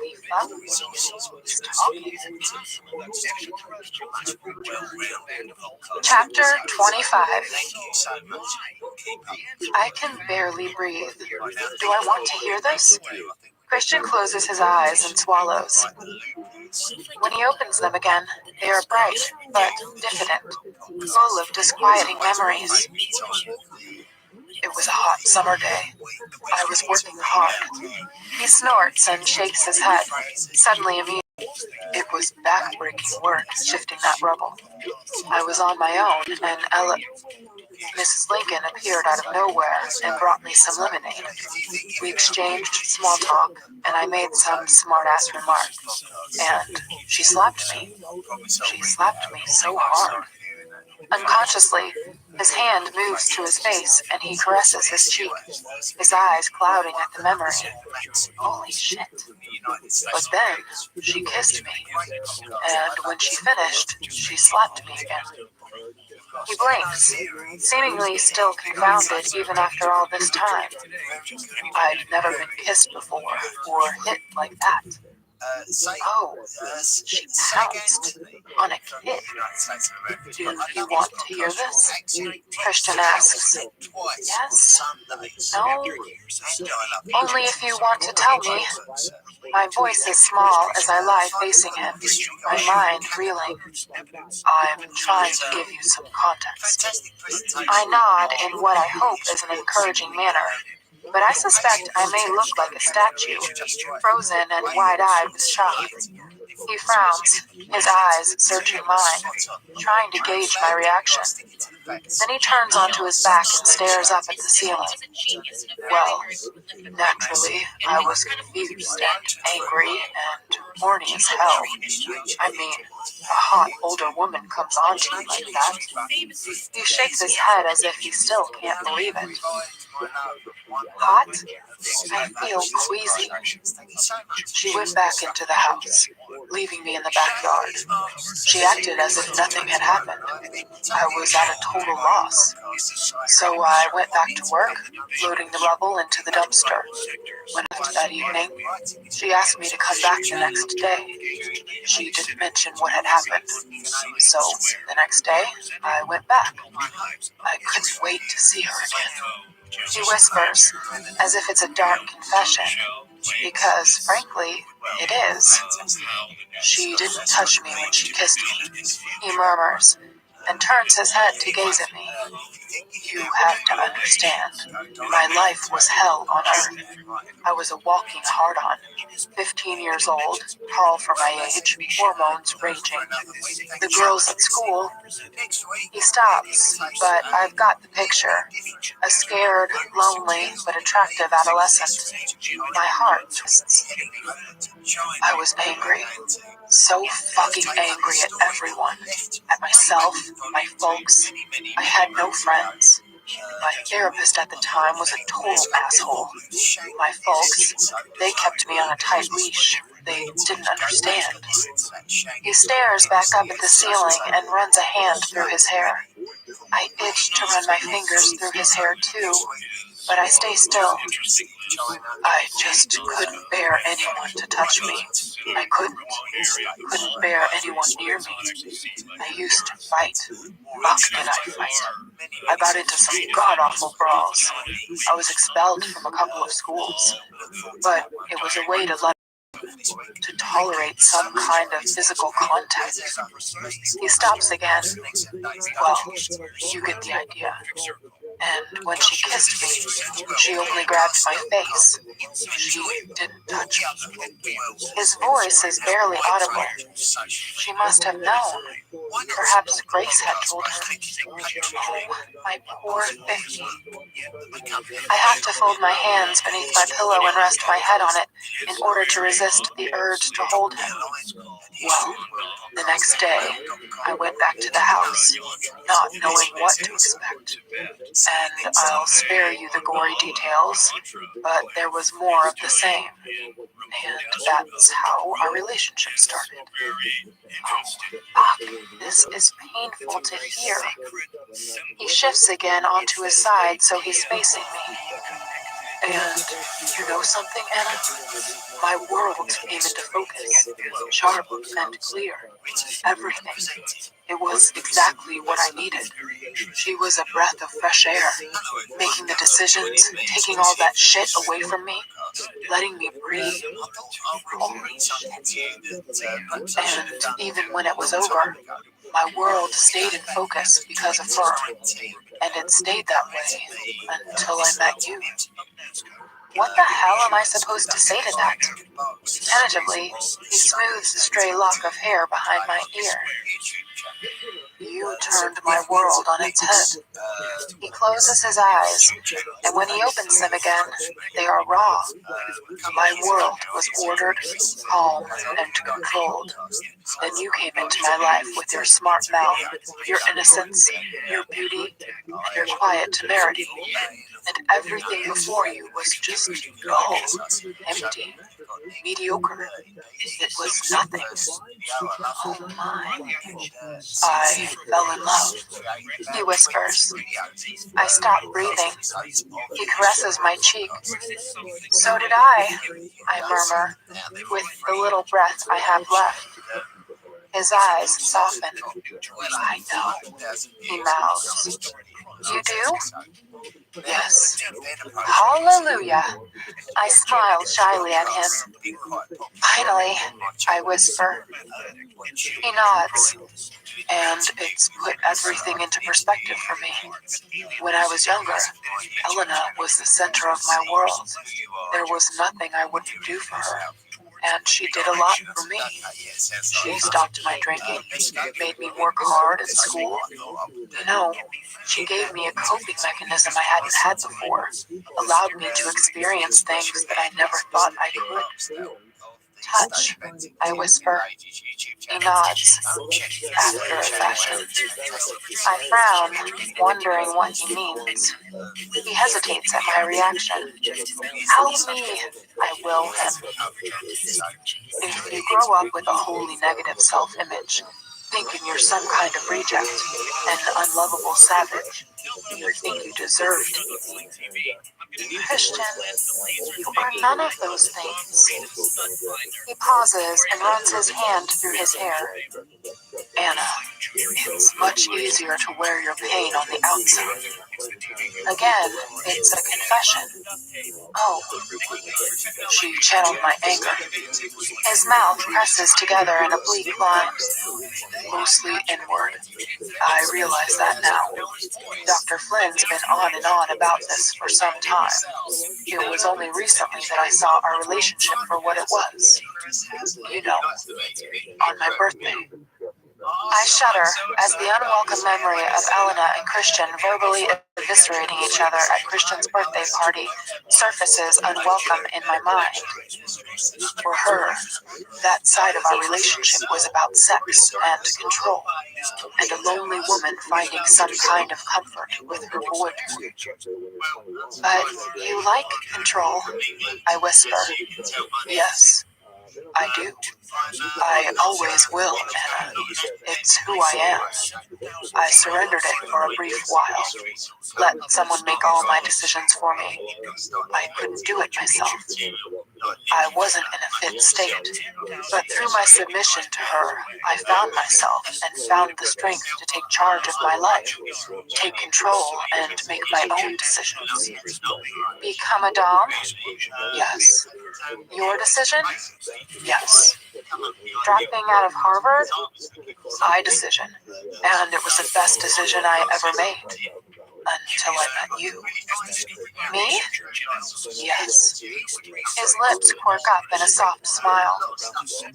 He found me. He's talking. Chapter 25. I can barely breathe. Do I want to hear this? Christian closes his eyes and swallows. When he opens them again, they are bright, but diffident, full of disquieting memories. It was a hot summer day. I was working hard. He snorts and shakes his head, suddenly amused. It was back-breaking work shifting that rubble. I was on my own, and Mrs. Lincoln appeared out of nowhere and brought me some lemonade. We exchanged small talk, and I made some smart-ass remark. And she slapped me. She slapped me so hard. Unconsciously, his hand moves to his face, and he caresses his cheek, his eyes clouding at the memory. Holy shit. But then, she kissed me, and when she finished, she slapped me again. He blinks, seemingly still confounded even after all this time. I'd never been kissed before, or hit like that. Oh, she pounced on a kid. Do you want to hear this? Christian asks. Yes? No? Only if you want to tell me. My voice is small as I lie facing him, my mind reeling. I'm trying to give you some context. I nod in what I hope is an encouraging manner, but I suspect I may look like a statue, frozen and wide-eyed with shock. He frowns, his eyes searching mine, trying to gauge my reaction. Then he turns onto his back and stares up at the ceiling. Well, naturally, I was confused and angry and horny as hell. I mean, a hot older woman comes on to you like that. He shakes his head as if he still can't believe it. Hot? I feel queasy. She went back into the house, leaving me in the backyard. She acted as if nothing had happened. I was at a total loss. So I went back to work, loading the rubble into the dumpster. When after that evening, she asked me to come back the next day. She didn't mention what had happened. So the next day, I went back. I couldn't wait to see her again. He whispers, as if it's a dark confession, because, frankly, it is. She didn't touch me when she kissed me, he murmurs, and turns his head to gaze at me. You have to understand, my life was hell on earth. I was a walking hard-on, 15 years old, tall for my age, hormones raging. The girls at school. He stops, but I've got the picture. A scared, lonely, but attractive adolescent. My heart twists. I was angry. So fucking angry at everyone. At myself, my folks. I had no friends. My therapist at the time was a total asshole. My folks, they kept me on a tight leash. they didn't understand. He stares back up at the ceiling and runs a hand through his hair. I itch to run my fingers through his hair too, but I stay still. I just couldn't bear anyone to touch me. I couldn't bear anyone near me. I used to fight. Fuck did I fight. I got into some god-awful brawls. I was expelled from a couple of schools. But it was a way to tolerate some kind of physical contact. He stops again. Well, you get the idea. And when she kissed me, she only grabbed my face. She didn't touch me. His voice is barely audible. She must have known. Perhaps Grace had told her. Oh, my poor 50. I have to fold my hands beneath my pillow and rest my head on it in order to resist the urge to hold him. Well, the next day, I went back to the house, not knowing what to expect. And I'll spare you the gory details, but there was more of the same. And that's how our relationship started. Oh, fuck, this is painful to hear. He shifts again onto his side so he's facing me. And you know something, Anna? My world came into focus, sharp and clear. Everything. It was exactly what I needed. She was a breath of fresh air, making the decisions, taking all that shit away from me, letting me breathe. Holy shit. And even when it was over, my world stayed in focus because of her. And it stayed that way until I met you. What the hell am I supposed to say to that? Tentatively, he smooths a stray lock of hair behind my ear. You turned my world on its head. He closes his eyes, and when he opens them again, they are raw. My world was ordered, calm, and controlled. Then you came into my life with your smart mouth, your innocence, your beauty, and your quiet temerity. And everything before you was just dull, empty, mediocre. It was nothing. Oh my. I fell in love. He whispers. I stop breathing. He caresses my cheek. So did I murmur, with the little breath I have left. His eyes soften. I know, he mouths. You do? Yes. Hallelujah. I smile shyly at him. Finally, I whisper. He nods, and it's put everything into perspective for me. When I was younger, Elena was the center of my world. There was nothing I wouldn't do for her. And she did a lot for me. She stopped my drinking, made me work hard at school. You know, she gave me a coping mechanism I hadn't had before, allowed me to experience things that I never thought I could. Touch, I whisper. He nods, after a fashion. I frown, wondering what he means. He hesitates at my reaction. Help me, I will him. If you grow up with a wholly negative self-image, thinking you're some kind of reject, an unlovable savage, you think you deserve to be Christian, you are none of those things. He pauses and runs his hand through his hair. Anna, it's much easier to wear your pain on the outside. Again, it's a confession. Oh, she channeled my anger. His mouth presses together in oblique lines, mostly inward. I realize that now. Dr. Flynn's been on and on about this for some time. It was only recently that I saw our relationship for what it was. You know, on my birthday. I shudder as the unwelcome memory of Elena and Christian verbally eviscerating each other at Christian's birthday party surfaces unwelcome in my mind. For her, that side of our relationship was about sex and control, and a lonely woman finding some kind of comfort with her boredom. But you like control, I whisper. Yes. I do. I always will, Anna. It's who I am. I surrendered it for a brief while. Let someone make all my decisions for me. I couldn't do it myself. I wasn't in a fit state. But through my submission to her, I found myself and found the strength to take charge of my life, take control, and make my own decisions. Become a dom? Yes. Your decision? Yes. Dropping out of Harvard? My decision. And it was the best decision I ever made. Until I met you. Me? Yes. His lips quirk up in a soft smile.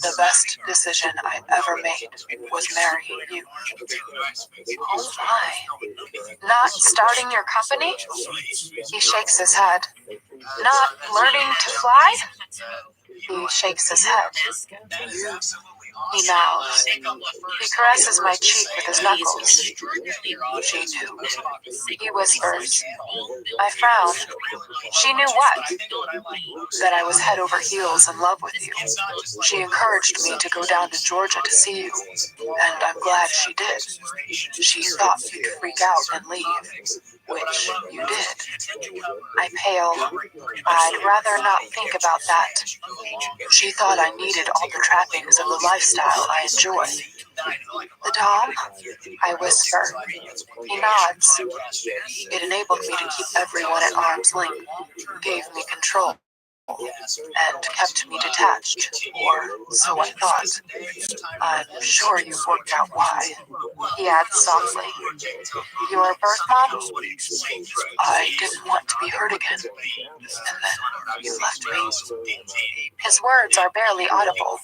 The best decision I ever made was marrying you. Oh my. Not starting your company? He shakes his head. Not learning to fly? He shakes his head. You. He mouths. He caresses my cheek with his knuckles. She knew. He whispers. I frown. She knew what? That I was head over heels in love with you. She encouraged me to go down to Georgia to see you, and I'm glad she did. She thought you'd freak out and leave, which you did. I pale. I'd rather not think about that. She thought I needed all the trappings of the lifestyle I enjoy. The Dom? I whisper. He nods. It enabled me to keep everyone at arm's length, gave me control, and kept me detached, or so I thought. I'm sure you've worked out why. He adds softly. Your birth mom? I didn't want to be hurt again. And then you left me. His words are barely audible.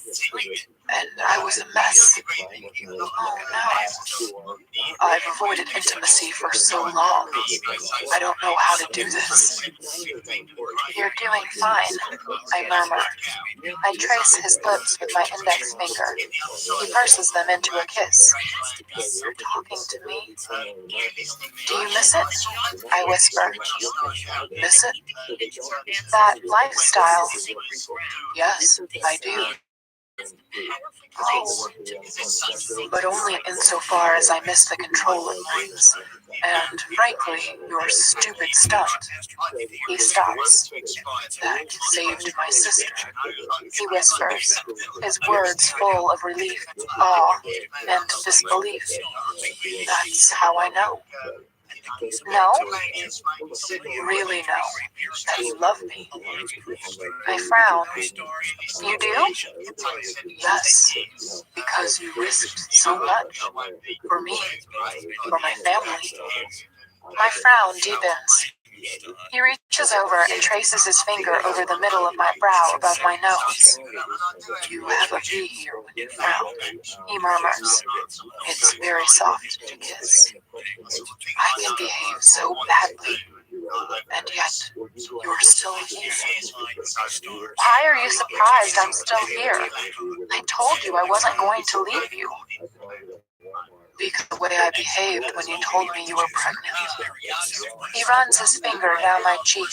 And I was a mess. Oh no. I've avoided intimacy for so long. I don't know how to do this. You're doing fine, I murmur. I trace his lips with my index finger. He purses them into a kiss. You're talking to me? Do you miss it? I whisper. Miss it? That lifestyle? Yes, I do. Oh, but only insofar as I miss the control it brings. And, frankly, your stupid stunt. He stops. That saved my sister. He whispers, his words full of relief, awe, and disbelief. That's how I know. No? Really know that you love me. I frown. You do? Yes, because you risked so much. For me, for my family. My frown deepens. He reaches over and traces his finger over the middle of my brow above my nose. You have a V here when you frown, he murmurs. It's very soft to kiss. I can behave so badly, and yet you're still here. Why are you surprised I'm still here? I told you I wasn't going to leave you. Because the way I behaved when you told me you were pregnant. He runs his finger down my cheek.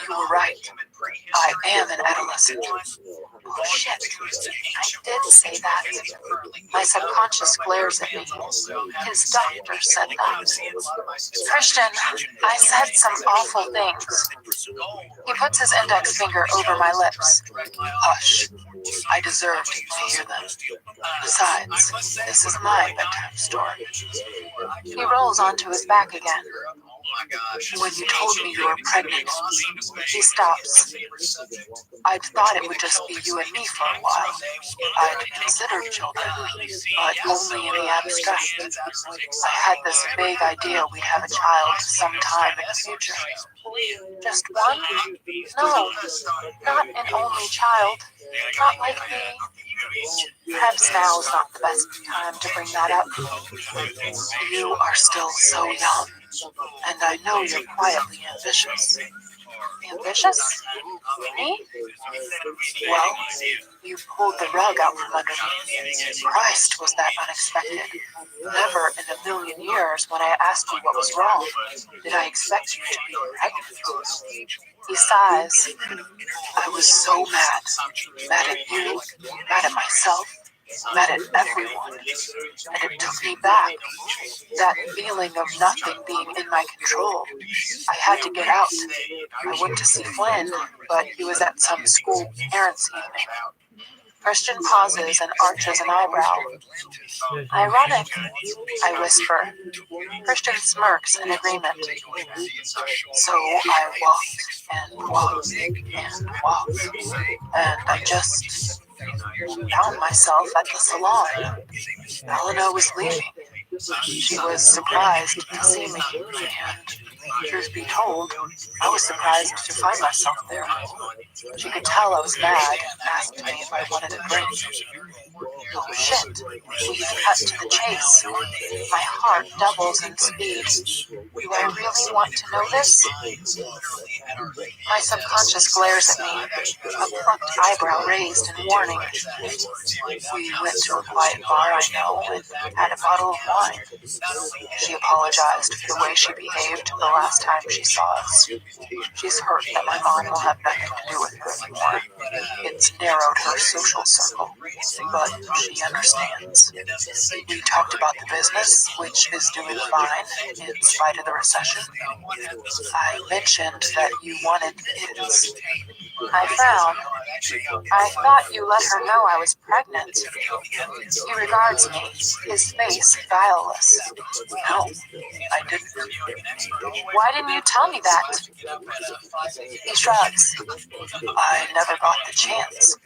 You were right. I am an adolescent. Oh shit, I did say that. My subconscious glares at me. His doctor said that. Christian, I said some awful things. He puts his index finger over my lips. Hush. I deserve to hear them. Besides, this is my bedtime story. He rolls onto his back again. When you told me you were pregnant, he stops. I'd thought it would just be you and me for a while. I'd considered children, but only in the abstract. I had this vague idea we'd have a child sometime in the future. Just one? No, not an only child. Not like me. Perhaps now is not the best time to bring that up. You are still so young, and I know you're quietly ambitious. Ambitious? Me? Well, you pulled the rug out from under me. Christ, was that unexpected. Never in a million years, when I asked you what was wrong, did I expect you to be pregnant. He sighs. I was so mad. Mad at you, mad at myself, mad at everyone. And it took me back. That feeling of nothing being in my control. I had to get out. I went to see Flynn, but he was at some school parents' evening. Christian pauses and arches an eyebrow. Ironic, I whisper. Christian smirks in agreement. So I walked and walked and walked, and I just found myself at the salon. Helena was leaving. She was surprised to see me, and truth be told, I was surprised to find myself there. She could tell I was mad and asked me if I wanted a drink. Oh shit, we cut to the chase. My heart doubles in speed. Do I really want to know this? My subconscious glares at me, a plucked eyebrow raised in warning. We went to a quiet bar I know and had a bottle of wine. She apologized for the way she behaved the last time she saw us. She's hurt that my mom will have nothing to do with her anymore. It's narrowed her social circle, but she understands. We talked about the business, which is doing fine in spite of the recession. I mentioned that you wanted kids. I frowned. I thought you let her know I was pregnant. He regards me, his face guileless. No, I didn't. Why didn't you tell me that? He shrugs. I never got the chance.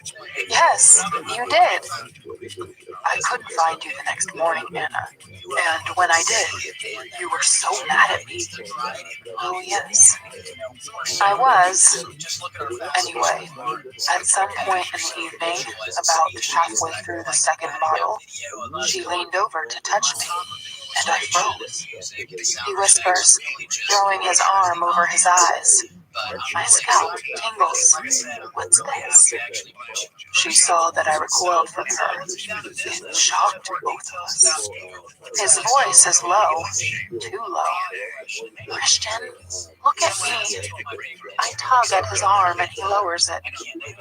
Yes, you did. I couldn't find you the next morning, Anna. And when I did, you were so mad at me. Oh, yes. I was. Anyway, at some point in the evening, about halfway through the second bottle, she leaned over to touch me, and I froze. He whispers, throwing his arm over his eyes. My scalp tingles. What's this? She saw that I recoiled from her. It shocked both of us. His voice is low, too low. Christian, look at me. I tug at his arm and he lowers it,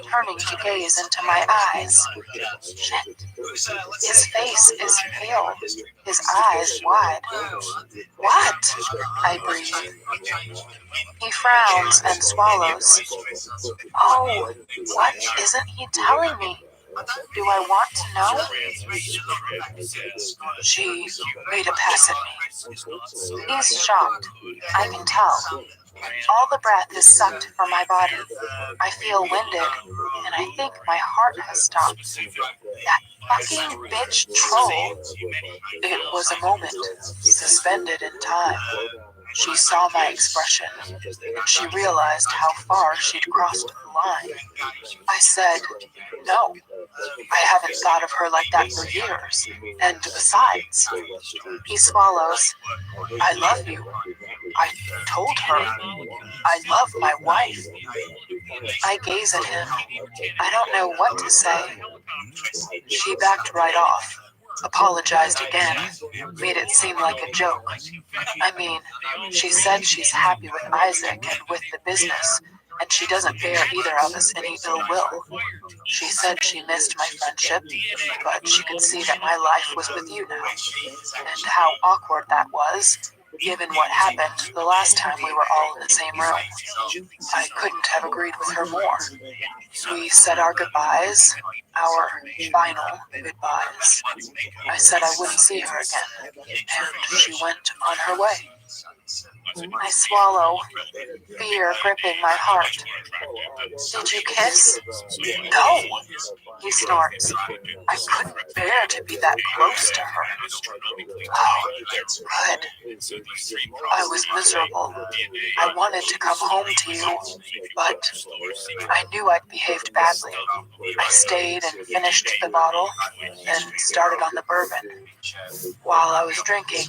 turning to gaze into my eyes. Shit. His face is pale, his eyes wide. What? I breathe. He frowns and swallows. Oh, what isn't he telling me? Do I want to know? She made a pass at me. He's shocked. I can tell. All the breath is sucked from my body. I feel winded, and I think my heart has stopped. That fucking bitch troll. It was a moment, suspended in time. She saw my expression, and she realized how far she'd crossed the line. I said, no, I haven't thought of her like that for years. And besides, he swallows. I love you. I told her. I love my wife. I gaze at him. I don't know what to say. She backed right off. Apologized again, made it seem like a joke. I mean, she said she's happy with Isaac and with the business, and she doesn't bear either of us any ill will. She said she missed my friendship, but she could see that my life was with you now, and how awkward that was, given what happened the last time we were all in the same room. I couldn't have agreed with her more. We said our goodbyes, our final goodbyes. I said I wouldn't see her again, and she went on her way. I swallow, fear gripping my heart. Did you kiss? No, he snorts. I couldn't bear to be that close to her. Oh, good. I was miserable. I wanted to come home to you, but I knew I'd behaved badly. I stayed and finished the bottle, then started on the bourbon. While I was drinking,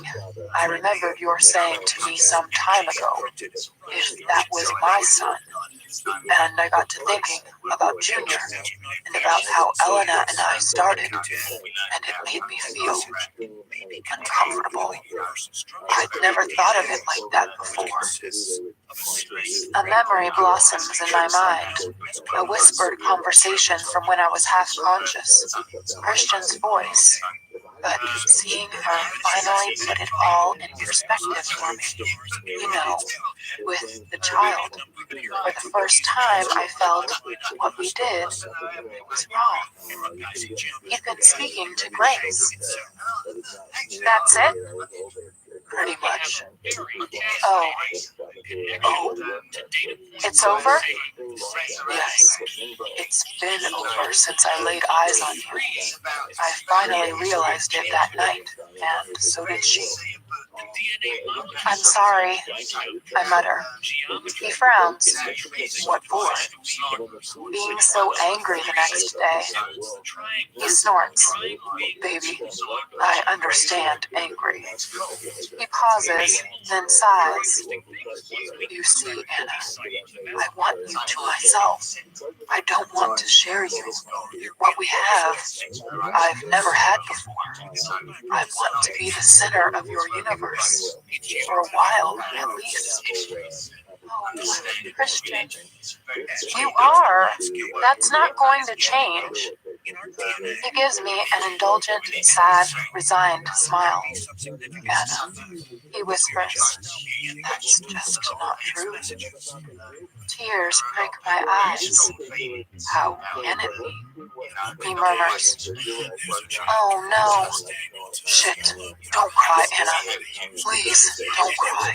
I remembered your saying to me some time ago, if that was my son. And I got to thinking about Junior and about how Elena and I started, and it made me feel uncomfortable. I'd never thought of it like that before. A memory blossoms in my mind, a whispered conversation from when I was half conscious, Christian's voice. But seeing her finally put it all in perspective for me, with the child. For the first time, I felt what we did was wrong. He'd been speaking to Grace. That's it? Pretty much. Oh. It's over? Yes. It's been over since I laid eyes on you. I finally realized it that night, and so did she. I'm sorry, I mutter. He frowns. What for? Being so angry the next day. He snorts. Baby, I understand angry. He pauses, then sighs. You see, Anna, I want you to myself. I don't want to share you. What we have, I've never had before. I want to be the center of your universe. For a while, at least. Oh, Christian. You are. That's not going to change. He gives me an indulgent, sad, resigned smile. Anna, he whispers, that's just not true. Tears break my eyes. How can it be? He murmurs. Oh no. Shit. Don't cry, Anna. Please, don't cry.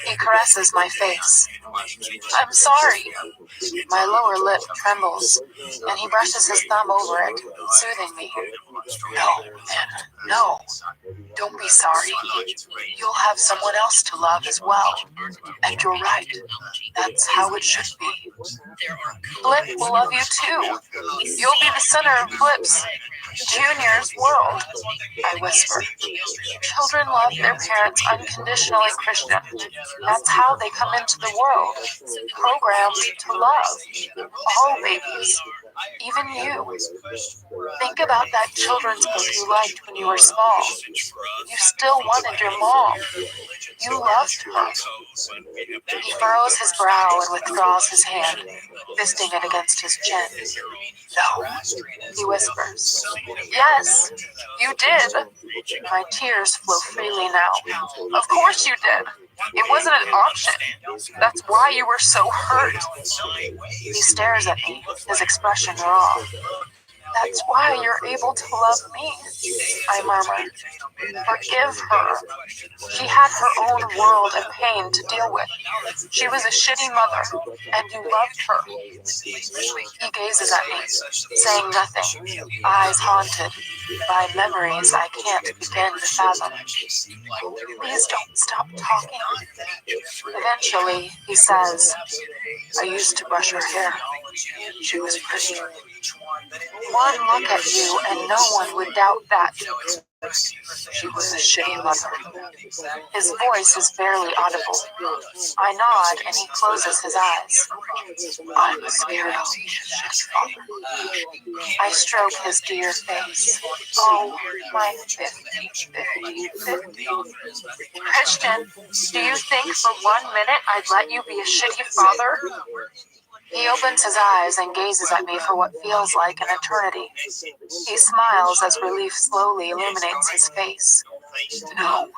He caresses my face. I'm sorry. My lower lip trembles, and he brushes his thumb over it, soothing me. No, Anna, no. Don't be sorry. You'll have someone else to love as well. And you're right. That's how it should be. Flip will love you too. You'll be the center of Flip's, Junior's world, I whisper. Children love their parents unconditionally, Christian. That's how they come into the world. Programmed to love. All babies. Even you. Think about that children's book you liked when you were small. You still wanted your mom. You loved her. He furrows his brow and withdraws his hand, fisting it against his chin. No, he whispers. Yes, you did. My tears flow freely now. Of course you did. It wasn't an option. That's why you were so hurt. He stares at me, his expression raw. That's why you're able to love me, I murmur. Forgive her. She had her own world of pain to deal with. She was a shitty mother, and you loved her. He gazes at me, saying nothing, eyes haunted by memories I can't begin to fathom. Please don't stop talking. Eventually, he says, I used to brush her hair. She was pretty. One look at you and no one would doubt that. She was a shitty mother. His voice is barely audible. I nod and he closes his eyes. I'm scared I'll be a shitty father. I stroke his dear face. Oh, my 50. Christian, do you think for 1 minute I'd let you be a shitty father? He opens his eyes and gazes at me for what feels like an eternity. He smiles as relief slowly illuminates his face. No,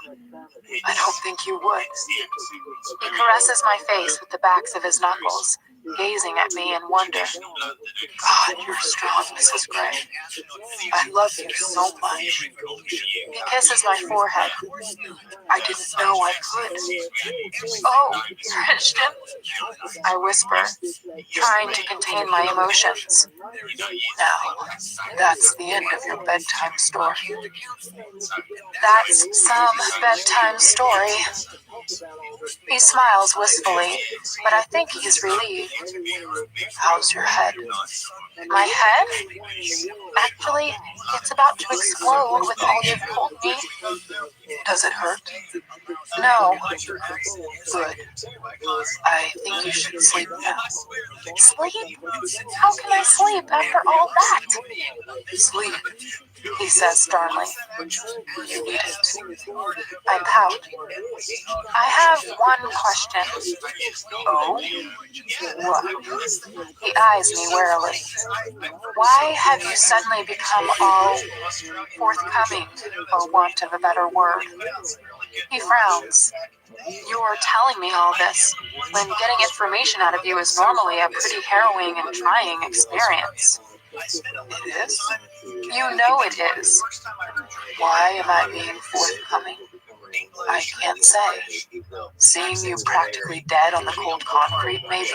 I don't think you would. He caresses my face with the backs of his knuckles, gazing at me in wonder. God, you're strong, Mrs. Gray. I love you so much. He kisses my forehead. I didn't know I could. Oh, Christian, I whisper, trying to contain my emotions. Now, that's the end of your bedtime story. That's some bedtime story. He smiles wistfully, but I think he's relieved. How's your head? My head? Actually, it's about to explode with all you've told me. Does it hurt? No. Good. I think you should sleep now. Sleep? How can I sleep after all that? Sleep, he says sternly. You need it. I pout. I have one question. Oh? What? He eyes me warily. Why have you suddenly become all forthcoming, for want of a better word? He frowns. You're telling me all this when getting information out of you is normally a pretty harrowing and trying experience. It is? You know it is. Why am I being forthcoming? I can't say. Seeing you practically dead on the cold concrete, maybe?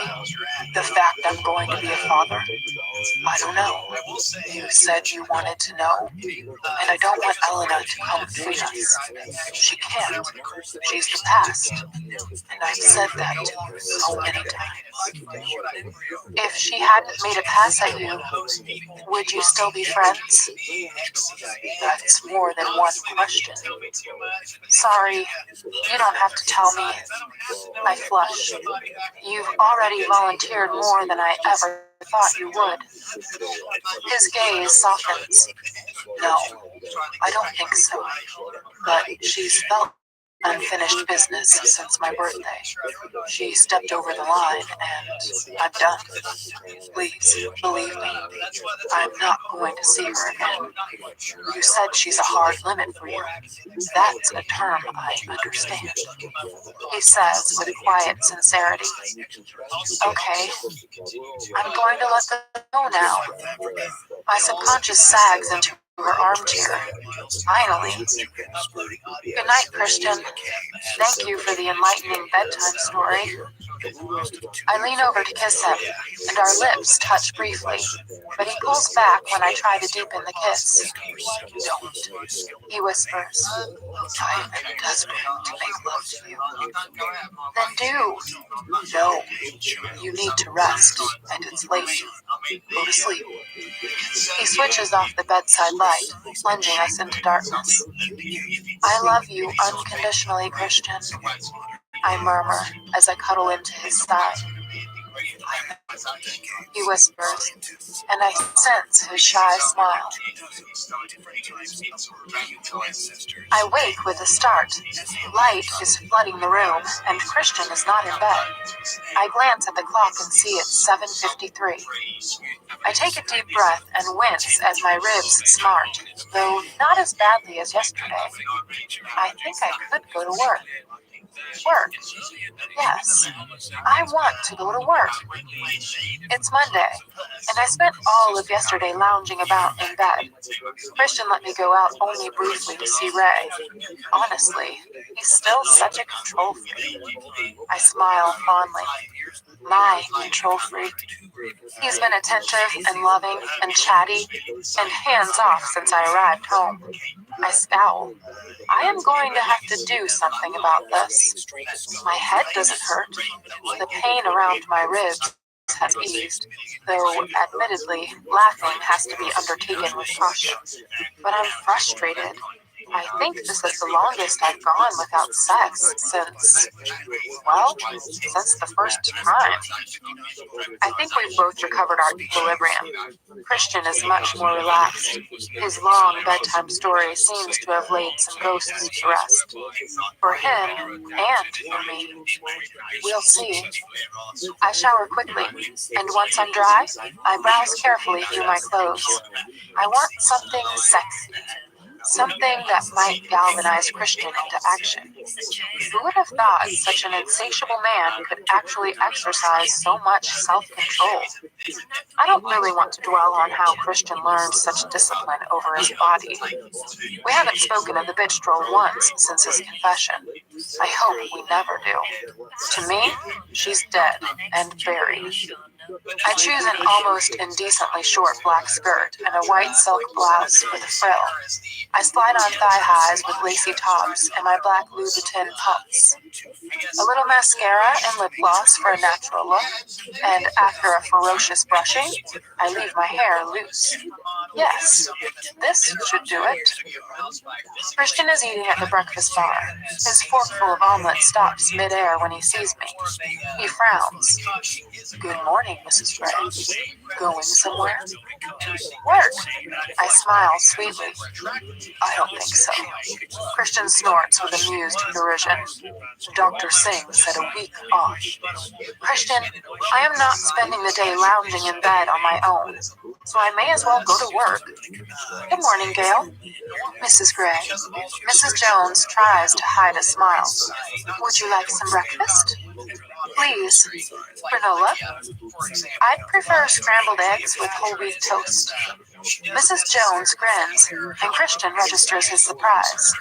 The fact I'm going to be a father? I don't know. You said you wanted to know, and I don't want Elena to come between us. She can't. She's the past, and I've said that to you so many times. If she hadn't made a pass at you, would you still be friends? That's more than one question. Sorry, you don't have to tell me. I flush. You've already volunteered more than I ever thought you would. His gaze softens. No, I don't think so. But she's felt unfinished business since my birthday. She stepped over the line, and I'm done. Please, believe me, I'm not going to see her again. You said she's a hard limit for you. That's a term I understand. He says with quiet sincerity. Okay, I'm going to let them know now. My subconscious sags into her armchair. Finally. Good night, Christian. Thank you for the enlightening bedtime story. I lean over to kiss him, and our lips touch briefly, but he pulls back when I try to deepen the kiss. Don't, he whispers. I'm desperate to make love to you. Then do. No, you need to rest, and it's late. Go to sleep. He switches off the bedside light, plunging us into darkness. I love you unconditionally, Christian, I murmur as I cuddle into his side. He whispers, and I sense his shy smile. I wake with a start. Light is flooding the room, and Christian is not in bed. I glance at the clock and see it's 7:53. I take a deep breath and wince as my ribs smart, though not as badly as yesterday. I think I could go to work. Work? Yes. I want to go to work. It's Monday, and I spent all of yesterday lounging about in bed. Christian let me go out only briefly to see Ray. Honestly, he's still such a control freak. I smile fondly. My control freak. He's been attentive and loving and chatty and hands-off since I arrived home. I scowl. I am going to have to do something about this. My head doesn't hurt. The pain around my ribs has eased, though admittedly, laughing has to be undertaken with caution. But I'm frustrated. I think this is the longest I've gone without sex since the first time. I think we've both recovered our equilibrium. Christian is much more relaxed. His long bedtime story seems to have laid some ghosts to rest. For him, and for me. We'll see. I shower quickly, and once I'm dry, I browse carefully through my clothes. I want something sexy. Something that might galvanize Christian into action. Who would have thought such an insatiable man could actually exercise so much self-control? I don't really want to dwell on how Christian learned such discipline over his body. We haven't spoken of the bitch troll once since his confession. I hope we never do. To me, she's dead and buried. I choose an almost indecently short black skirt and a white silk blouse with a frill. I slide on thigh highs with lacy tops and my black Louboutin pumps. A little mascara and lip gloss for a natural look, and after a ferocious brushing, I leave my hair loose. Yes, this should do it. Christian is eating at the breakfast bar. His forkful of omelet stops midair when he sees me. He frowns. Good morning, Mrs. Gray. Going somewhere? Work. I smile sweetly. I don't think so. Christian snorts with amused derision. Dr. Singh said a week off. Christian, I am not spending the day lounging in bed on my own, so I may as well go to work. Good morning, Gail. Mrs. Gray. Mrs. Jones tries to hide a smile. Would you like some breakfast? Please. Granola? I'd prefer scrambled eggs with whole wheat toast. Mrs. Jones grins, and Christian registers his surprise.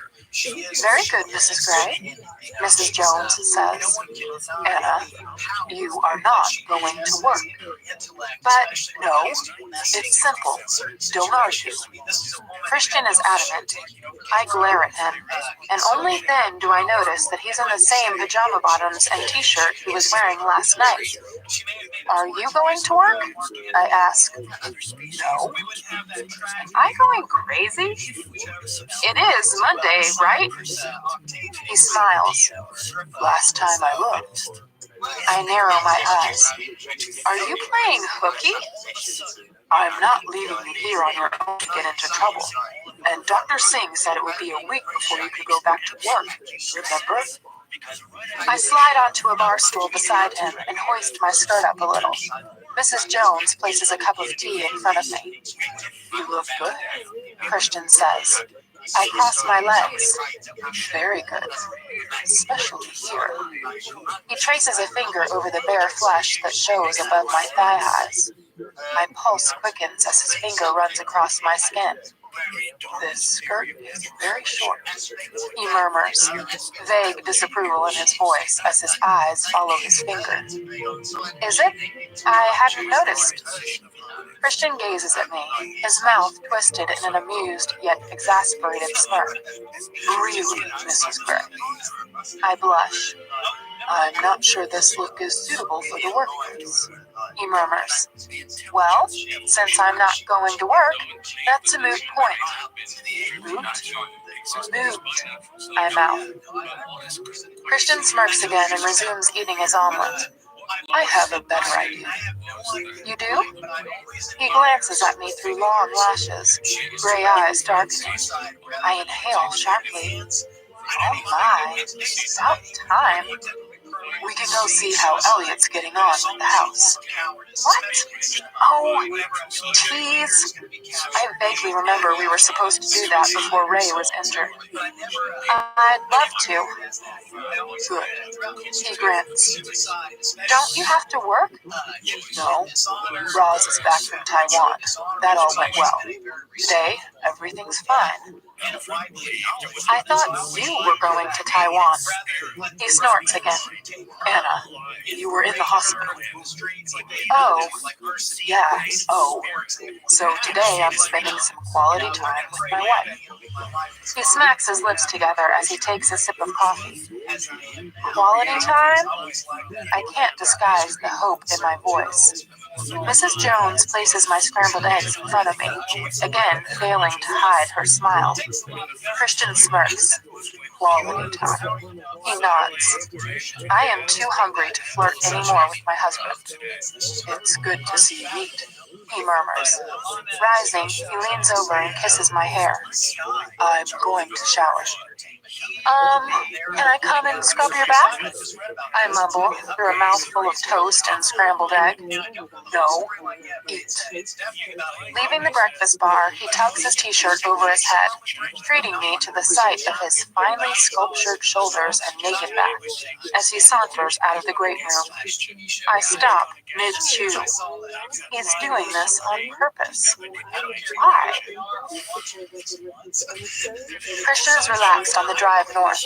Very good, Mrs. Gray, Mrs. Jones says. Anna, you are not going to work. But no, it's simple. Don't argue. Christian is adamant. I glare at him, and only then do I notice that he's in the same pajama bottoms and t-shirt he was wearing last night. Are you going to work? I ask. No. Am I going crazy? It is Monday, right? He smiles. Last time I looked. I narrow my eyes. Are you playing hooky? I'm not leaving you here on your own to get into trouble. And Dr. Singh said it would be a week before you could go back to work, remember? I slide onto a bar stool beside him and hoist my skirt up a little. Mrs. Jones places a cup of tea in front of me. You look good, Christian says. I cross my legs. Very good. Especially here. He traces a finger over the bare flesh that shows above my thigh highs. My pulse quickens as his finger runs across my skin. This skirt is very short, he murmurs, vague disapproval in his voice as his eyes follow his finger. Is it? I hadn't noticed. Christian gazes at me, his mouth twisted in an amused yet exasperated smirk. Really, Mrs. Gray? I blush. I'm not sure this look is suitable for the workplace, he murmurs. Well, since I'm not going to work, that's a moot point. Moot? Moot, I mouth. Christian smirks again and resumes eating his omelet. I have a better idea. You do? He glances at me through long lashes, gray eyes darkening. I inhale sharply. Oh my, about time. We can go see how Elliot's getting on with the house. What? Oh, tease. I vaguely remember we were supposed to do that before Ray was injured. I'd love to. Good. He grins. Don't you have to work? No. Roz is back from Taiwan. That all went well. Today, everything's fine. I thought you were going to Taiwan. He snorts again. Anna, you were in the hospital. Oh, yeah, oh. So today I'm spending some quality time with my wife. He smacks his lips together as he takes a sip of coffee. Quality time? I can't disguise the hope in my voice. Mrs. Jones places my scrambled eggs in front of me, again failing to hide her smile. Christian smirks. Quality time. He nods. I am too hungry to flirt anymore with my husband. It's good to see you eat, he murmurs. Rising, he leans over and kisses my hair. I'm going to shower. Can I come and scrub your back? I mumble through a mouthful of toast and scrambled egg. No, eat. Leaving the breakfast bar, he tucks his t-shirt over his head, treating me to the sight of his finely sculptured shoulders and naked back, as he saunters out of the great room. I stop mid-chew. He's doing this on purpose. Why? Christian is relaxed on the drive north.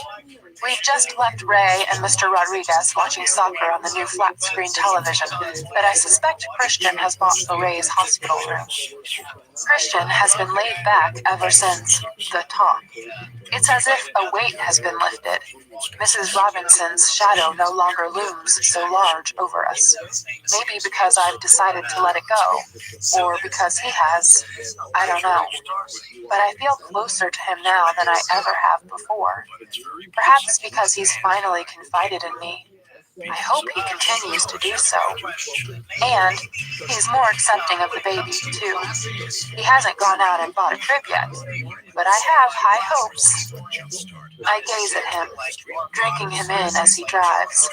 We've just left Ray and Mr. Rodriguez watching soccer on the new flat-screen television that I suspect Christian has bought for Ray's hospital room. Christian has been laid back ever since the talk. It's as if a weight has been lifted. Mrs. Robinson's shadow no longer looms so large over us. Maybe because I've decided to let it go, or because he has. I don't know. But I feel closer to him now than I ever have before. Perhaps because he's finally confided in me. I hope he continues to do so. And he's more accepting of the baby, too. He hasn't gone out and bought a crib yet, but I have high hopes. I gaze at him, drinking him in as he drives.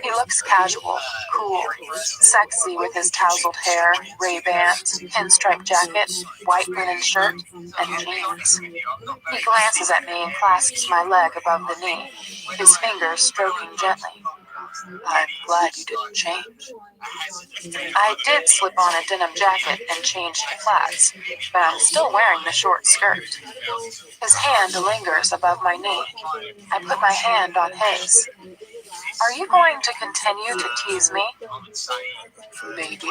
He looks casual, cool, sexy with his tousled hair, Ray-Bans, pinstripe jacket, white linen shirt, and jeans. He glances at me and clasps my leg above the knee, his fingers stroking gently. I'm glad you didn't change. I did slip on a denim jacket and change to flats, but I'm still wearing the short skirt. His hand lingers above my knee. I put my hand on his. Are you going to continue to tease me? Maybe.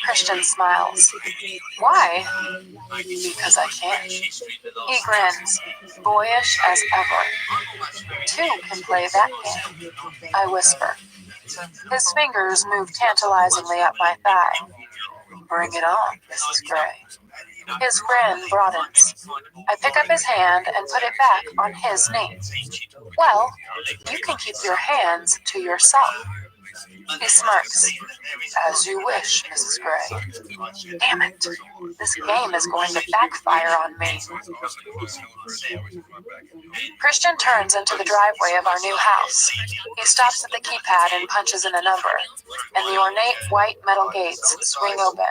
Christian smiles. Why? Because I can. He grins, boyish as ever. Two can play that game, I whisper. His fingers move tantalizingly up my thigh. Bring it on, Mrs. Gray. His grin broadens. I pick up his hand and put it back on his knee. Well, you can keep your hands to yourself. He smirks. As you wish, Mrs. Gray. Damn it. This game is going to backfire on me. Christian turns into the driveway of our new house. He stops at the keypad and punches in a number, and the ornate white metal gates swing open.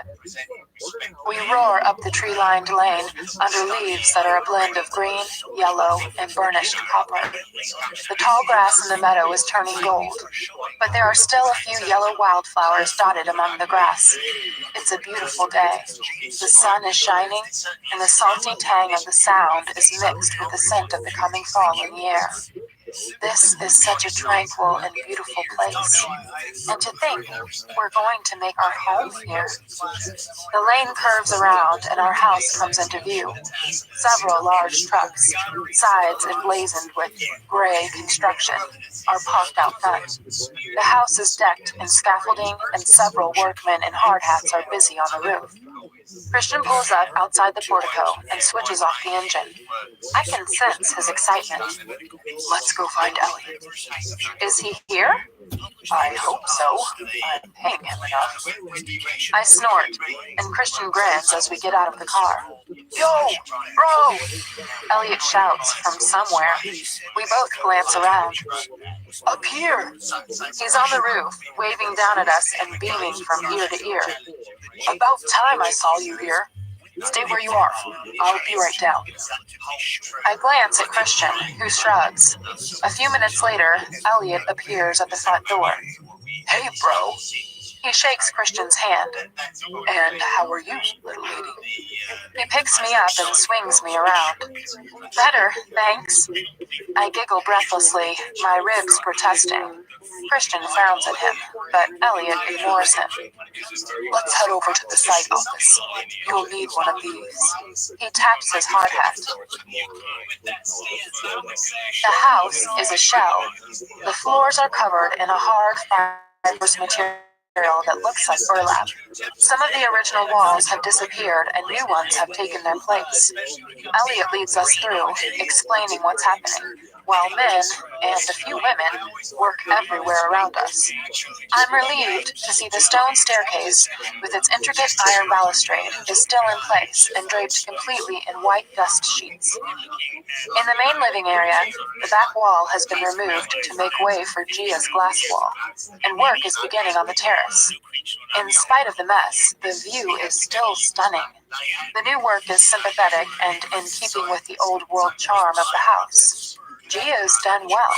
We roar up the tree-lined lane under leaves that are a blend of green, yellow, and burnished copper. The tall grass in the meadow is turning gold, but there are still a few yellow wildflowers dotted among the grass. It's a beautiful day. The sun is shining, and the salty tang of the sound is mixed with the scent of the coming fall in the air. This is such a tranquil and beautiful place. And to think we're going to make our home here. The lane curves around and our house comes into view. Several large trucks, sides emblazoned with gray construction, are parked out front. The house is decked in scaffolding and several workmen in hard hats are busy on the roof. Christian pulls up outside the portico and switches off the engine. I can sense his excitement. Let's go find Elliot. Is he here? I hope so. I'm paying him enough. I snort, and Christian grins as we get out of the car. Yo, bro! Elliot shouts from somewhere. We both glance around. Up here! He's on the roof, waving down at us and beaming from ear to ear. About time I saw you here. Stay where you are. I'll be right down. I glance at Christian, who shrugs. A few minutes later, Elliot appears at the front door. Hey, bro. He shakes Christian's hand. And how are you, little lady? He picks me up and swings me around. Better, thanks. I giggle breathlessly, my ribs protesting. Christian frowns at him, but Elliot ignores him. Let's head over to the site office. You'll need one of these. He taps his hard hat. The house is a shell. The floors are covered in a hard fibrous material that looks like burlap. Some of the original walls have disappeared and new ones have taken their place. Elliot leads us through, explaining what's happening, while men, and a few women, work everywhere around us. I'm relieved to see the stone staircase, with its intricate iron balustrade, is still in place and draped completely in white dust sheets. In the main living area, the back wall has been removed to make way for Gia's glass wall, and work is beginning on the terrace. In spite of the mess, the view is still stunning. The new work is sympathetic and in keeping with the old world charm of the house. Gia's done well.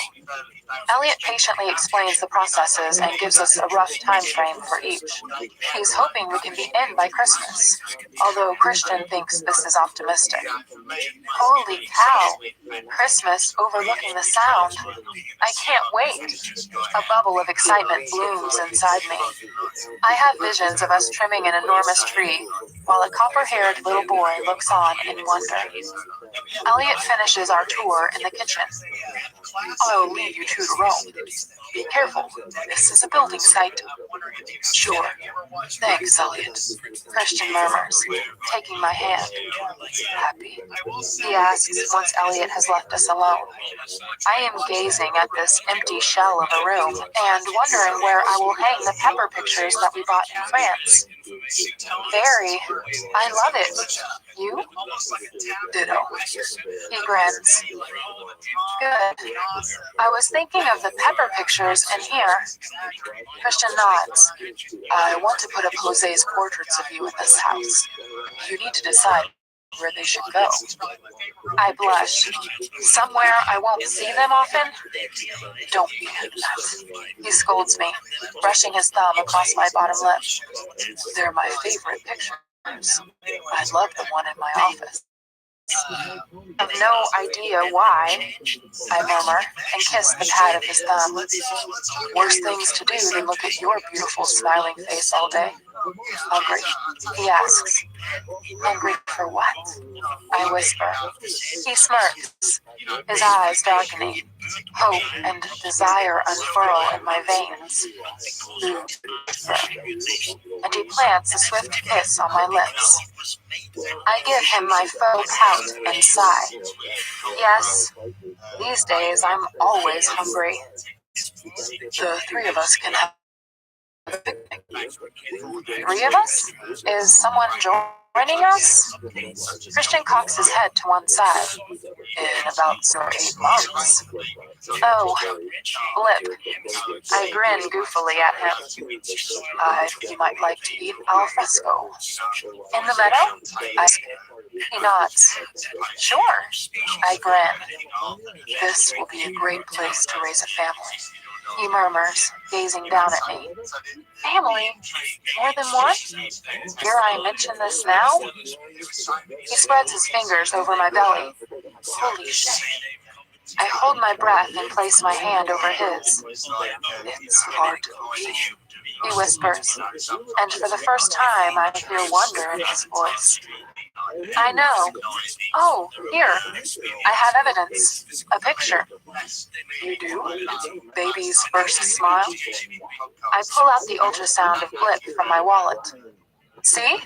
Elliot patiently explains the processes and gives us a rough time frame for each. He's hoping we can be in by Christmas, although Christian thinks this is optimistic. Holy cow! Christmas overlooking the Sound. I can't wait. A bubble of excitement blooms inside me. I have visions of us trimming an enormous tree, while a copper-haired little boy looks on in wonder. Elliot finishes our tour in the kitchen. I'll leave you two to roam. Be careful. This is a building site. Sure. Thanks, Elliot. Christian murmurs, taking my hand. Happy? He asks once Elliot has left us alone. I am gazing at this empty shell of a room and wondering where I will hang the pepper pictures that we bought in France. Very. I love it. You? Ditto. He grins. Good. I was thinking of the pepper pictures in here. Christian nods. I want to put up Jose's portraits of you in this house. You need to decide where they should go. I blush. Somewhere I won't see them often? Don't be a nut. He scolds me, brushing his thumb across my bottom lip. They're my favorite pictures. I love the one in my office. I have no idea why, I murmur, and kiss the pad of his thumb. Worse things to do than look at your beautiful smiling face all day. Hungry? He asks. Hungry for what? I whisper. He smirks, his eyes darkening. Hope and desire unfurl in my veins. And he plants a swift kiss on my lips. I give him my faux pout and sigh. Yes, these days I'm always hungry. The three of us can have a picnic. 3 of us? Is someone joining us? Christian cocks his head to one side. In about 7 or 8 months. Oh, blip. I grin goofily at him. You might like to eat al fresco. In the meadow? He nods. Sure. I grin. This will be a great place to raise a family. He murmurs, gazing down at me. Family? More than one? Dare I mention this now? He spreads his fingers over my belly. Holy shit. I hold my breath and place my hand over his. It's hard to believe, he whispers, and for the first time I hear wonder in his voice. I know. Oh, here. I have evidence. A picture. You do? Baby's first smile? I pull out the ultrasound of Blip from my wallet. See?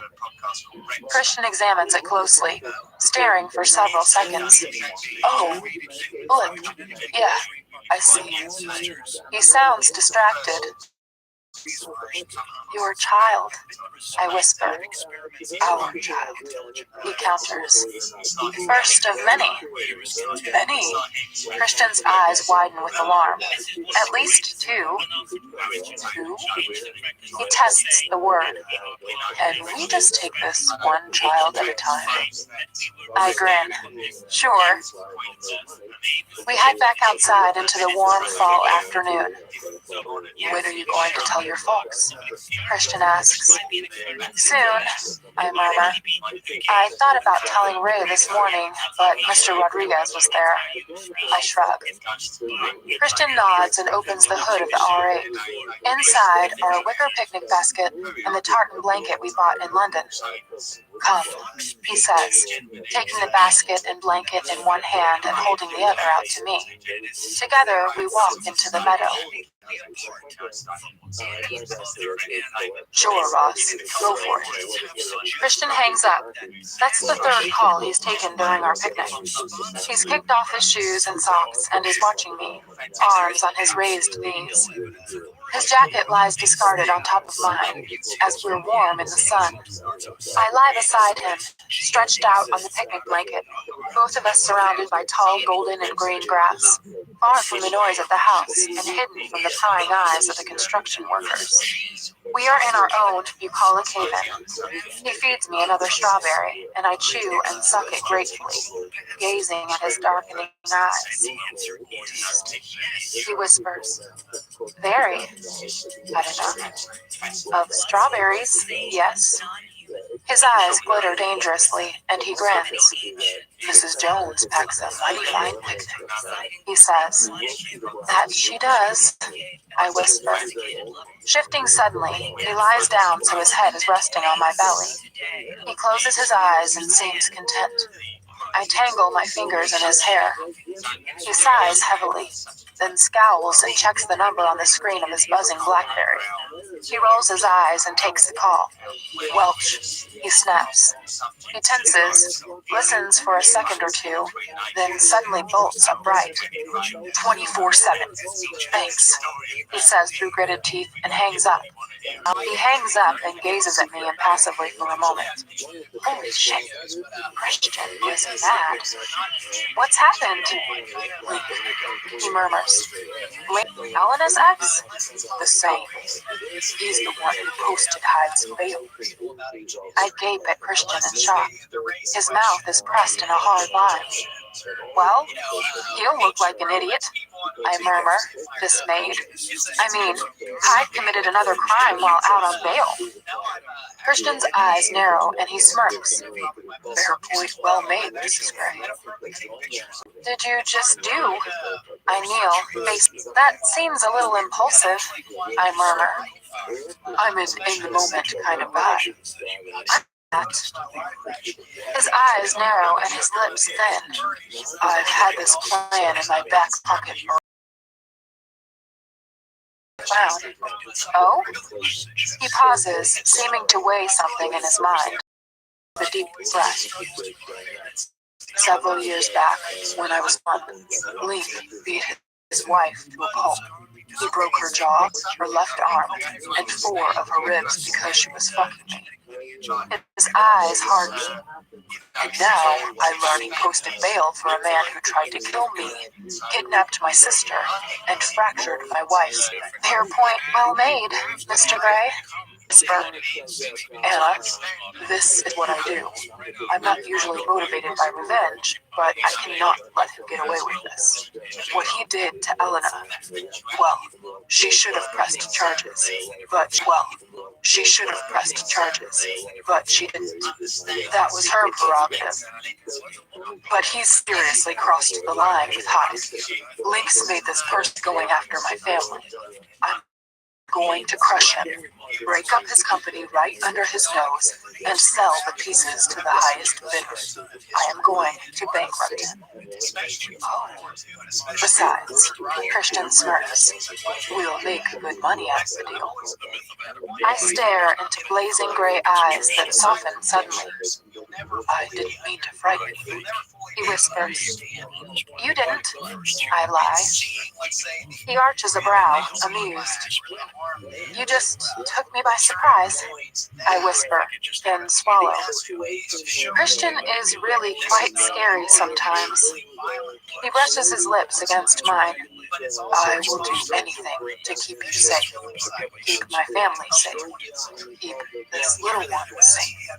Christian examines it closely, staring for several seconds. Oh, Blip. Yeah, I see. He sounds distracted. Your child, I whisper. Our child, he counters. First of many. Many? Christian's eyes widen with alarm. At least 2. 2? He tests the word. Can we just take this one child at a time? I grin. Sure. We head back outside into the warm fall afternoon. When are you going to tell your folks? Christian asks. Soon, I murmur. I thought about telling Ray this morning, but Mr. Rodriguez was there. I shrug. Christian nods and opens the hood of the R8. Inside are a wicker picnic basket and the tartan blanket we bought in London. Come, he says, taking the basket and blanket in one hand and holding the other out to me. Together, we walk into the meadow. Sure, Ross. Go for it. Christian hangs up. That's the 3rd call he's taken during our picnic. He's kicked off his shoes and socks and is watching me, arms on his raised knees. His jacket lies discarded on top of mine, as we're warm in the sun. I lie beside him, stretched out on the picnic blanket, both of us surrounded by tall golden and green grass, far from the noise of the house and hidden from the prying eyes of the construction workers. We are in our own bucolic haven. He feeds me another strawberry, and I chew and suck it gratefully, gazing at his darkening eyes. He whispers, "Very, Edina. Of strawberries, yes." His eyes glitter dangerously, and he grins. "Mrs. Jones packs a mighty fine picnic," he says. "That she does," I whisper. Shifting suddenly, he lies down so his head is resting on my belly. He closes his eyes and seems content. I tangle my fingers in his hair. He sighs heavily, then scowls and checks the number on the screen of his buzzing BlackBerry. He rolls his eyes and takes the call. "Welch," he snaps. He tenses, listens for a second or two, then suddenly bolts upright. 24/7. "Thanks," he says through gritted teeth and hangs up. He hangs up and gazes at me impassively for a moment. Holy shit. Christian is mad. "What's happened?" He murmurs. "Elena's ex?" "The same. He's the one who posted Hyde's bail." I gape at Christian in shock. His mouth is pressed in a hard line. "Well, he'll look like an idiot," I murmur, dismayed. I mean, Hyde committed another crime while out on bail. Christian's eyes narrow and he smirks. "Fair point well made, Mrs. Gray." "Did you just do?" I kneel, face. "That seems a little impulsive," I murmur. "I'm an in-the-moment kind of guy." That. His eyes narrow and his lips thin. "I've had this plan in my back pocket for found." "Oh?" He pauses, seeming to weigh something in his mind. A deep breath. "Several years back, when I was 1, Link beat his wife to a pulp. He broke her jaw, her left arm, and 4 of her ribs because she was fucking me." His eyes harden. "And now I learn he posted bail for a man who tried to kill me, kidnapped my sister, and fractured my wife's." "Fair point well made, Mr. Gray." Whisper. "Anna, this is what I do. I'm not usually motivated by revenge, but I cannot let him get away with this. What he did to Elena, well, she should have pressed charges, but she didn't. That was her prerogative. But he's seriously crossed the line with Hyde. Link's made this person going after my family. I'm going to crush him, break up his company right under his nose, and sell the pieces to the highest bidder. I am going to bankrupt him." "Oh. Besides," Christian smirks, "we'll make good money out of the deal." I stare into blazing gray eyes that soften suddenly. "I didn't mean to frighten you," he whispers. "You didn't," I lie. He arches a brow, amused. "You just took me by surprise," I whisper, then swallow. Christian is really quite scary sometimes. He brushes his lips against mine. "I will do anything to keep you safe. Keep my family safe. Keep this little one safe,"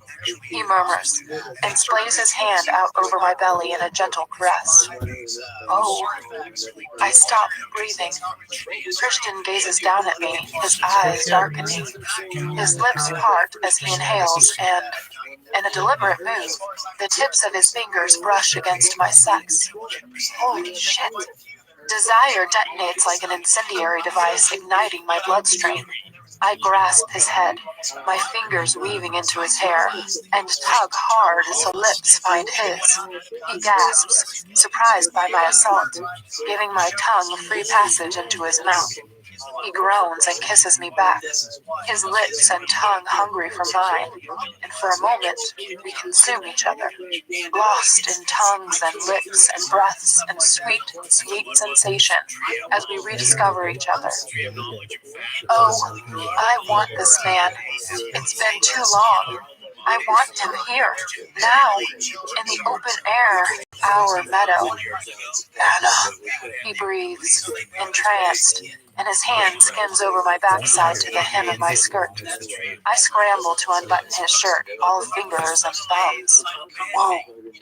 he murmurs, and splays his hand out over my belly in a gentle caress. "Oh." I stop breathing. Christian gazes down at me, his eyes darkening. His lips part as he inhales, and, in a deliberate move, the tips of his fingers brush against my sex. Holy shit. Desire detonates like an incendiary device, igniting my bloodstream. I grasp his head, my fingers weaving into his hair, and tug hard as the lips find his. He gasps, surprised by my assault, giving my tongue free passage into his mouth. He groans and kisses me back, his lips and tongue hungry for mine, and for a moment we consume each other, lost in tongues and lips and breaths and sweet, sweet sensation as we rediscover each other. Oh, I want this man. It's been too long. I want him here, now, in the open air, our meadow. "Anna," he breathes, entranced, and his hand skims over my backside to the hem of my skirt. I scramble to unbutton his shirt, all fingers and thumbs. Whoa,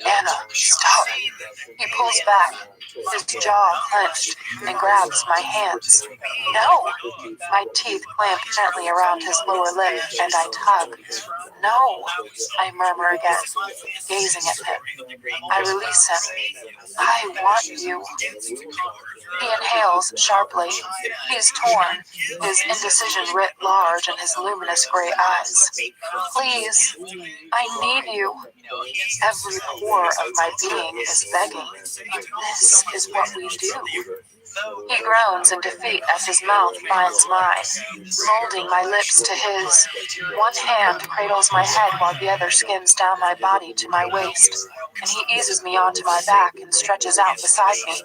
Anna, stop. He pulls back, his jaw clenched, and grabs my hands. No! My teeth clamp gently around his lower lip, and I tug. No, I murmur again, gazing at him. I release him. I want you. He inhales sharply. He's torn, his indecision writ large in his luminous gray eyes. Please, I need you. Every pore of my being is begging. This is what we do. He groans in defeat as his mouth finds mine, molding my lips to his. One hand cradles my head while the other skims down my body to my waist, and he eases me onto my back and stretches out beside me,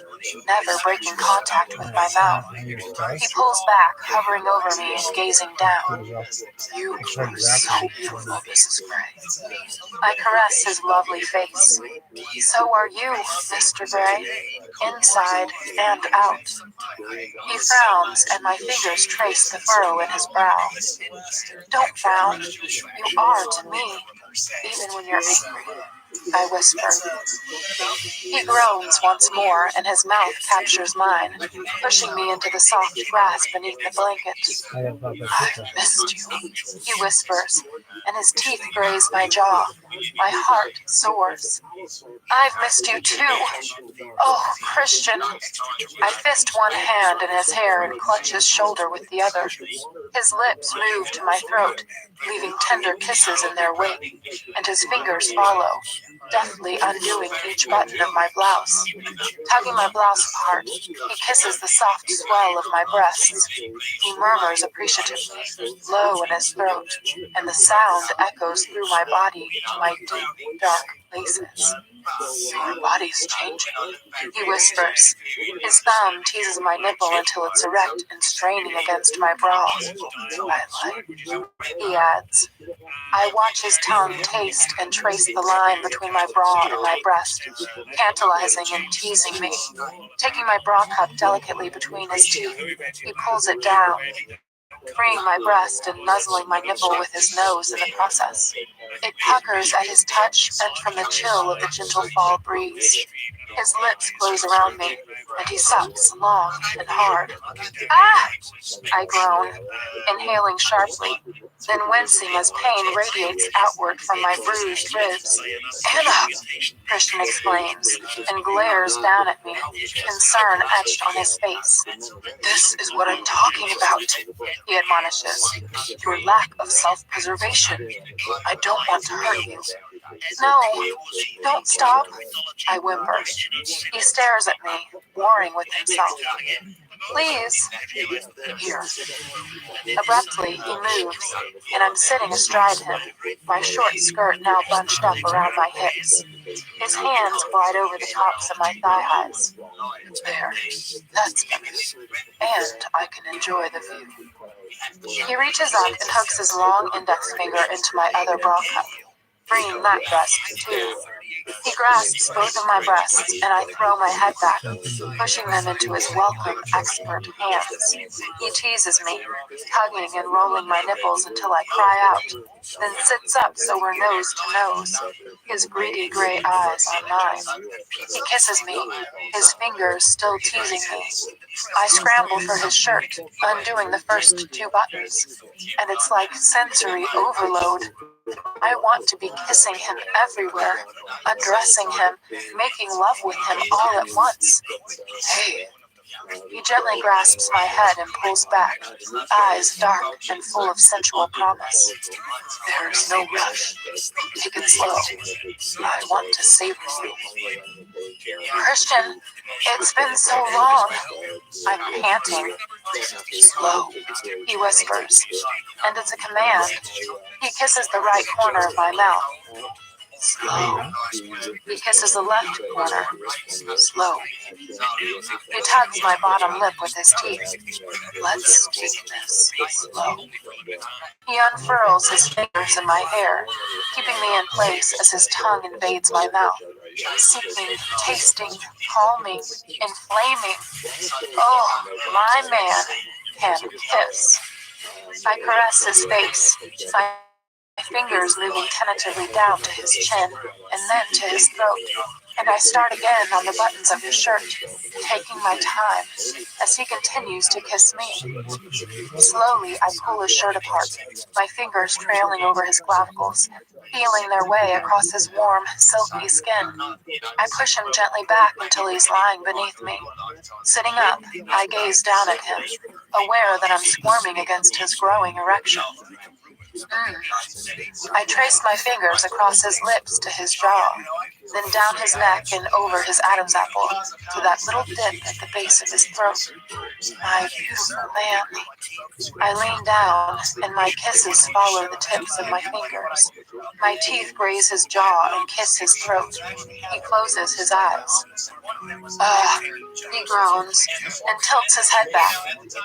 never breaking contact with my mouth. He pulls back, hovering over me and gazing down. You are so beautiful, Mrs. Gray. I caress his lovely face. So are you, Mr. Gray, inside and out. He frowns, and my fingers trace the furrow in his brow. Don't frown. You are to me, even when you're angry, I whisper. He groans once more, and his mouth captures mine, pushing me into the soft grass beneath the blanket. I've missed you, he whispers, and his teeth graze my jaw. My heart soars. I've missed you too. Oh, Christian. I fist one hand in his hair and clutch his shoulder with the other. His lips move to my throat, leaving tender kisses in their wake, and his fingers follow, deftly undoing each button of my blouse. Tugging my blouse apart, he kisses the soft swell of my breasts. He murmurs appreciatively, low in his throat, and the sound echoes through my body to my deep, dark places. Your body's changing, he whispers. His thumb teases my nipple until it's erect and straining against my bra. I like, he adds. I watch his tongue taste and trace the line between my bra and my breast, tantalizing and teasing me. Taking my bra cup delicately between his teeth, he pulls it down, freeing my breast and nuzzling my nipple with his nose in the process. It puckers at his touch and from the chill of the gentle fall breeze. His lips close around me, and he sucks long and hard. Ah! I groan, inhaling sharply, then wincing as pain radiates outward from my bruised ribs. Anna! Christian exclaims, and glares down at me, concern etched on his face. This is what I'm talking about, he admonishes. Your lack of self-preservation. I don't want to hurt you. No, don't stop, I whimper. He stares at me, warring with himself. Please. Here. Abruptly, he moves, and I'm sitting astride him, my short skirt now bunched up around my hips. His hands glide over the tops of my thigh highs. There, that's better. And I can enjoy the view. He reaches up and hooks his long index finger into my other bra cup, freeing that breast too. He grasps both of my breasts, and I throw my head back, pushing them into his welcome, expert hands. He teases me, tugging and rolling my nipples until I cry out, then sits up so we're nose to nose, his greedy gray eyes on mine. He kisses me, his fingers still teasing me. I scramble for his shirt, undoing the first two buttons, and it's like sensory overload. I want to be kissing him everywhere, undressing him, making love with him all at once. Hey. He gently grasps my head and pulls back, eyes dark and full of sensual promise. There's no rush. Take it slow. I want to savor you. Christian, it's been so long. I'm panting. Slow, he whispers, and it's a command. He kisses the right corner of my mouth. Slow. He kisses the left corner. Slow. He tugs my bottom lip with his teeth. Let's take this slow. He unfurls his fingers in my hair, keeping me in place as his tongue invades my mouth, seeking, tasting, calming, inflaming. Oh, my man. backhand kiss. I caress his face, my fingers moving tentatively down to his chin, and then to his throat. And I start again on the buttons of his shirt, taking my time as he continues to kiss me. Slowly, I pull his shirt apart, my fingers trailing over his clavicles, feeling their way across his warm, silky skin. I push him gently back until he's lying beneath me. Sitting up, I gaze down at him, aware that I'm squirming against his growing erection. I trace my fingers across his lips to his jaw, then down his neck and over his Adam's apple to that little dip at the base of his throat. My beautiful man. I lean down, and my kisses follow the tips of my fingers. My teeth graze his jaw and kiss his throat. He closes his eyes. He groans and tilts his head back,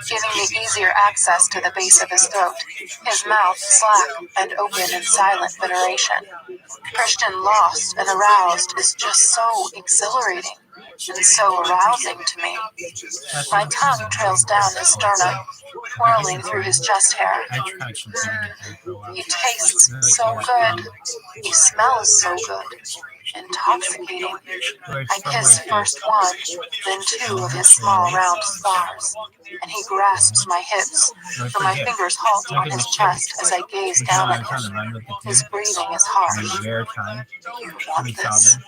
giving me easier access to the base of his throat, his mouth slack and open in silent veneration. Christian lost and aroused is just so exhilarating and so arousing to me. My tongue trails down his sternum, twirling through his chest hair. He tastes so good. He smells so good. Intoxicating. I kiss first one, then two of his small round stars, and he grasps my hips, for my fingers halt on his chest as I gaze down at him. His breathing is harsh. You want this?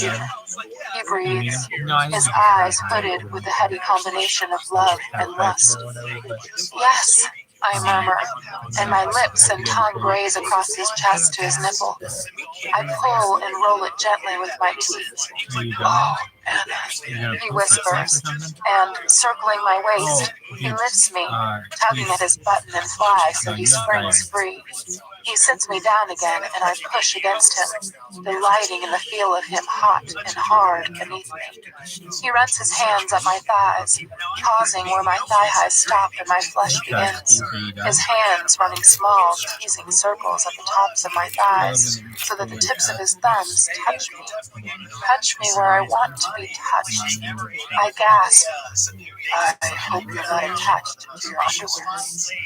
Here. He breathes, his eyes hooded with a heady combination of love and lust. Yes, I murmur, and my lips and tongue graze across his chest to his nipple. I pull and roll it gently with my teeth. Oh, Anna, he whispers, and circling my waist, he lifts me, tugging at his button and fly so he springs free. He sits me down again, and I push against him, delighting in the feel of him hot and hard beneath me. He runs his hands up my thighs, pausing where my thigh-highs stop and my flesh begins. His hands running small, teasing circles at the tops of my thighs, so that the tips of his thumbs touch me. Touch me where I want to be touched. I gasp. I hope you're not attached to your underwear.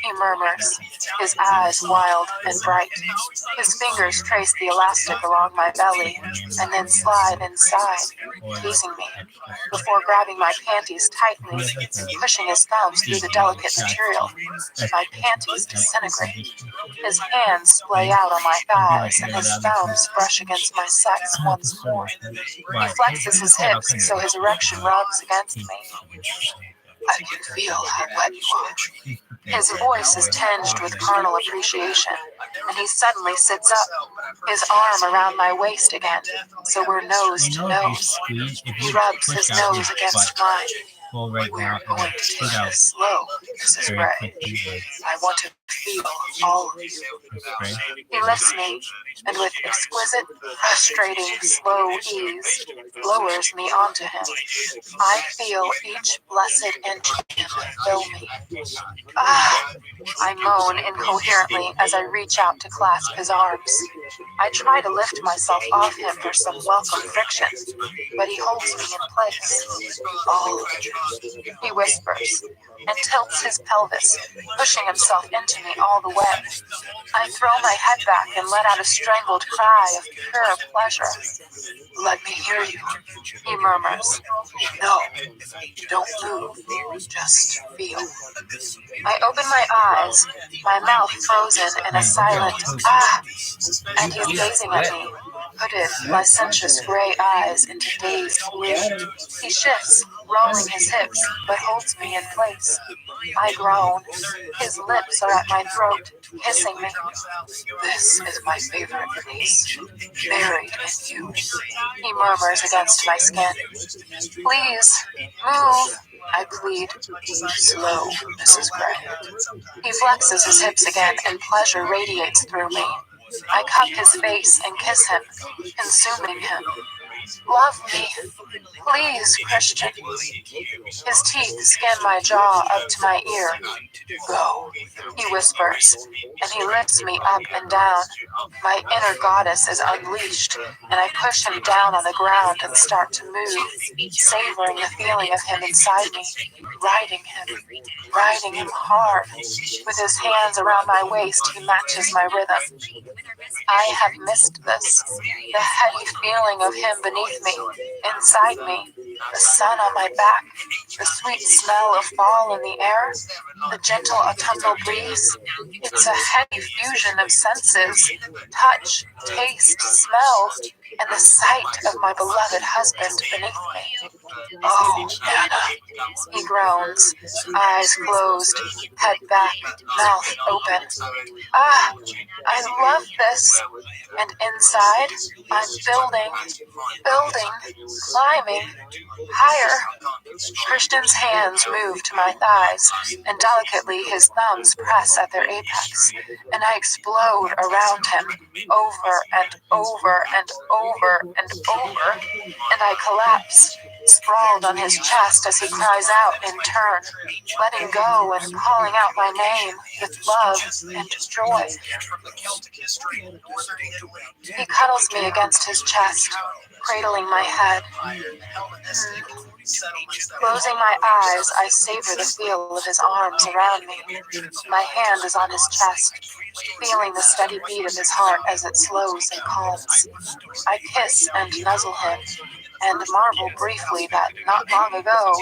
He murmurs, his eyes wild and bright. His fingers trace the elastic along my belly, and then slide inside, teasing me, before grabbing my panties tightly, pushing his thumbs through the delicate material. My panties disintegrate. His hands splay out on my thighs, and his thumbs brush against my sex once more. He flexes his hips so his erection rubs against me. I can feel how wet you are. His voice is tinged with carnal appreciation, and he suddenly sits up, his arm around my waist again, so we're nose to nose. He rubs his nose against mine. We're going to take this slow, Mrs. Gray. I want to feel all of you. He lifts me, and with exquisite, frustrating, slow ease, lowers me onto him. I feel each blessed inch of him fill me. Ah! I moan incoherently as I reach out to clasp his arms. I try to lift myself off him for some welcome friction, but he holds me in place. All of you, he whispers, and tilts his pelvis, pushing himself into me all the way. I throw my head back and let out a strangled cry of pure pleasure. Let me hear you, he murmurs. No, don't move, just feel. I open my eyes, my mouth frozen in a silent ah, and he's gazing at me, hooded, licentious gray eyes into dazed blue. He shifts, rolling his hips, but holds me in place. I groan. His lips are at my throat, kissing me. This is my favorite place, buried in you, he murmurs against my skin. Please, move, I plead. Slow, Mrs. Gray. He flexes his hips again, and pleasure radiates through me. I cup his face and kiss him, consuming him. Love me. Please, Christian. His teeth scan my jaw up to my ear. Go, he whispers, and he lifts me up and down. My inner goddess is unleashed, and I push him down on the ground and start to move, savoring the feeling of him inside me, riding him hard. With his hands around my waist, he matches my rhythm. I have missed this. The heady feeling of him beneath me, inside me, the sun on my back, the sweet smell of fall in the air, the gentle autumnal breeze. It's a heady fusion of senses, touch, taste, smell, and the sight of my beloved husband beneath me. Oh, Anna, he groans, eyes closed, head back, mouth open. Ah, I love this. And inside, I'm building, climbing, higher. Christian's hands move to my thighs, and delicately his thumbs press at their apex, and I explode around him, over and over and over and over, and I collapse, sprawled on his chest as he cries out in turn, letting go and calling out my name with love and joy. He cuddles me against his chest, cradling my head. Closing my eyes, I savor the feel of his arms around me. My hand is on his chest, feeling the steady beat of his heart as it slows and calms. I kiss and nuzzle him, and marvel briefly that not long ago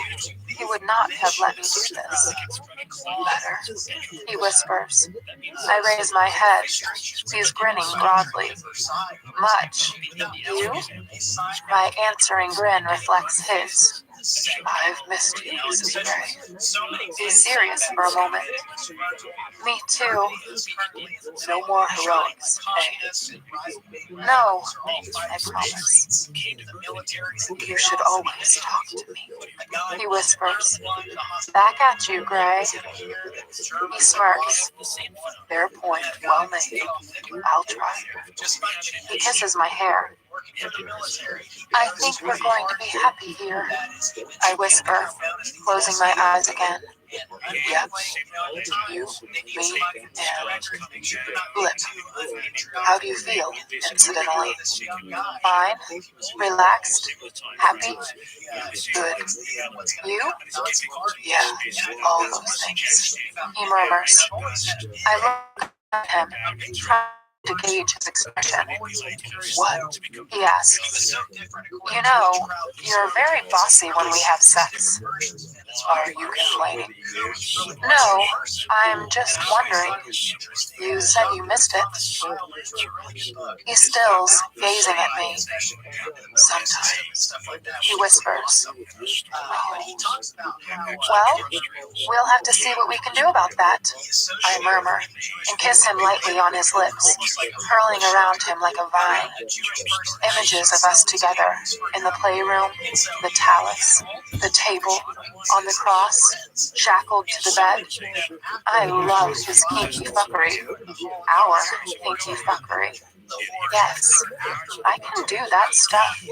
he would not have let me do this. Better, he whispers. I raise my head. He is grinning broadly. Much. You? My answering grin reflects his. I've missed you, Mrs. Gray. He's serious for a moment. Me too. No more heroics, eh? No, I promise. You should always talk to me, he whispers. Back at you, Gray. He smirks. Fair point, well made. I'll try. He kisses my hair. I think we're going to be happy here, I whisper, closing my eyes again. Yep. You, me, and Blip. How do you feel, incidentally? Fine? Relaxed? Happy? Good. You? Yeah, all those things. He murmurs. I look at him, trying to gauge his expression. What? He asks. You know, you're very bossy when we have sex. Are you complaining? No, I'm just wondering. You said you missed it. He stills, gazing at me. Sometimes, he whispers. Oh. Well, we'll have to see what we can do about that, I murmur, and kiss him lightly on his lips, curling around him like a vine. Images of us together, in the playroom, the talus, the table, on the cross, shackled to the bed. I love his kinky fuckery. Our kinky fuckery. Yes, I can do that stuff.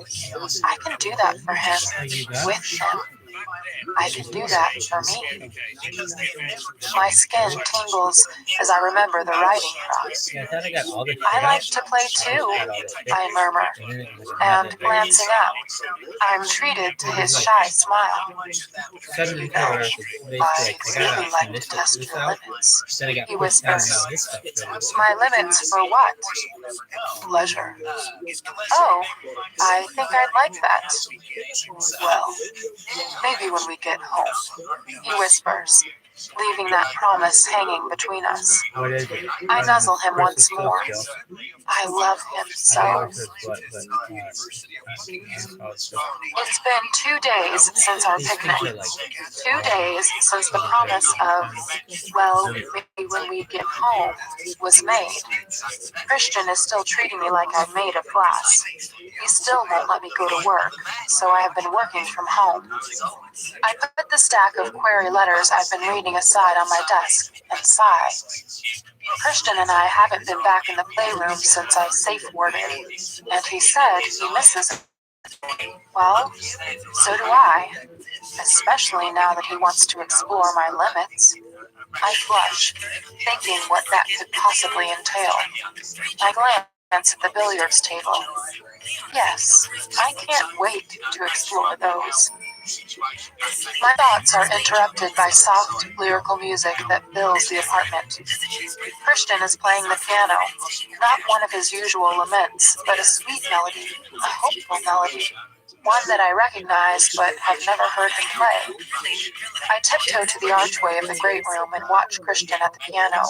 I can do that for him, with him. I can do that for me. My skin tingles as I remember the writing cross. I like to play too, I murmur, and glancing up, I'm treated to his shy smile. You know, I really like to test your limits, he whispers. My limits for what? Pleasure. Oh, I think I'd like that. Well, maybe when we get home, he whispers, leaving that promise hanging between us. I nuzzle him once more. I love him so. It's been 2 days since our picnic. 2 days since the promise of, well, maybe when we get home, was made. Christian is still treating me like I've made a glass. He still won't let me go to work, so I have been working from home. I put the stack of query letters I've been reading aside on my desk and sigh. Christian and I haven't been back in the playroom since I safe worded, and he said he misses Well, so do I, especially now that he wants to explore my limits. I flush, thinking what that could possibly entail. I glance at the billiards table. Yes, I can't wait to explore those. My thoughts are interrupted by soft, lyrical music that fills the apartment. Christian is playing the piano, not one of his usual laments, but a sweet melody, a hopeful melody, one that I recognize but have never heard him play. I tiptoe to the archway of the great room and watch Christian at the piano.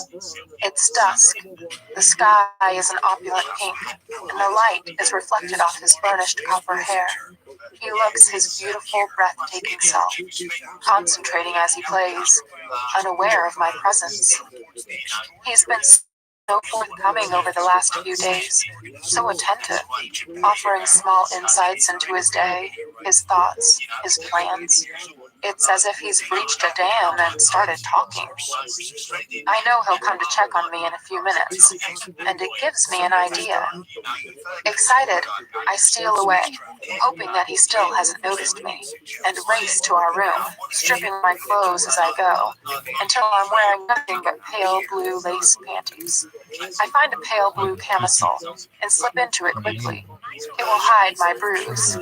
It's dusk. The sky is an opulent pink, and the light is reflected off his burnished copper hair. He looks his beautiful, breathtaking self, concentrating as he plays, unaware of my presence. He's been so forthcoming over the last few days, so attentive, offering small insights into his day, his thoughts, his plans. It's as if he's breached a dam and started talking. I know he'll come to check on me in a few minutes, and it gives me an idea. Excited, I steal away, hoping that he still hasn't noticed me, and race to our room, stripping my clothes as I go, until I'm wearing nothing but pale blue lace panties. I find a pale blue camisole and slip into it quickly. It will hide my bruise.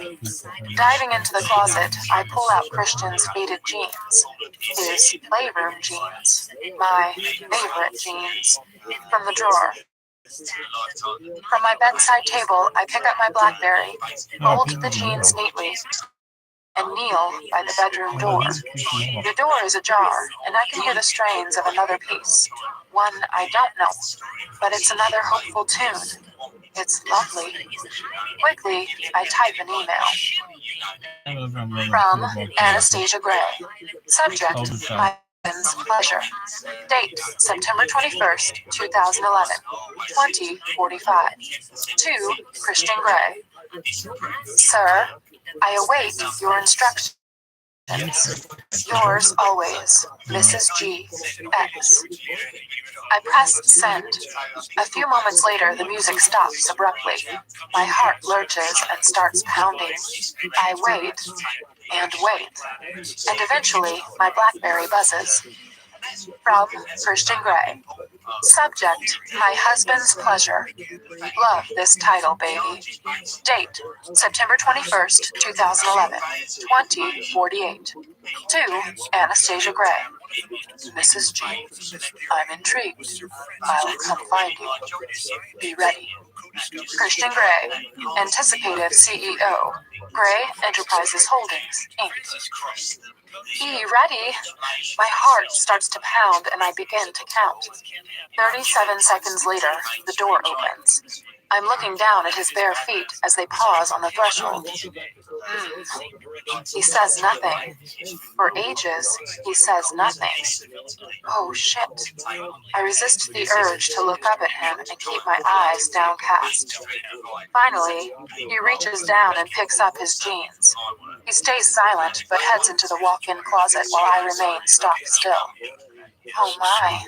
Diving into the closet, I pull out Christian's faded jeans, his playroom jeans, my favorite jeans, from the drawer. From my bedside table, I pick up my BlackBerry, fold the jeans neatly, and kneel by the bedroom door. The door is ajar, and I can hear the strains of another piece. One I don't know, but it's another hopeful tune. It's lovely. Quickly, I type an email. From Anastasia Gray. Subject, my husband's pleasure. Date, September 21st, 2011, 20:45. To Christian Gray. Sir, I await your instructions. Yours always, Mrs. G. X. I press send. A few moments later, the music stops abruptly. My heart lurches and starts pounding. I wait and wait, and eventually my BlackBerry buzzes. From Christian Gray. Subject, my husband's pleasure. Love this title, baby. Date, September 21st, 2011, 20:48. To Anastasia Gray. Mrs. G. I'm intrigued. I'll come find you. Be ready. Christian Gray, anticipative CEO, Gray Enterprises Holdings, Inc. Be ready. My heart starts to pound and I begin to count. 37 seconds later, the door opens. I'm looking down at his bare feet as they pause on the threshold. He says nothing. For ages, he says nothing. Oh shit. I resist the urge to look up at him and keep my eyes downcast. Finally, he reaches down and picks up his jeans. He stays silent but heads into the walk-in closet while I remain stock still. Oh my.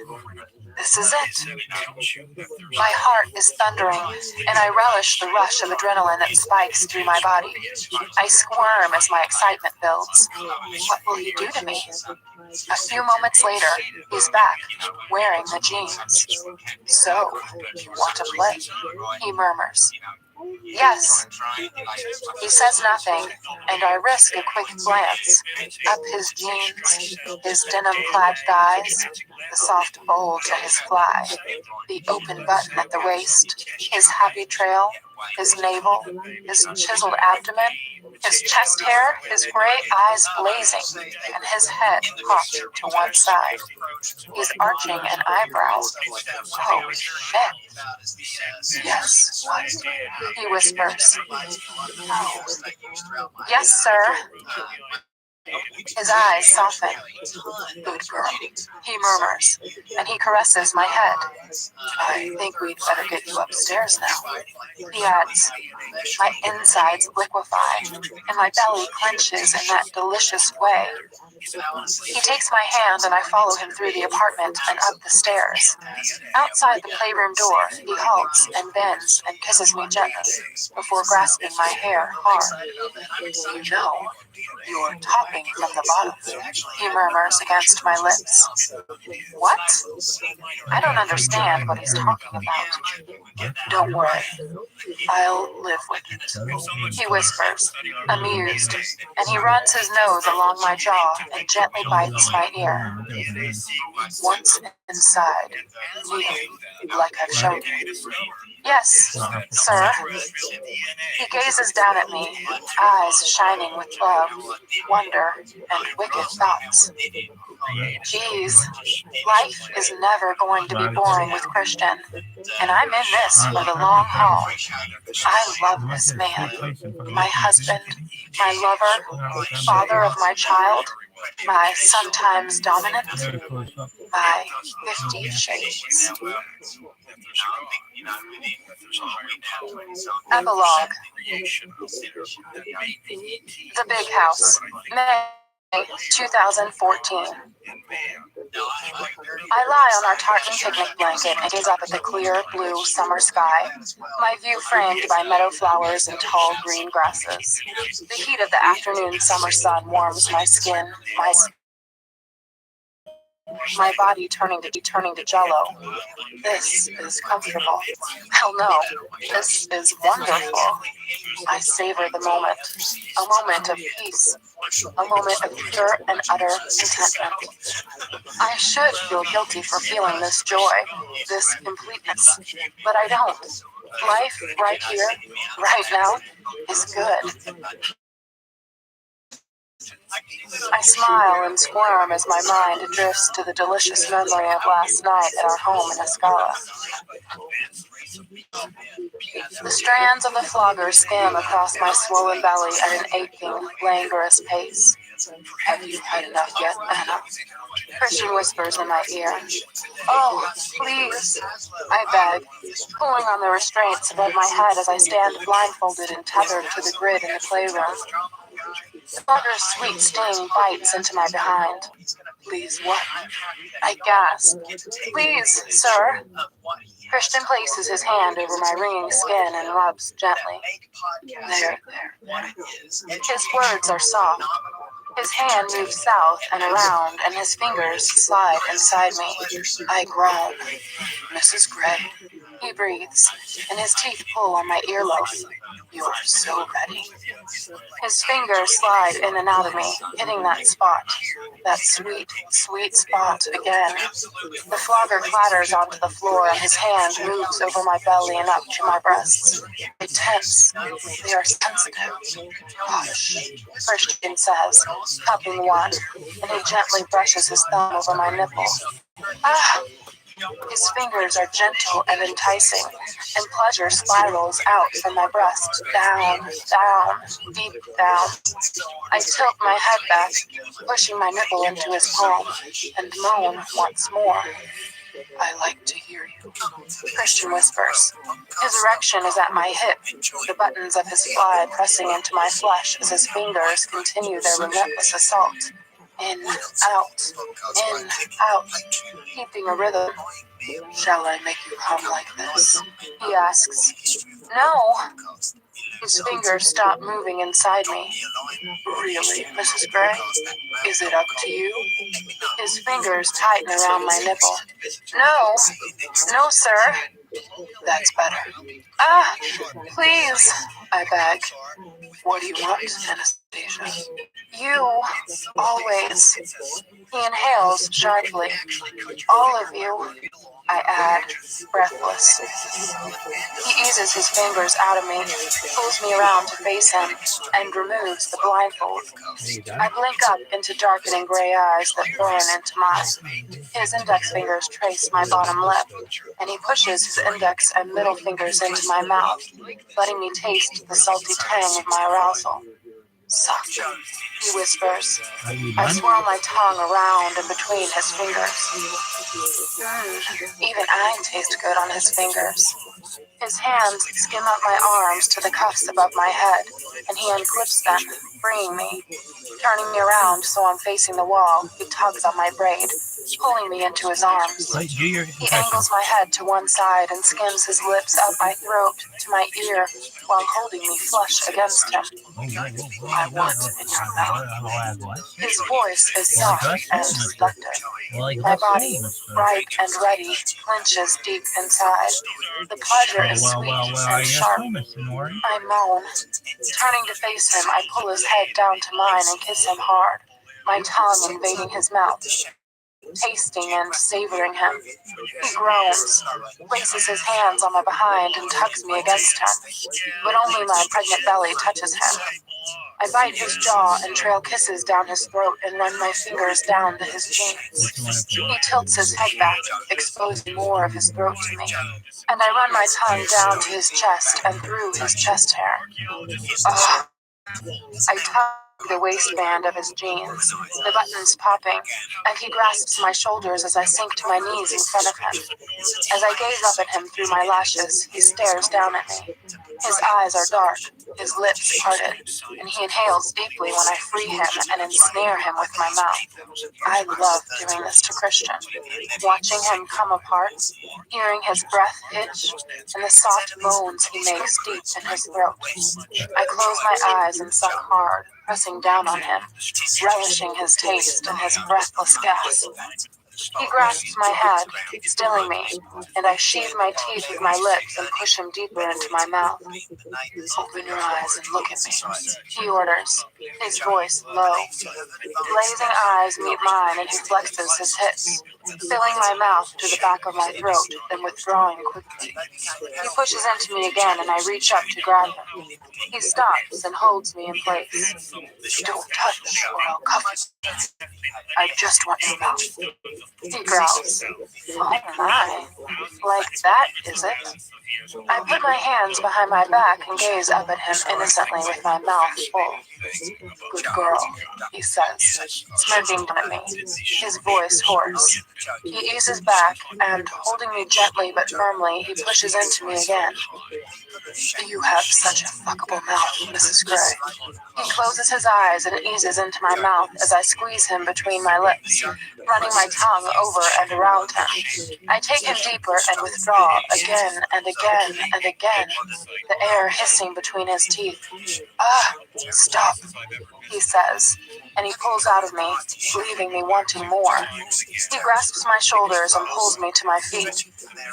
This is it. My heart is thundering, and I relish the rush of adrenaline that spikes through my body. I squirm as my excitement builds. What will he do to me? A few moments later, he's back, wearing the jeans. So, want to play? He murmurs. Yes. He says nothing, and I risk a quick glance. Up his jeans, his denim-clad thighs, the soft bulge at his fly, the open button at the waist, his happy trail, his navel, his chiseled abdomen, his chest hair, his gray eyes blazing, and his head cocked to one side. He's arching an eyebrow. Oh, shit. Yes, what? He whispers. Oh. Yes, sir. His eyes soften. Good girl, he murmurs, and he caresses my head. I think we'd better get you upstairs now. He adds, my insides liquefy, and my belly clenches in that delicious way. He takes my hand and I follow him through the apartment and up the stairs. Outside the playroom door, he halts and bends and kisses me gently before grasping my hair hard. You know, you're topping from the bottom, he murmurs against my lips. What? I don't understand what he's talking about. Don't worry. I'll live with it, he whispers, amused, and he runs his nose along my jaw and gently bites my ear. Once inside, kneel, like I've shown you. Yes, sir. He gazes down at me, eyes shining with love, wonder, and wicked thoughts. Geez, life is never going to be boring with Christian, and I'm in this for the long haul. I love this man, my husband, my lover, father of my child, my sometimes dominant, my 50 shades. Epilogue. The Big House, May 2014. I lie on our tartan picnic blanket and gaze up at the clear, blue summer sky, my view framed by meadow flowers and tall green grasses. The heat of the afternoon summer sun warms my skin, my body turning to jello. This is comfortable. Hell no, this is wonderful. I savor the moment, a moment of peace, a moment of pure and utter contentment. I should feel guilty for feeling this joy, this completeness, but I don't. Life right here, right now, is good. I smile and squirm as my mind drifts to the delicious memory of last night at our home in Escala. The strands of the flogger skim across my swollen belly at an aching, languorous pace. Have you had enough yet, Anna? Christian whispers in my ear. Oh, please, I beg, pulling on the restraints above my head as I stand blindfolded and tethered to the grid in the playroom. The bugger's sweet sting bites into my behind. Please, what? I gasp. Please, sir. Christian places his hand over my wringing skin and rubs gently. There. His words are soft. His hand moves south and around, and his fingers slide inside me. I groan. Mrs. Gray. He breathes, and his teeth pull on my earlobe. You're so ready. His fingers slide in and out of me, hitting that spot. That sweet, sweet spot again. The flogger clatters onto the floor, and his hand moves over my belly and up to my breasts. They tense. They are sensitive. Hush, Christian says, cupping one, and he gently brushes his thumb over my nipple. Ah! His fingers are gentle and enticing, and pleasure spirals out from my breast, down, deep down. I tilt my head back, pushing my nipple into his palm, and moan once more. I like to hear you, Christian whispers. His erection is at my hip, the buttons of his fly pressing into my flesh as his fingers continue their relentless assault. In, out, keeping a rhythm. Shall I make you come like this? He asks. No. His fingers stop moving inside me. Really, Mrs. Gray? Is it up to you? His fingers tighten around my nipple. No, sir. That's better. Ah, please, I beg. What do you want, Anastasia? You, always. He inhales sharply. All of you, I add, breathless. He eases his fingers out of me, pulls me around to face him, and removes the blindfold. I blink up into darkening gray eyes that burn into mine. His index fingers trace my bottom lip, and he pushes his index and middle fingers into my mouth, letting me taste the salty tang of my arousal. Suck, he whispers. I swirl my tongue around and between his fingers. Even I taste good on his fingers. His hands skim up my arms to the cuffs above my head, and he unclips them, freeing me. Turning me around so I'm facing the wall, he tugs on my braid, pulling me into his arms. He angles my head to one side and skims his lips up my throat to my ear while holding me flush against him. I want in your mouth. His voice is soft and seductive. My body, ripe and ready, clenches deep inside. The pleasure is sweet and sharp. I moan. Turning to face him, I pull his head down to mine and kiss him hard, my tongue invading his mouth, tasting and savoring him. He groans, places his hands on my behind and tugs me against him, but only my pregnant belly touches him. I bite his jaw and trail kisses down his throat and run my fingers down to his jeans. He tilts his head back, exposing more of his throat to me, and I run my tongue down to his chest and through his chest hair. Ugh. I tug the waistband of his jeans, the buttons popping, and he grasps my shoulders as I sink to my knees in front of him. As I gaze up at him through my lashes, he stares down at me. His eyes are dark, his lips parted, and he inhales deeply when I free him and ensnare him with my mouth. I love doing this to Christian, watching him come apart, hearing his breath hitch, and the soft moans he makes deep in his throat. I close my eyes and suck hard, pressing down on him, relishing his taste and his breathless gasp. He grasps my head, stilling me, and I sheathe my teeth with my lips and push him deeper into my mouth. Open your eyes and look at me, he orders, his voice low. Blazing eyes meet mine and he flexes his hips, filling my mouth to the back of my throat, then withdrawing quickly. He pushes into me again and I reach up to grab him. He stops and holds me in place. Don't touch or I'll cuff you. I just want your mouth. He growls. Oh my, like that, is it? I put my hands behind my back and gaze up at him innocently with my mouth full. Good girl, he says, smirking down at me, his voice hoarse. He eases back and, holding me gently but firmly, he pushes into me again. You have such a fuckable mouth, Mrs. Gray. He closes his eyes and eases into my mouth as I squeeze him between my lips, running my tongue over and around him. I take him deeper and withdraw again and again and again, the air hissing between his teeth. Ah, stop, he says, and he pulls out of me, leaving me wanting more. He grasps my shoulders and pulls me to my feet.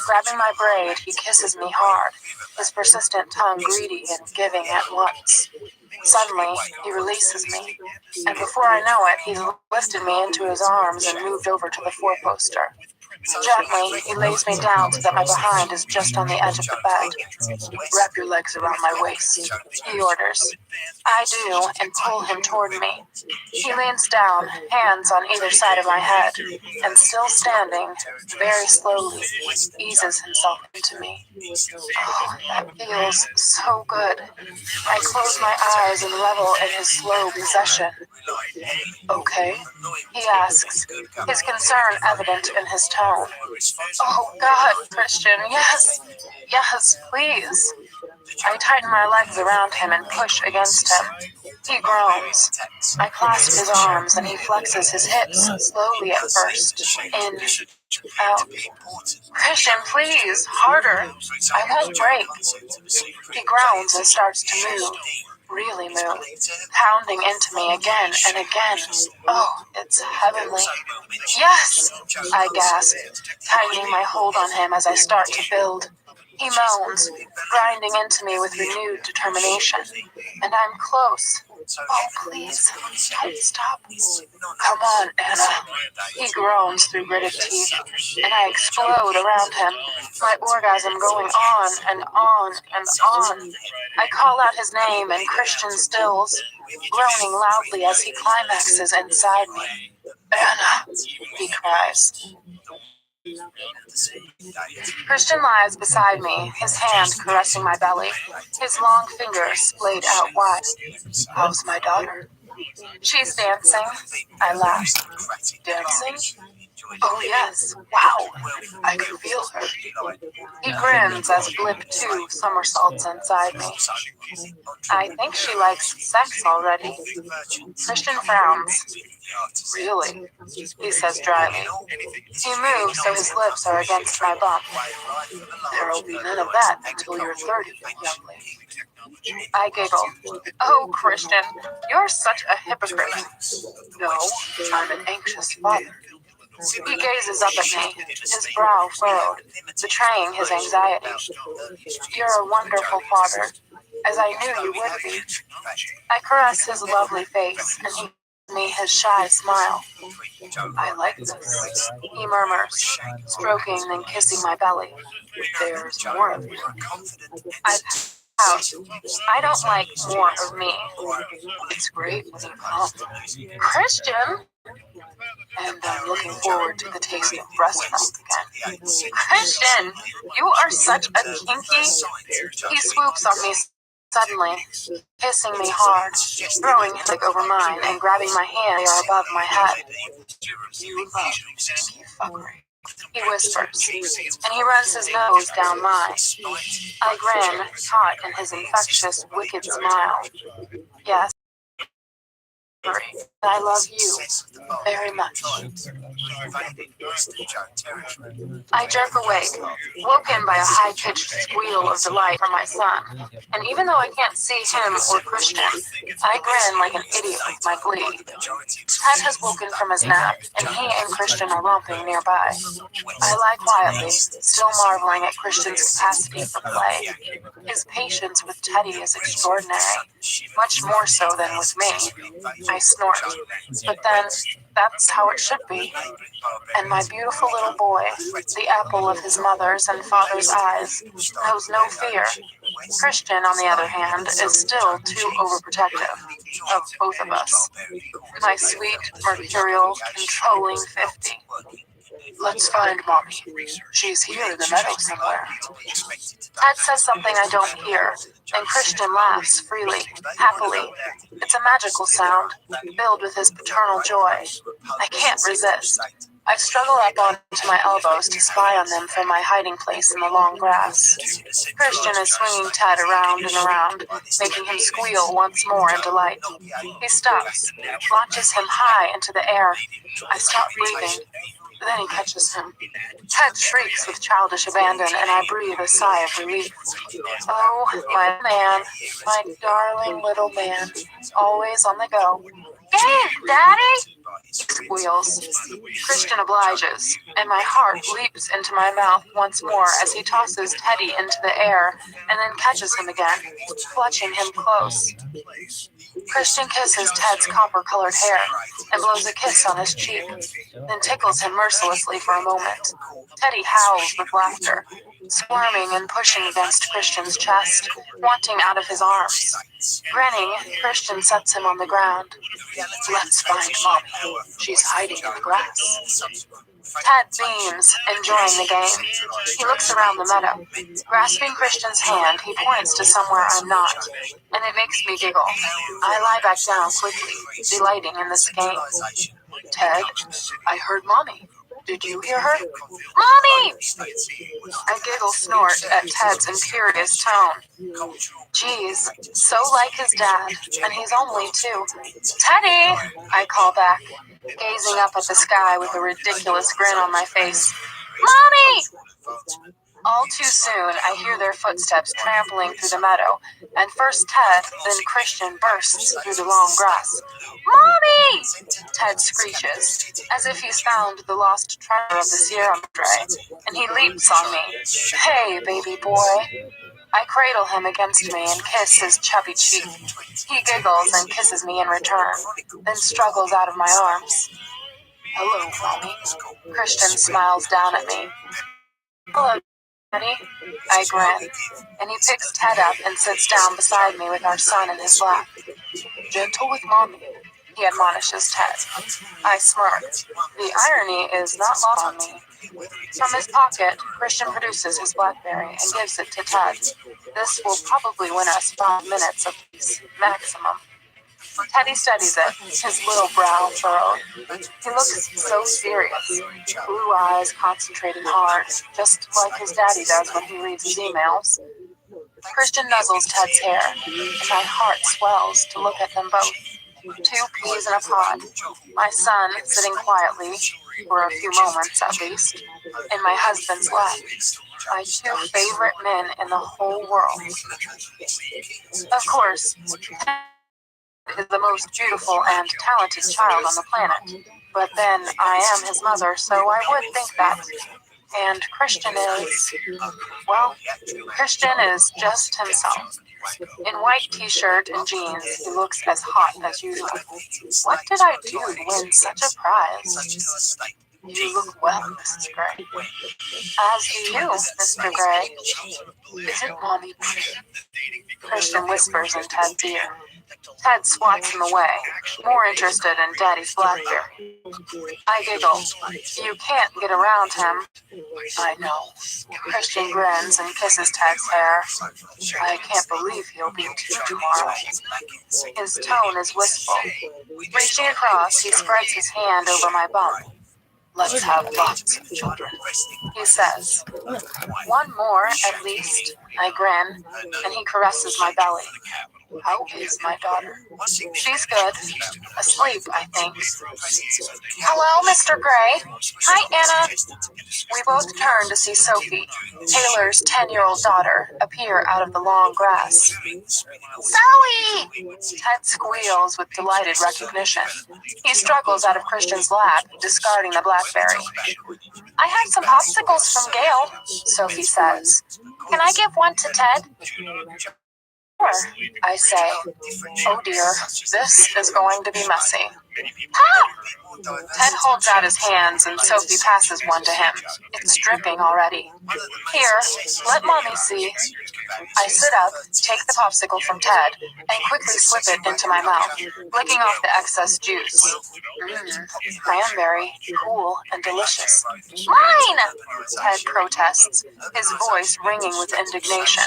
Grabbing my braid, he kisses me hard, his persistent tongue greedy and giving at once. Suddenly, he releases me, and before I know it, he's lifted me into his arms and moved over to the four-poster. Gently, he lays me down so that my behind is just on the edge of the bed. Wrap your legs around my waist, he orders. I do, and pull him toward me. He leans down, hands on either side of my head, and still standing, very slowly, eases himself into me. Oh, that feels so good. I close my eyes and revel in his slow possession. Okay, he asks, his concern evident in his tone. Oh God, Christian, yes, please. I tighten my legs around him and push against him. He groans. I clasp his arms and he flexes his hips, slowly at first, in, out. Christian, please, harder. I won't break. He groans and starts to move. Really move, pounding into me again and again. Oh, it's heavenly. Yes, I gasp, tightening my hold on him as I start to build. He moans, grinding into me with renewed determination, and I'm close. Oh, please, don't stop. Come on, Anna. He groans through gritted teeth, and I explode around him, my orgasm going on and on and on. I call out his name and Christian stills, groaning loudly as he climaxes inside me. Anna, he cries. Christian lies beside me, his hand caressing my belly, his long fingers splayed out wide. How's my daughter? She's dancing. I laugh. Dancing? Oh yes, wow, I can feel her. He grins as Blip 2 somersaults inside me. I think she likes sex already. Christian frowns. Really? He says dryly. He moves so his lips are against my bump. There'll be none of that until you're 30, young lady. I giggle. Oh, Christian, you're such a hypocrite. No, I'm an anxious father. He gazes up at me, his brow furrowed, betraying his anxiety. You're a wonderful father, as I knew you would be. I caress his lovely face, and he gives me his shy smile. I like this, he murmurs, stroking then kissing my belly. There's more of you. I pout. I don't like more of me. It's great when you come. Christian! And I'm looking forward to the taste of breast milk again. Christian, you are such a kinky. He swoops on me suddenly, kissing me hard, throwing his leg over mine and grabbing my hand above my head. You love kinky fuckery, he whispers, and he runs his nose down mine. I grin, caught in his infectious, wicked smile. Yes, I love you very much. I jerk awake, woken by a high-pitched squeal of delight from my son, and even though I can't see him or Christian, I grin like an idiot with my glee. Ted has woken from his nap, and he and Christian are romping nearby. I lie quietly, still marveling at Christian's capacity for play. His patience with Teddy is extraordinary, much more so than with me. I snort, but then that's how it should be. And my beautiful little boy, the apple of his mother's and father's eyes, knows no fear. Christian, on the other hand, is still too overprotective of both of us. My sweet, mercurial, controlling 50. Let's find Mommy. She's here in the meadow somewhere. Ted says something I don't hear, and Christian laughs freely, happily. It's a magical sound, filled with his paternal joy. I can't resist. I struggle up onto my elbows to spy on them from my hiding place in the long grass. Christian is swinging Ted around and around, making him squeal once more in delight. He stops, launches him high into the air. I stop breathing. Then he catches him. Ted shrieks with childish abandon, and I breathe a sigh of relief. Oh, my man, my darling little man, always on the go. Hey, Daddy! He squeals. Christian obliges, and my heart leaps into my mouth once more as he tosses Teddy into the air and then catches him again, clutching him close. Christian kisses Ted's copper-colored hair and blows a kiss on his cheek, then tickles him mercilessly for a moment. Teddy howls with laughter, squirming and pushing against Christian's chest, wanting out of his arms. Grinning, Christian sets him on the ground. Let's find Mommy. She's hiding in the grass. Ted beams, enjoying the game. He looks around the meadow. Grasping Christian's hand, he points to somewhere I'm not, and it makes me giggle. I lie back down quickly, delighting in this game. Ted, I heard Mommy. Did you hear her? Mommy! I giggle snort at Ted's imperious tone. Geez, so like his dad, and he's only 2. Teddy! I call back, gazing up at the sky with a ridiculous grin on my face. Mommy! All too soon, I hear their footsteps trampling through the meadow, and first Ted, then Christian bursts through the long grass. Mommy! Ted screeches, as if he's found the lost treasure of the Sierra Madre, and he leaps on me. Hey, baby boy. I cradle him against me and kiss his chubby cheek. He giggles and kisses me in return, then struggles out of my arms. Hello, Mommy. Christian smiles down at me. Hello, Daddy. I grin, and he picks Ted up and sits down beside me with our son in his lap. Gentle with Mommy, he admonishes Ted. I smirk. The irony is not lost on me. From his pocket, Christian produces his BlackBerry and gives it to Ted. This will probably win us 5 minutes apiece, maximum. Teddy studies it, his little brow furrowed. He looks so serious, blue eyes concentrating hard, just like his daddy does when he reads his emails. Christian nuzzles Ted's hair, and my heart swells to look at them both. Two peas in a pod. My son sitting quietly, for a few moments at least, in my husband's lap. My two favorite men in the whole world. Of course, Ted is the most beautiful and talented child on the planet. But then I am his mother, so I would think that. And Christian is, well, Christian is just himself. In white t-shirt and jeans, he looks as hot as usual. What did I do to win such a prize? You look well, Mrs. Gray. As do you, Mr. Gray. Isn't Mommy pretty? Christian whispers in Ted's ear. Ted swats him away, more interested in Daddy's Blackberry. I giggle. You can't get around him. I know. Christian grins and kisses Ted's hair. I can't believe he'll be 2 tomorrow. His tone is wistful. Reaching across, he spreads his hand over my bump. Let's have lots of children, he says. One more, at least. I grin, and he caresses my belly. How is my daughter? She's good. Asleep, I think. Hello, Mr. Gray. Hi, Anna. We both turn to see Sophie, Taylor's 10-year-old daughter, appear out of the long grass. Zoe! Ted squeals with delighted recognition. He struggles out of Christian's lap, discarding the Blackberry. I have some popsicles from Gail, Sophie says. Can I give one to Ted? Sure, I say. Oh dear, this is going to be messy. Ah! Ted holds out his hands and Sophie passes one to him. It's dripping already. Here, let Mommy see. I sit up, take the popsicle from Ted, and quickly slip it into my mouth, licking off the excess juice. Cranberry, cool and delicious. Mine! Ted protests, his voice ringing with indignation.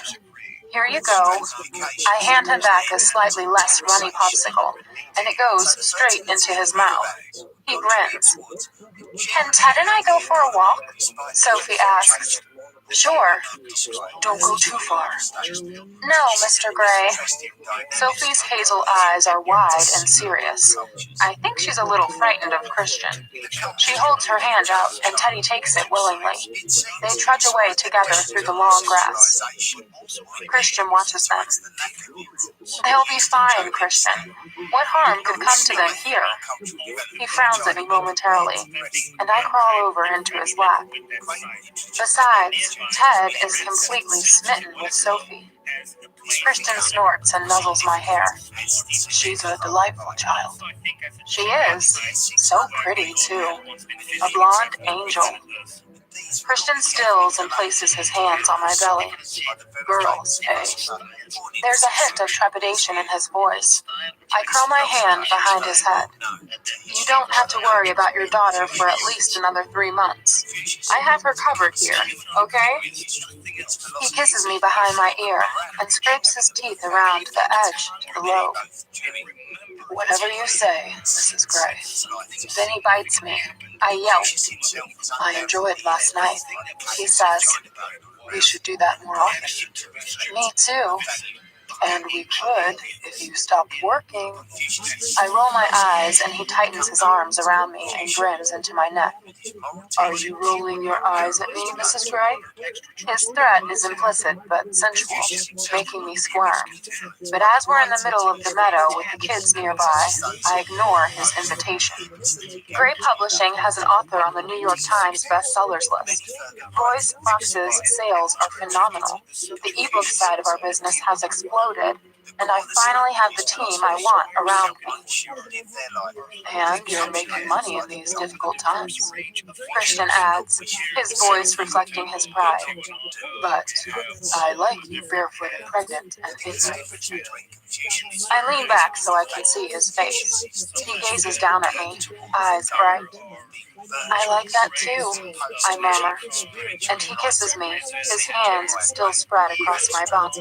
Here you go. I hand him back a slightly less runny popsicle, and it goes straight into his mouth. He grins. Can Ted and I go for a walk? Sophie asks. Sure. Don't go too far. No, Mr. Gray. Sophie's hazel eyes are wide and serious. I think she's a little frightened of Christian. She holds her hand out, and Teddy takes it willingly. They trudge away together through the long grass. Christian watches them. They'll be fine, Christian. What harm could come to them here? He frowns at me momentarily, and I crawl over into his lap. Besides, Ted is completely smitten with Sophie. Christian snorts and nuzzles my hair. She's a delightful child. She is. So pretty, too. A blonde angel. Christian stills and places his hands on my belly. Girls, eh? There's a hint of trepidation in his voice. I curl my hand behind his head. You don't have to worry about your daughter for at least another 3 months. I have her covered here, okay? He kisses me behind my ear and scrapes his teeth around the edge to the lobe. Whatever you say, Mrs. Gray. Then he bites me. I yelp. I enjoyed last night, he says. We should do that more often. Me too. And we could if you stopped working. I roll my eyes and he tightens his arms around me and grins into my neck. Are you rolling your eyes at me, Mrs. Gray? His threat is implicit but sensual, making me squirm. But as we're in the middle of the meadow with the kids nearby, I ignore his invitation. Gray Publishing has an author on the New York Times bestsellers list. Roy's Fox's sales are phenomenal. The ebook side of our business has exploded, and I finally have the team I want around me. And you're making money in these difficult times, Christian adds, his voice reflecting his pride. But I like you barefoot and pregnant and ignorant. I lean back so I can see his face. He gazes down at me, eyes bright. I like that too, I murmur, and he kisses me, his hands still spread across my bum.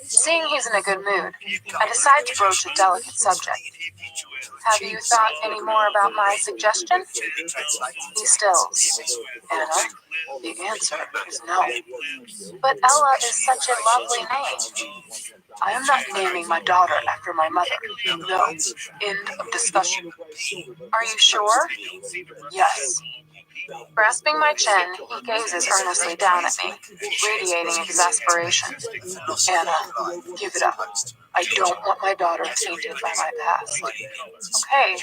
Seeing he's in a good mood, I decide to broach a delicate subject. Have you thought any more about my suggestion? He stills. Anna, the answer is no. But Ella is such a lovely name. I am not naming my daughter after my mother. No. End of discussion. Are you sure? Yes. Grasping my chin, he gazes earnestly down at me, radiating exasperation. Anna, give it up. I don't want my daughter tainted by my past. Okay,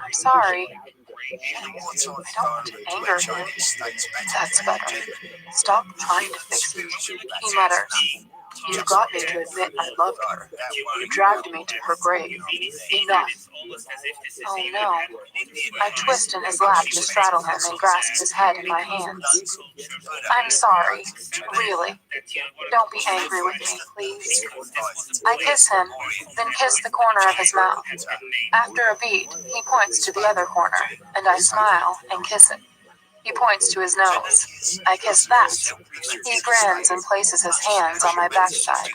I'm sorry. I don't want to anger him. That's better. Stop trying to fix it. He mutters. You got me to admit I loved her. You dragged me to her grave. Enough. Oh no. I twist in his lap to straddle him and grasp his head in my hands. I'm sorry. Really. Don't be angry with me, please. I kiss him, then kiss the corner of his mouth. After a beat, he points to the other corner, and I smile and kiss it. He points to his nose. I kiss that. He grins and places his hands on my backside.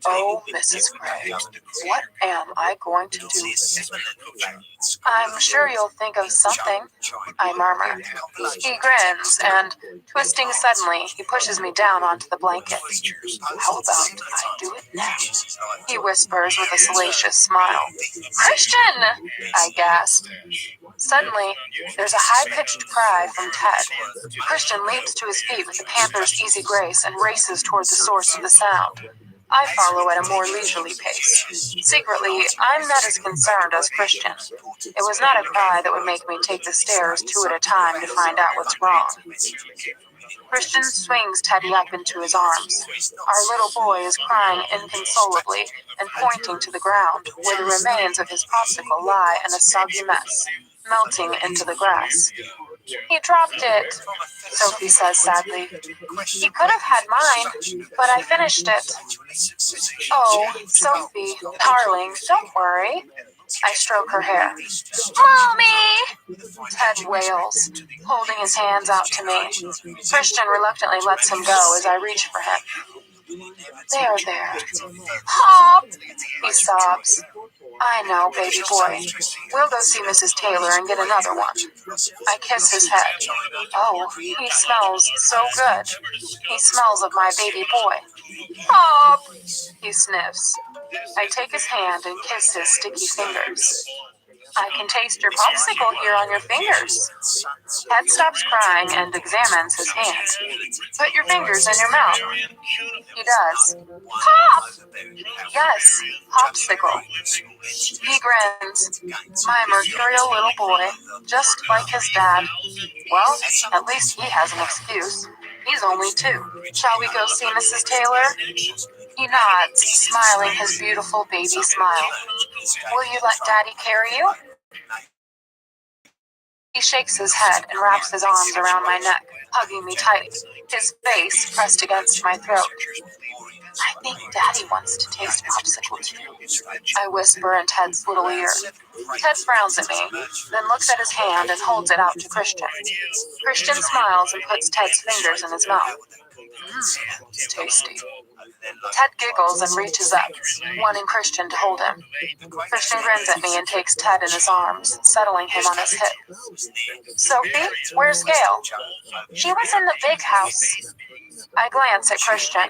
Oh, Mrs. Gray, what am I going to do? I'm sure you'll think of something, I murmur. He grins, and, twisting suddenly, he pushes me down onto the blanket. How about I do it now? He whispers with a salacious smile. Christian! I gasp. Suddenly, there's a high-pitched cry from Ted. Christian leaps to his feet with a panther's easy grace and races toward the source of the sound. I follow at a more leisurely pace. Secretly, I'm not as concerned as Christian. It was not a cry that would make me take the stairs two at a time to find out what's wrong. Christian swings Teddy up into his arms. Our little boy is crying inconsolably and pointing to the ground, where the remains of his popsicle lie in a soggy mess, melting into the grass. He dropped it, Sophie says sadly. He could have had mine, but I finished it. Oh, Sophie, darling, don't worry. I stroke her hair. Mommy! Ted wails, holding his hands out to me. Christian reluctantly lets him go as I reach for him. There. Pop! He sobs. I know, baby boy. We'll go see Mrs. Taylor and get another one. I kiss his head. Oh, he smells so good. He smells of my baby boy. Pop! He sniffs. I take his hand and kiss his sticky fingers. I can taste your popsicle here on your fingers. Ted stops crying and examines his hand. Put your fingers in your mouth. He does. Pop! Yes, popsicle. He grins. My mercurial little boy, just like his dad. Well, at least he has an excuse. He's only 2. Shall we go see Mrs. Taylor? He nods, smiling his beautiful baby smile. Will you let Daddy carry you? He shakes his head and wraps his arms around my neck, hugging me tight, his face pressed against my throat. I think Daddy wants to taste popsicle too, I whisper in Ted's little ear. Ted frowns at me, then looks at his hand and holds it out to Christian. Christian smiles and puts Ted's fingers in his mouth. It's tasty. Ted giggles and reaches up, wanting Christian to hold him. Christian grins at me and takes Ted in his arms, settling him on his hip. Sophie, where's Gail? She was in the big house. I glance at Christian.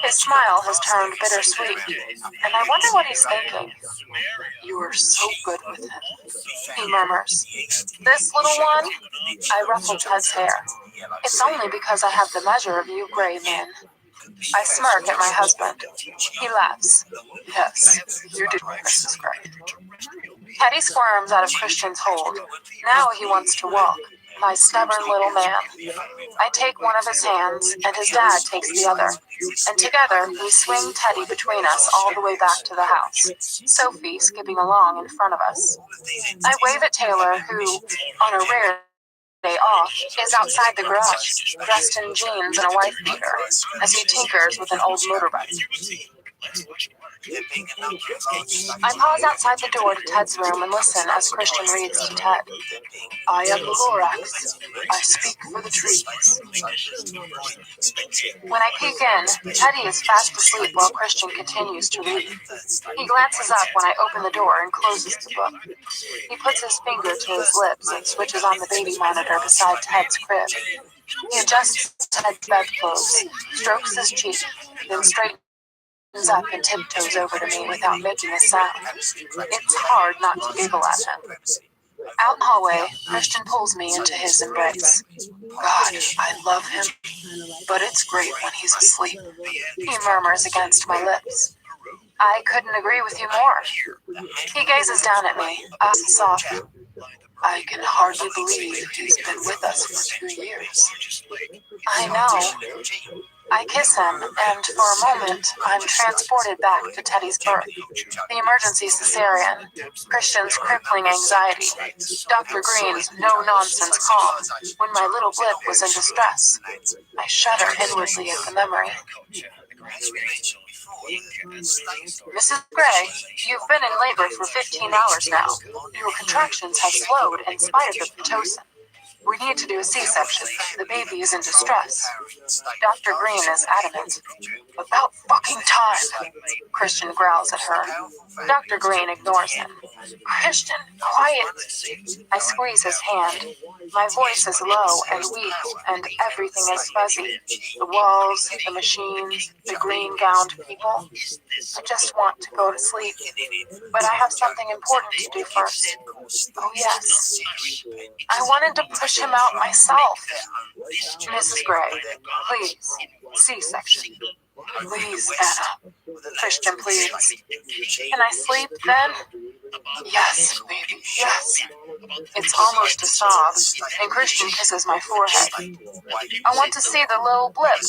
His smile has turned bittersweet, and I wonder what he's thinking. You are so good with him, he murmurs. This little one? I ruffle Ted's hair. It's only because I have the measure of you gray men. I smirk at my husband. He laughs. Yes, you did, Mrs. Gray. Teddy squirms out of Christian's hold. Now he wants to walk. My stubborn little man. I take one of his hands, and his dad takes the other. And together, we swing Teddy between us all the way back to the house, Sophie skipping along in front of us. I wave at Taylor, who, on a rare day off, is outside the garage, dressed in jeans and a wife beater, as he tinkers with an old motorbike. I pause outside the door to Ted's room and listen as Christian reads to Ted. I am the Lorax. I speak for the trees. When I peek in, Teddy is fast asleep while Christian continues to read. He glances up when I open the door and closes the book. He puts his finger to his lips and switches on the baby monitor beside Ted's crib. He adjusts Ted's bedclothes, strokes his cheek, then straightens up and tiptoes over to me without making a sound. It's hard not to giggle at him. Out in the hallway, Christian pulls me into his embrace. God, I love him, but it's great when he's asleep, he murmurs against my lips. I couldn't agree with you more. He gazes down at me, eyes soft. I can hardly believe he's been with us for 2 years. I know. I kiss him, and for a moment, I'm transported back to Teddy's birth. The emergency cesarean, Christian's crippling anxiety, Dr. Green's no-nonsense calm when my little blip was in distress. I shudder inwardly at the memory. Mrs. Gray, you've been in labor for 15 hours now. Your contractions have slowed in spite of the Pitocin. We need to do a C-section. The baby is in distress. Dr. Green is adamant. About fucking time. Christian growls at her. Dr. Green ignores him. Christian, quiet. I squeeze his hand. My voice is low and weak, and everything is fuzzy. The walls, the machines, the green-gowned people. I just want to go to sleep. But I have something important to do first. Oh, yes. I wanted to push him out myself. Mrs. Gray, please, C-section. Please, Anna. Christian pleads. Can I sleep then? Yes, baby, yes. It's almost a sob, and Christian kisses my forehead. I want to see the little blip.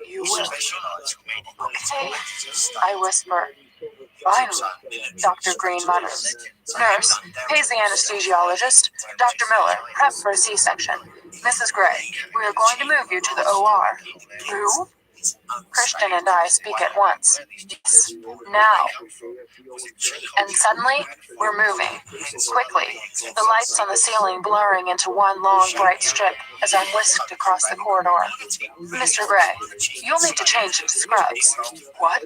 You will. Okay, I whisper. Finally, Dr. Green mutters. Nurse, pays the anesthesiologist. Dr. Miller, prep for a C-section. Mrs. Gray, we are going to move you to the OR. Who? Christian and I speak at once. Yes, now. And suddenly, we're moving. Quickly, the lights on the ceiling blurring into one long bright strip as I'm whisked across the corridor. Mr. Gray, you'll need to change into scrubs. What?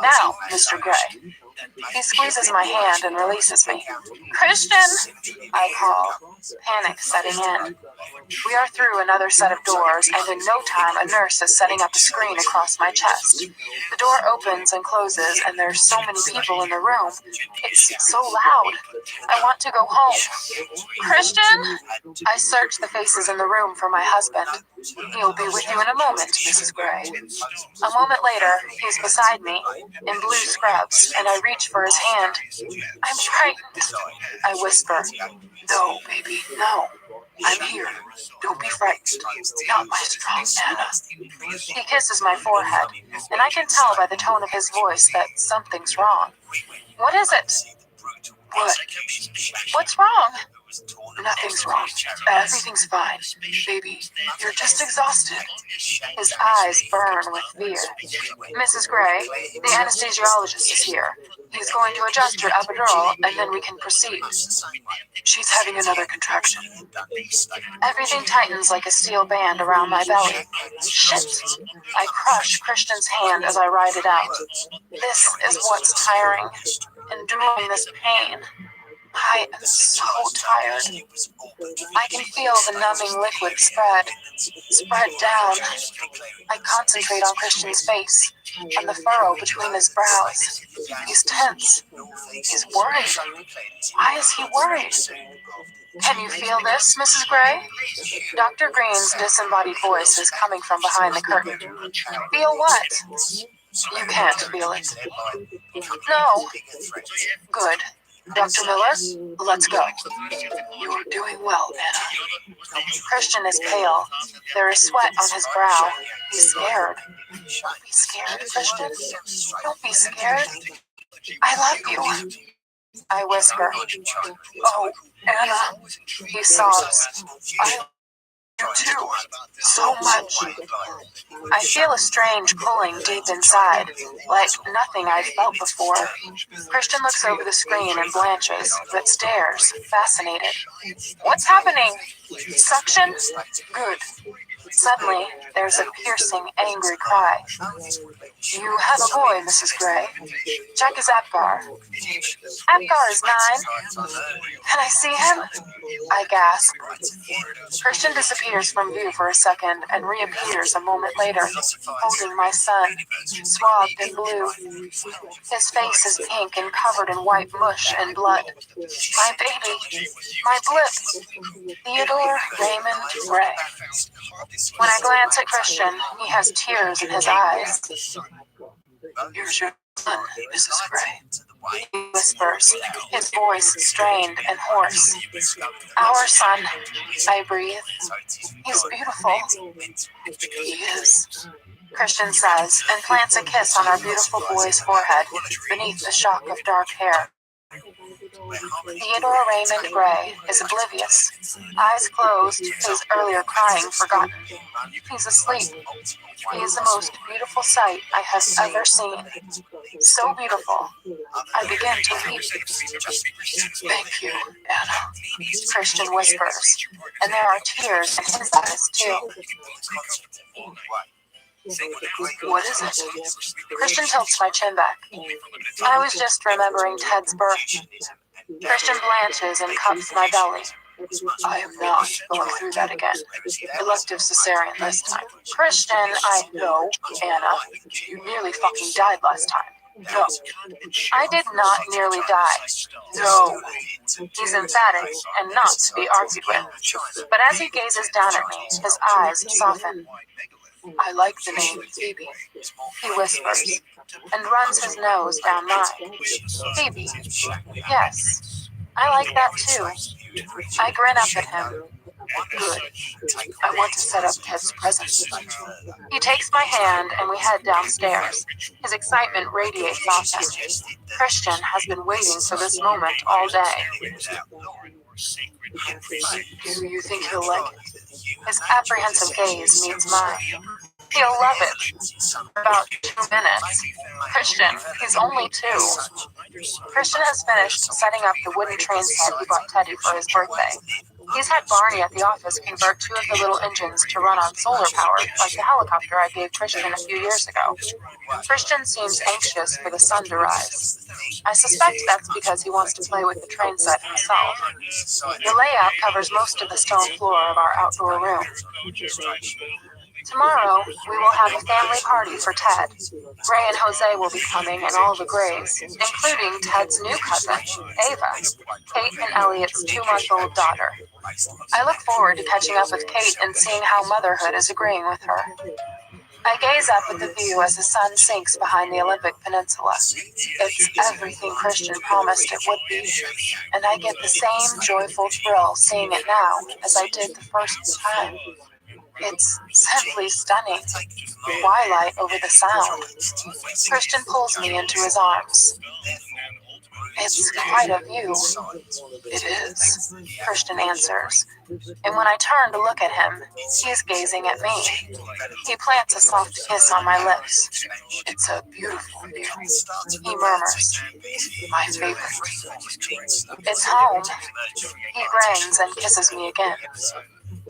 Now, Mr. Gray. He squeezes my hand and releases me. Christian! I call, panic setting in. We are through another set of doors, and in no time a nurse is setting up a screen across my chest. The door opens and closes, and there's so many people in the room. It's so loud. I want to go home. Christian? I search the faces in the room for my husband. He'll be with you in a moment, Mrs. Gray. A moment later, he's beside me, in blue scrubs, and I reach for his hand. I'm frightened, I whisper. No, baby, no. I'm here. Don't be frightened. Not my strong Anna. He kisses my forehead, and I can tell by the tone of his voice that something's wrong. What is it? What? What's wrong? Nothing's wrong. Everything's fine. Baby, you're just exhausted. His eyes burn with fear. Mrs. Gray, the anesthesiologist is here. He's going to adjust your epidural, and then we can proceed. She's having another contraction. Everything tightens like a steel band around my belly. Shit! I crush Christian's hand as I ride it out. This is what's tiring. Enduring this pain. I am so tired. I can feel the numbing liquid spread down. I concentrate on Christian's face and the furrow between his brows. He's tense. He's worried. Why is he worried? Can you feel this, Mrs. Gray? Dr. Green's disembodied voice is coming from behind the curtain. Feel what? You can't feel it. No. Good. Dr. Miller, let's go. You're doing well, Anna. Christian is pale. There is sweat on his brow. He's scared. Don't be scared, Christian. Don't be scared. I love you. I whisper. Oh, Anna. He sobs. I You too. So much. I feel a strange pulling deep inside, like nothing I've felt before. Christian looks over the screen and blanches, but stares, fascinated. What's happening? Suction? Good. Suddenly, there's a piercing, angry cry. You have a boy, Mrs. Gray. Check his Apgar. Apgar is 9. Can I see him? I gasp. Christian disappears from view for a second and reappears a moment later, holding my son, swathed in blue. His face is pink and covered in white mush and blood. My baby. My blip. Theodore Raymond Gray. When I glance at Christian, he has tears in his eyes. Here's your son, Mrs. Gray. He whispers, his voice strained and hoarse. Our son, I breathe. He's beautiful. He is, Christian says, and plants a kiss on our beautiful boy's forehead beneath the shock of dark hair. Theodore Raymond Gray is oblivious, eyes closed, his earlier crying forgotten. He's asleep. He is the most beautiful sight I have ever seen. So beautiful, I begin to weep. Thank you, Anna, Christian whispers, and there are tears in his eyes too. What is it? Christian tilts my chin back. I was just remembering Ted's birth. Christian blanches and cups my belly. I am not going through that again. Elective cesarean this time. Christian, I know, Anna. You nearly fucking died last time. No. I did not nearly die. No. He's emphatic and not to be argued with. But as he gazes down at me, his eyes soften. I like the name Phoebe, he whispers, and runs his nose down mine. Phoebe. Yes. I like that too. I grin up at him. Good. I want to set up Ted's present. He takes my hand and we head downstairs. His excitement radiates off him. Christian has been waiting for this moment all day. Do you think he'll like it? His apprehensive gaze meets mine. He'll love it. About 2 minutes. Christian, he's only 2. Christian has finished setting up the wooden train set he bought Teddy for his birthday. He's had Barney at the office convert 2 of the little engines to run on solar power, like the helicopter I gave Christian a few years ago. Christian seems anxious for the sun to rise. I suspect that's because he wants to play with the train set himself. The layout covers most of the stone floor of our outdoor room. Tomorrow, we will have a family party for Ted. Ray and Jose will be coming and all the Grays, including Ted's new cousin, Ava, Kate and Elliot's 2-month-old daughter. I look forward to catching up with Kate and seeing how motherhood is agreeing with her. I gaze up at the view as the sun sinks behind the Olympic Peninsula. It's everything Christian promised it would be, and I get the same joyful thrill seeing it now as I did the first time. It's simply stunning. Twilight over the sound. Christian pulls me into his arms. It's quite a view. It is, Christian answers. And when I turn to look at him, he is gazing at me. He plants a soft kiss on my lips. It's a beautiful view, he murmurs. My favorite. It's home. He grins and kisses me again.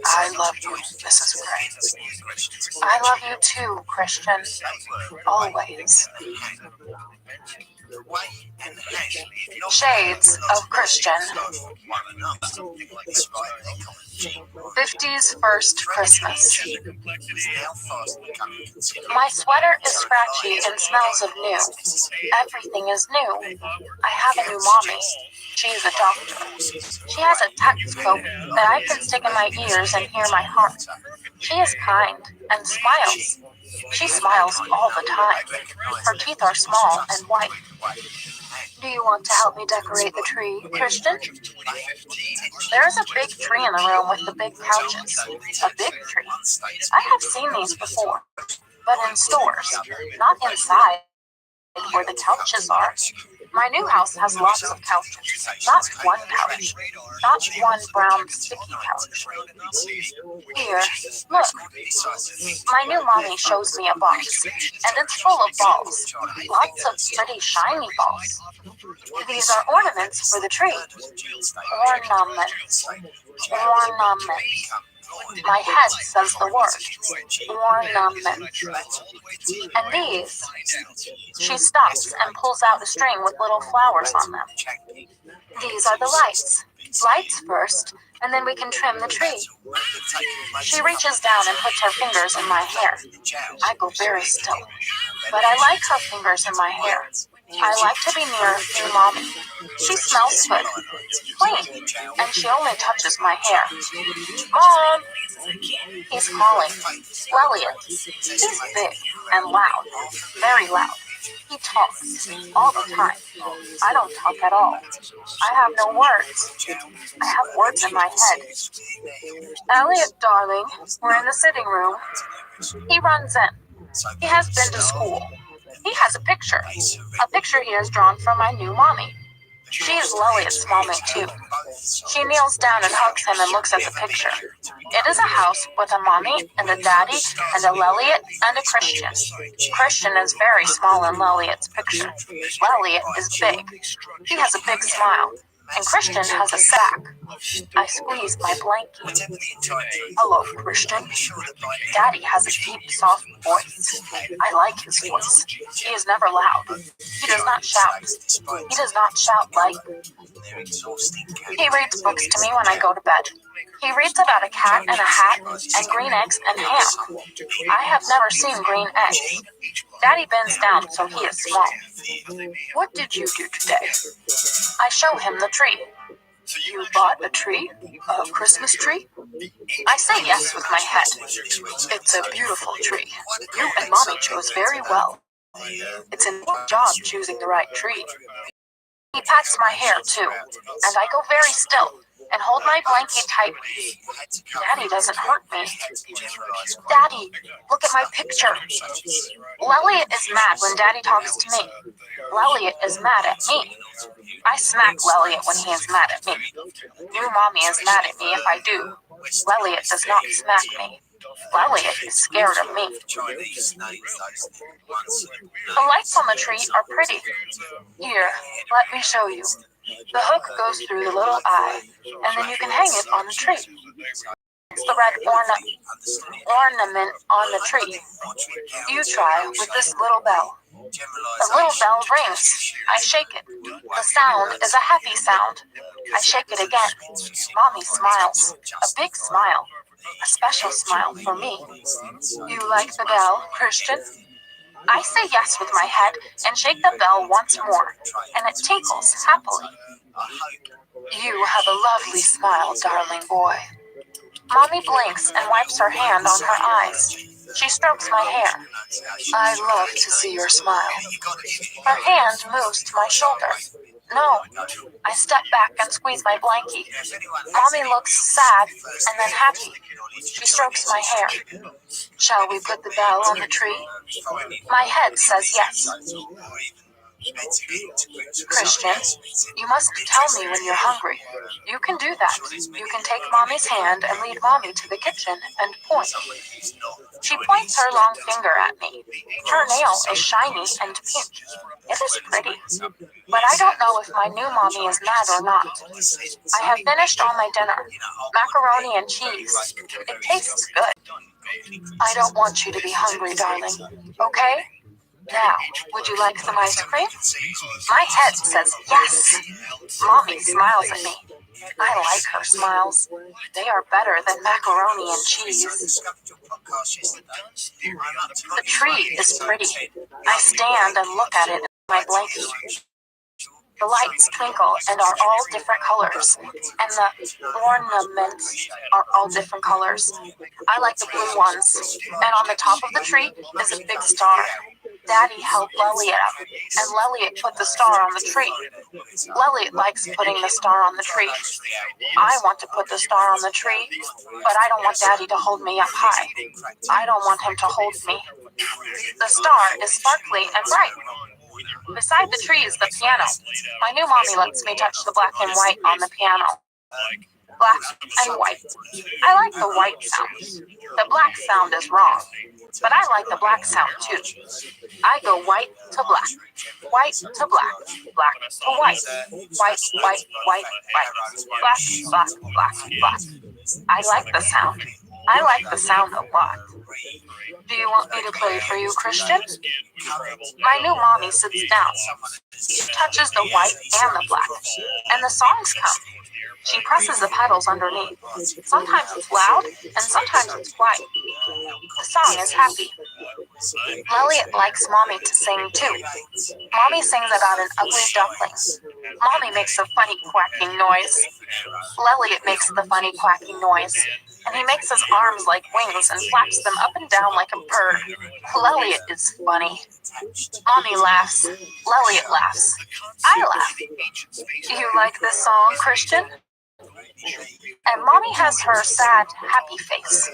I love you, Mrs. Gray. I love you too, Christian. Always. Shades of Christian. 50's first Christmas. My sweater is scratchy and smells of new. Everything is new. I have a new mommy. She is a doctor. She has a stethoscope that I can stick in my ears and hear my heart. She is kind and smiles. She smiles all the time. Her teeth are small and white. Do you want to help me decorate the tree, Christian? There is a big tree in the room with the big couches. A big tree. I have seen these before, but in stores, not inside where the couches are. My new house has lots of couches. Not one couch. Not one brown sticky couch. Here, look. My new mommy shows me a box, and it's full of balls. Lots of pretty shiny balls. These are ornaments for the tree. Ornaments. Ornaments. My head says the word. Ornament. And these. She stops and pulls out a string with little flowers on them. These are the lights. Lights first, and then we can trim the tree. She reaches down and puts her fingers in my hair. I go very still, but I like her fingers in my hair. I like to be near new mommy. She smells good, clean, and she only touches my hair. Mom! He's calling. Elliot. He's big and loud, very loud. He talks all the time. I don't talk at all. I have no words. I have words in my head. Elliot, darling, we're in the sitting room. He runs in. He has been to school. He has a picture he has drawn from my new mommy. She is Elliot's mommy too. She kneels down and hugs him and looks at the picture. It is a house with a mommy and a daddy and a Elliot and a Christian. Christian is very small in Elliot's picture. Elliot is big. He has a big smile. And Christian has a sack. I squeeze my blankie. Hello, Christian. Daddy has a deep, soft voice. I like his voice. He is never loud. He does not shout. He does not shout like... He reads books to me when I go to bed. He reads about a cat and a hat and green eggs and ham. I have never seen green eggs. Daddy bends down so he is small. What did you do today? I show him the tree. You bought a tree? A Christmas tree? I say yes with my head. It's a beautiful tree. You and Mommy chose very well. It's an important job choosing the right tree. He pats my hair too, and I go very still and hold my blanket tight. Daddy doesn't hurt me. Daddy, look at my picture. Elliot is mad when Daddy talks to me. Elliot is mad at me. I smack Elliot when he is mad at me. New mommy is mad at me if I do. Elliot does not smack me. Elliot is scared of me. The lights on the tree are pretty. Here, let me show you. The hook goes through the little eye, and then you can hang it on the tree. It's the red ornament on the tree. You try with this little bell. The little bell rings. I shake it. The sound is a happy sound. I shake it again. Mommy smiles. A big smile. A special smile for me. You like the bell, Christian? I say yes with my head and shake the bell once more, and it tinkles happily. You have a lovely smile, darling boy. Mommy blinks and wipes her hand on her eyes. She strokes my hair. I love to see your smile. Her hand moves to my shoulder. No. I step back and squeeze my blankie. Mommy looks sad and then happy. She strokes my hair. Shall we put the bell on the tree? My head says yes. Christian, you must tell me when you're hungry. You can do that. You can take Mommy's hand and lead Mommy to the kitchen and point. She points her long finger at me. Her nail is shiny and pink. It is pretty. But I don't know if my new Mommy is mad or not. I have finished all my dinner. Macaroni and cheese. It tastes good. I don't want you to be hungry, darling. Okay? Now, would you like some ice cream? My head says yes. Mommy smiles at me. I like her smiles. They are better than macaroni and cheese. The tree is pretty. I stand and look at it in my blanket. The lights twinkle and are all different colors, and the ornaments are all different colors. I like the blue ones, and on the top of the tree is a big star. Daddy helped Elliot up, and Elliot put the star on the tree. Elliot likes putting the star on the tree. I want to put the star on the tree, but I don't want Daddy to hold me up high. I don't want him to hold me. The star is sparkly and bright. Beside the tree is the piano. My new mommy lets me touch the black and white on the piano. Black and white. I like the white sound. The black sound is wrong, but I like the black sound too. I go white to black, white to black, black to white, white, white, white, white, black, black, black, black. I like the sound. I like the sound a lot. Do you want me to play for you, Christian? My new mommy sits down. She touches the white and the black, and the songs come. She presses the pedals underneath. Sometimes it's loud, and sometimes it's quiet. The song is happy. Elliot likes Mommy to sing too. Mommy sings about an ugly duckling. Mommy makes a funny quacking noise. Elliot makes the funny quacking noise, and he makes his arms like wings and flaps them up and down like a bird. Elliot is funny. Mommy laughs. Elliot laughs. I laugh. Do you like this song, Christian? And Mommy has her sad, happy face.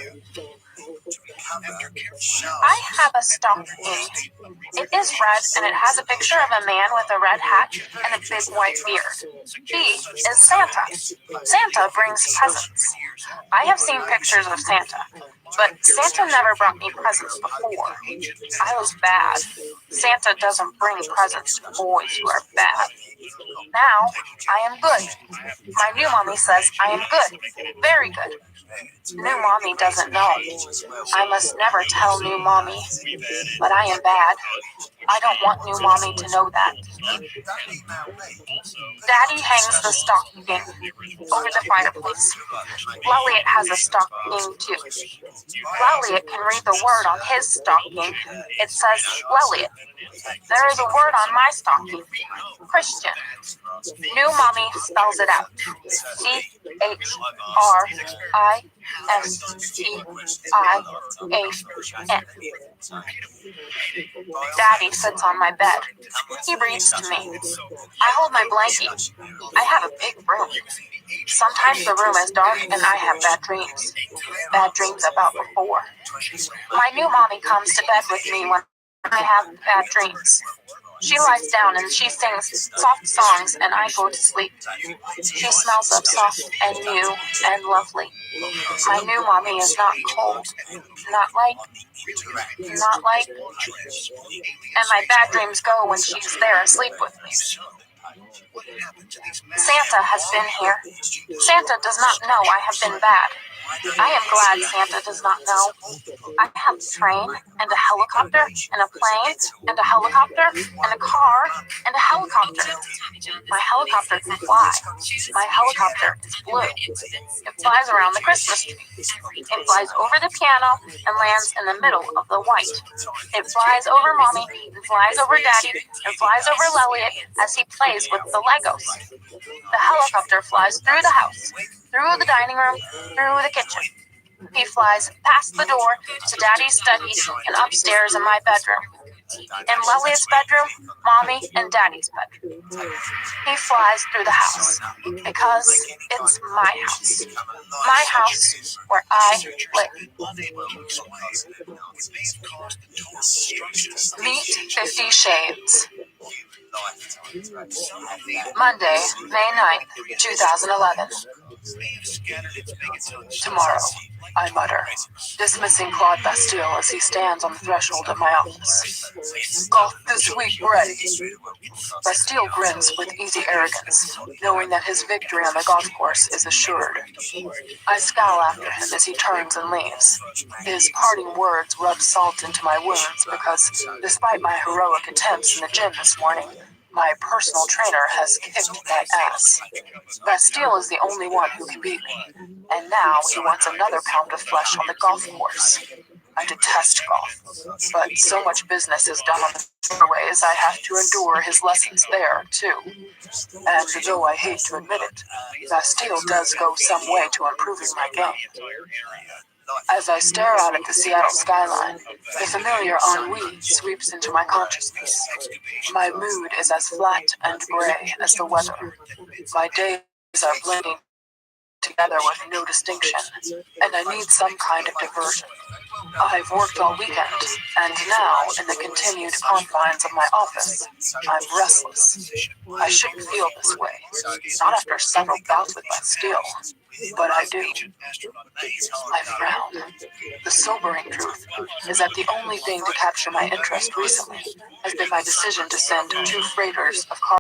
I have a stocking. It is red, and it has a picture of a man with a red hat and a big white beard. He is Santa. Santa brings presents. I have seen pictures of Santa, but Santa never brought me presents before. I was bad. Santa doesn't bring presents to boys who are bad. Now, I am good. My new mommy says I am good. Very good. New mommy doesn't know. I must never tell new mommy, but I am bad. I don't want new mommy to know that. Daddy hangs the stocking over the fireplace. Elliot has a stocking too. Elliot can read the word on his stocking. It says Elliot. There is a word on my stocking. Christian. New mommy spells it out. CHRISTIAN. Daddy sits on my bed. He reads to me. I hold my blanket. I have a big room. Sometimes the room is dark and I have bad dreams. Bad dreams about before. My new mommy comes to bed with me when I have bad dreams. She lies down and she sings soft songs and I go to sleep. She smells of soft and new and lovely. My new mommy is not cold. Not like, and my bad dreams go when she's there asleep with me. Santa has been here. Santa does not know I have been bad. I am glad Santa does not know. I have a train, and a helicopter, and a plane, and a helicopter, and a car, and a helicopter. My helicopter can fly. My helicopter is blue. It flies around the Christmas tree. It flies over the piano and lands in the middle of the white. It flies over Mommy, and flies over Daddy, and flies over Elliot as he plays with the Legos. The helicopter flies through the house, through the dining room, through the kitchen. He flies past the door to Daddy's study and upstairs in my bedroom. In Lelia's bedroom, Mommy and Daddy's bedroom. He flies through the house because it's my house. My house where I live. Meet 50 Shades. Monday, May 9th, 2011. Tomorrow, I mutter, dismissing Claude Bastille as he stands on the threshold of my office. Golf this week, ready. Bastille grins with easy arrogance, knowing that his victory on the golf course is assured. I scowl after him as he turns and leaves. His parting words rub salt into my wounds because, despite my heroic attempts in the gym this morning, my personal trainer has kicked my ass. Bastille is the only one who can beat me, and now he wants another pound of flesh on the golf course. I detest golf, but so much business is done on the fairways I have to endure his lessons there, too. And though I hate to admit it, Bastille does go some way to improving my game. As I stare out at the Seattle skyline, the familiar ennui sweeps into my consciousness. My mood is as flat and gray as the weather. My days are blending together with no distinction, and I need some kind of diversion. I've worked all weekend, and now, in the continued confines of my office, I'm restless. I shouldn't feel this way, not after several bouts with Bastille, but I do. I frown. The sobering truth is that the only thing to capture my interest recently has been my decision to send 2 freighters of